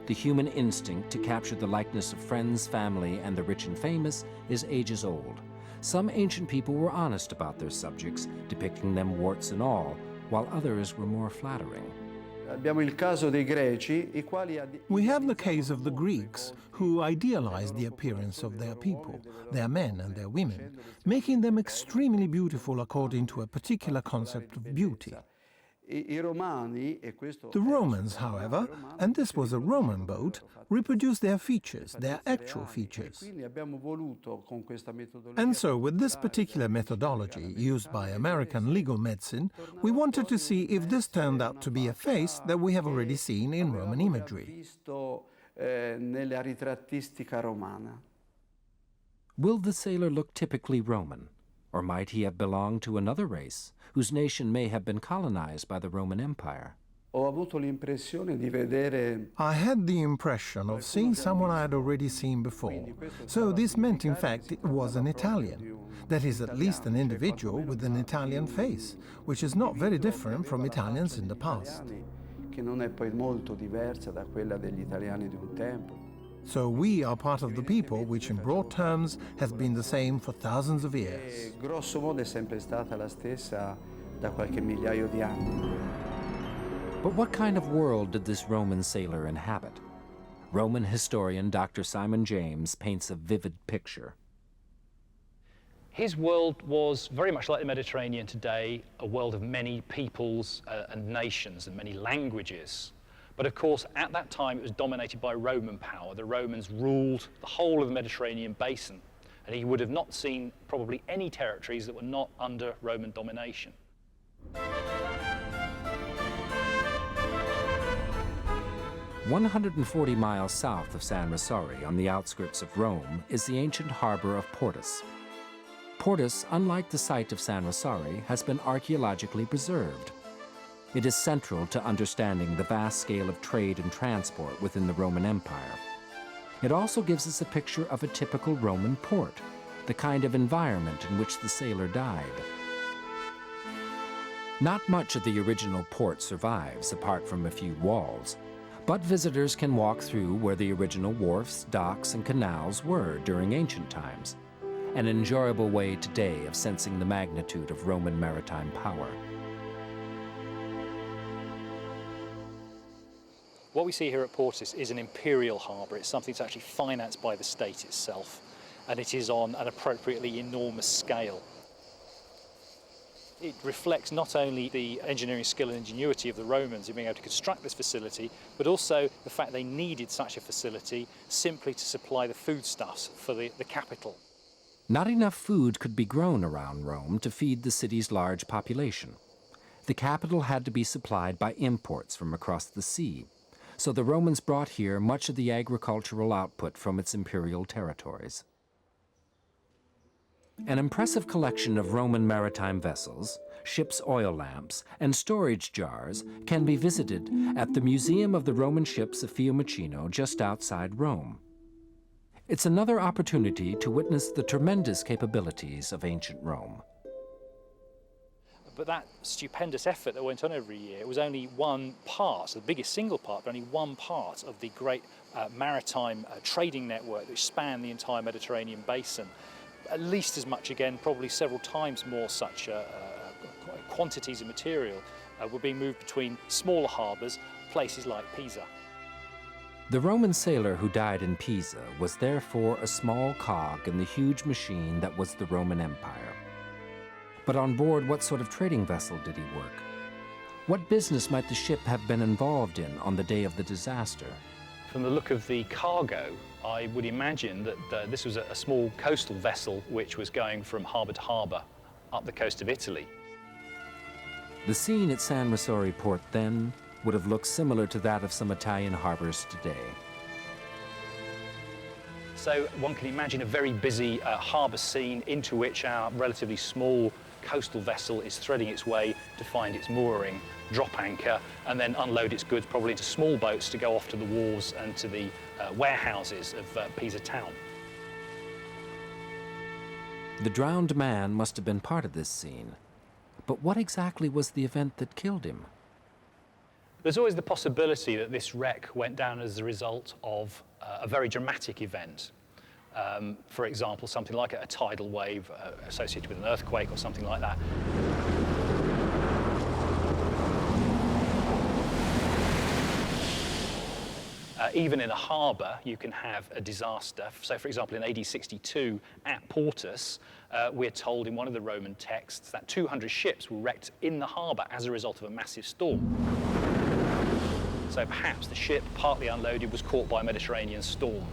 The human instinct to capture the likeness of friends, family, and the rich and famous is ages old. Some ancient people were honest about their subjects, depicting them warts and all, while others were more flattering. We have the case of the Greeks, who idealized the appearance of their people, their men and their women, making them extremely beautiful according to a particular concept of beauty. The Romans, however, and this was a Roman boat, reproduced their features, their actual features. And so, with this particular methodology used by American legal medicine, we wanted to see if this turned out to be a face that we have already seen in Roman imagery. Will the sailor look typically Roman? Or might he have belonged to another race, whose nation may have been colonized by the Roman Empire? I had the impression of seeing someone I had already seen before. So this meant, in fact, it was an Italian. That is, at least an individual with an Italian face, which is not very different from Italians in the past. So we are part of the people which in broad terms has been the same for thousands of years. But what kind of world did this Roman sailor inhabit? Roman historian Dr. Simon James paints a vivid picture. His world was very much like the Mediterranean today, a world of many peoples and nations and many languages. But of course, at that time, it was dominated by Roman power. The Romans ruled the whole of the Mediterranean basin, and he would have not seen probably any territories that were not under Roman domination. 140 miles south of San Rossore, on the outskirts of Rome, is the ancient harbor of Portus. Portus, unlike the site of San Rossore, has been archaeologically preserved. It is central to understanding the vast scale of trade and transport within the Roman Empire. It also gives us a picture of a typical Roman port, the kind of environment in which the sailor died. Not much of the original port survives, apart from a few walls, But visitors can walk through where the original wharfs, docks, and canals were during ancient times, an enjoyable way today of sensing the magnitude of Roman maritime power. What we see here at Portus is an imperial harbour. It's something that's actually financed by the state itself, and it is on an appropriately enormous scale. It reflects not only the engineering skill and ingenuity of the Romans in being able to construct this facility, but also the fact they needed such a facility simply to supply the foodstuffs for the capital. Not enough food could be grown around Rome to feed the city's large population. The capital had to be supplied by imports from across the sea, so the Romans brought here much of the agricultural output from its imperial territories. An impressive collection of Roman maritime vessels, ships' oil lamps, and storage jars can be visited at the Museum of the Roman Ships of Fiumicino just outside Rome. It's another opportunity to witness the tremendous capabilities of ancient Rome. But that stupendous effort that went on every year, it was only one part, the biggest single part, but only one part of the great maritime trading network that spanned the entire Mediterranean basin. At least as much again, probably several times more such quantities of material were being moved between smaller harbours, places like Pisa. The Roman sailor who died in Pisa was therefore a small cog in the huge machine that was the Roman Empire. But on board what sort of trading vessel did he work? What business might the ship have been involved in on the day of the disaster? From the look of the cargo, I would imagine that this was a small coastal vessel which was going from harbour to harbour up the coast of Italy. The scene at San Rosori port then would have looked similar to that of some Italian harbours today. So one can imagine a very busy harbour scene into which our relatively small coastal vessel is threading its way to find its mooring, drop anchor, and then unload its goods probably into small boats to go off to the wharves and to the warehouses of Pisa town. The drowned man must have been part of this scene. But what exactly was the event that killed him? There's always the possibility that this wreck went down as a result of a very dramatic event. For example, something like a tidal wave associated with an earthquake or something like that. Even in a harbour, you can have a disaster. So, for example, in AD 62 at Portus, we're told in one of the Roman texts that 200 ships were wrecked in the harbour as a result of a massive storm. So perhaps the ship, partly unloaded, was caught by a Mediterranean storm.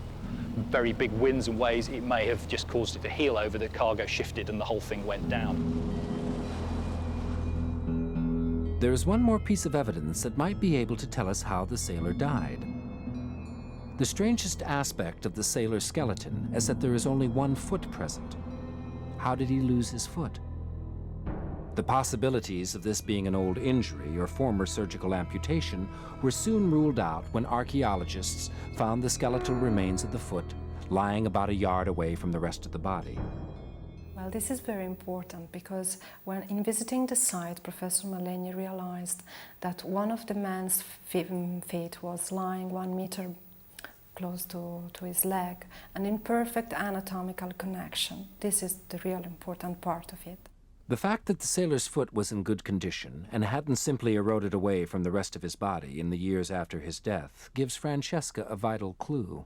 Very big winds and waves, it may have just caused it to heel over, the cargo shifted and the whole thing went down. There is one more piece of evidence that might be able to tell us how the sailor died. The strangest aspect of the sailor's skeleton is that there is only one foot present. How did he lose his foot? The possibilities of this being an old injury or former surgical amputation were soon ruled out when archaeologists found the skeletal remains of the foot lying about a yard away from the rest of the body. Well, this is very important because when in visiting the site, Professor Mallegni realized that one of the man's feet was lying 1 meter close to his leg and in perfect anatomical connection. This is the real important part of it. The fact that the sailor's foot was in good condition and hadn't simply eroded away from the rest of his body in the years after his death gives Francesca a vital clue.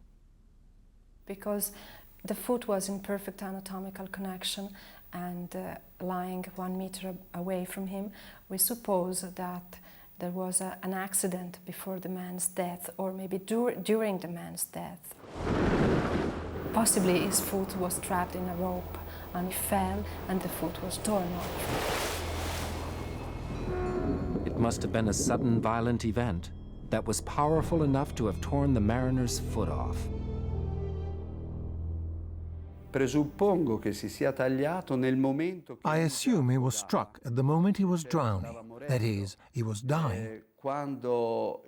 Because the foot was in perfect anatomical connection and lying 1 meter away from him, we suppose that there was an accident before the man's death, or maybe during the man's death. Possibly his foot was trapped in a rope and he fell and the foot was torn off. It must have been a sudden violent event that was powerful enough to have torn the mariner's foot off. I assume he was struck at the moment he was drowning. That is, he was dying. When the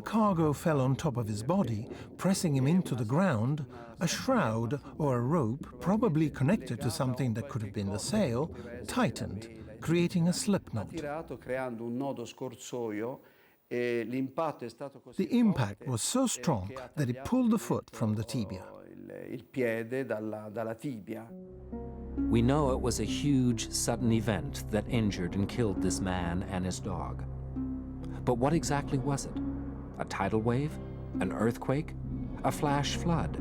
cargo fell on top of his body, pressing him into the ground, a shroud or a rope, probably connected to something that could have been the sail, tightened, creating a slip knot. The impact was so strong that it pulled the foot from the tibia. We know it was a huge, sudden event that injured and killed this man and his dog. But what exactly was it? A tidal wave? An earthquake? A flash flood?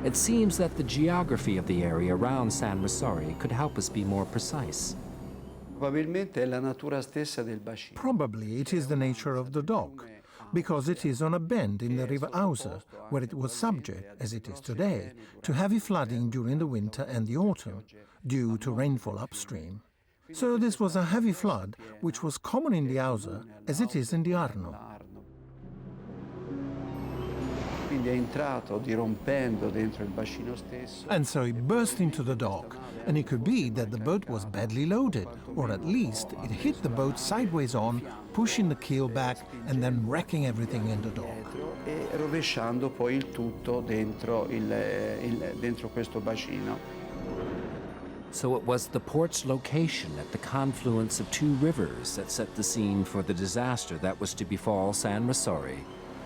It seems that the geography of the area around San Rosori could help us be more precise. Probably it is the nature of the dock, because it is on a bend in the River Auser, where it was subject, as it is today, to heavy flooding during the winter and the autumn, due to rainfall upstream. So this was a heavy flood, which was common in the Auser, as it is in the Arno. And so it burst into the dock, and it could be that the boat was badly loaded, or at least it hit the boat sideways on, pushing the keel back and then wrecking everything in the dock. So it was the port's location at the confluence of two rivers that set the scene for the disaster that was to befall San Rosori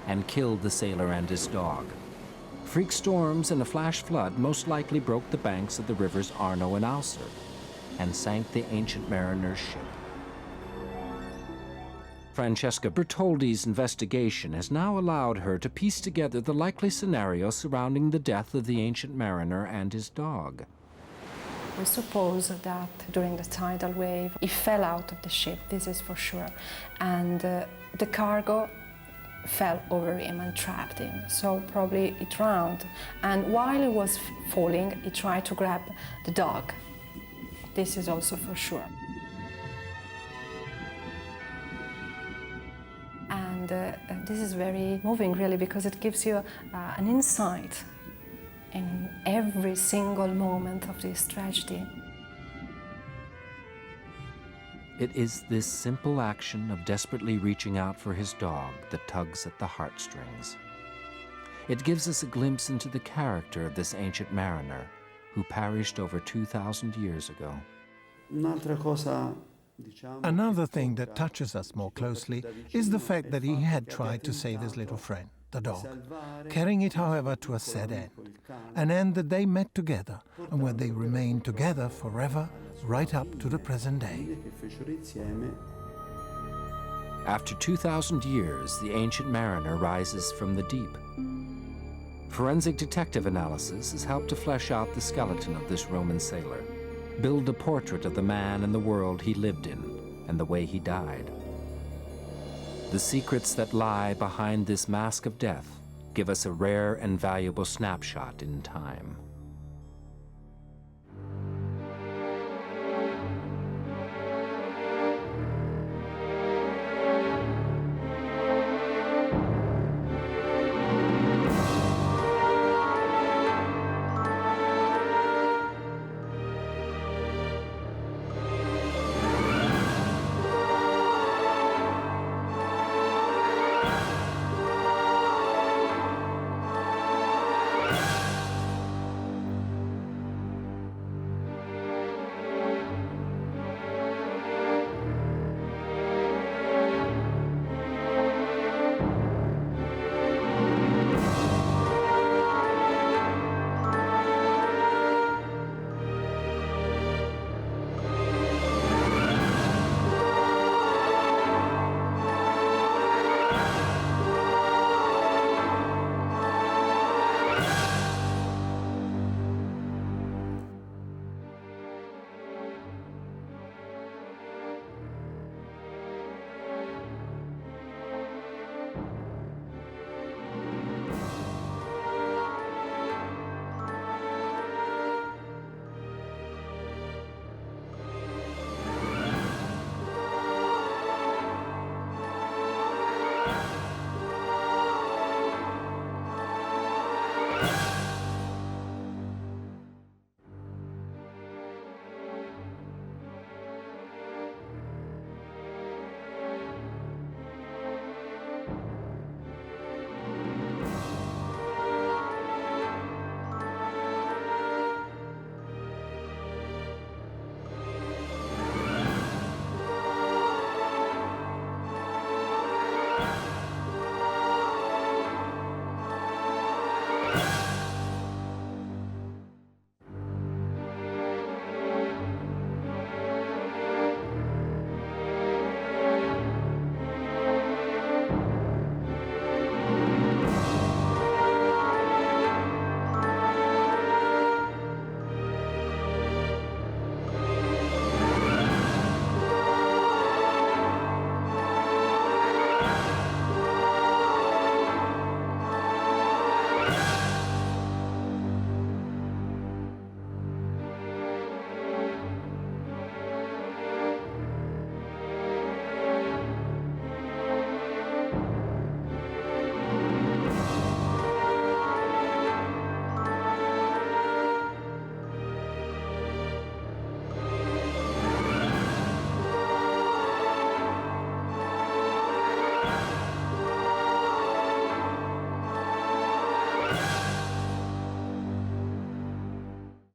and killed the sailor and his dog. Freak storms and a flash flood most likely broke the banks of the rivers Arno and Auser and sank the ancient mariner's ship. Francesca Bertoldi's investigation has now allowed her to piece together the likely scenario surrounding the death of the ancient mariner and his dog. We suppose that during the tidal wave, he fell out of the ship, this is for sure, and the cargo fell over him and trapped him, so probably he drowned. And while he was falling, he tried to grab the dog. This is also for sure. And this is very moving, really, because it gives you an insight in every single moment of this tragedy. It is this simple action of desperately reaching out for his dog that tugs at the heartstrings. It gives us a glimpse into the character of this ancient mariner who perished over 2,000 years ago. Another thing that touches us more closely is the fact that he had tried to save his little friend, the dog, carrying it, however, to a sad end that they met together and where they remain together forever, right up to the present day. After 2,000 years, the ancient mariner rises from the deep. Forensic detective analysis has helped to flesh out the skeleton of this Roman sailor, build a portrait of the man and the world he lived in and the way he died. The secrets that lie behind this mask of death give us a rare and valuable snapshot in time.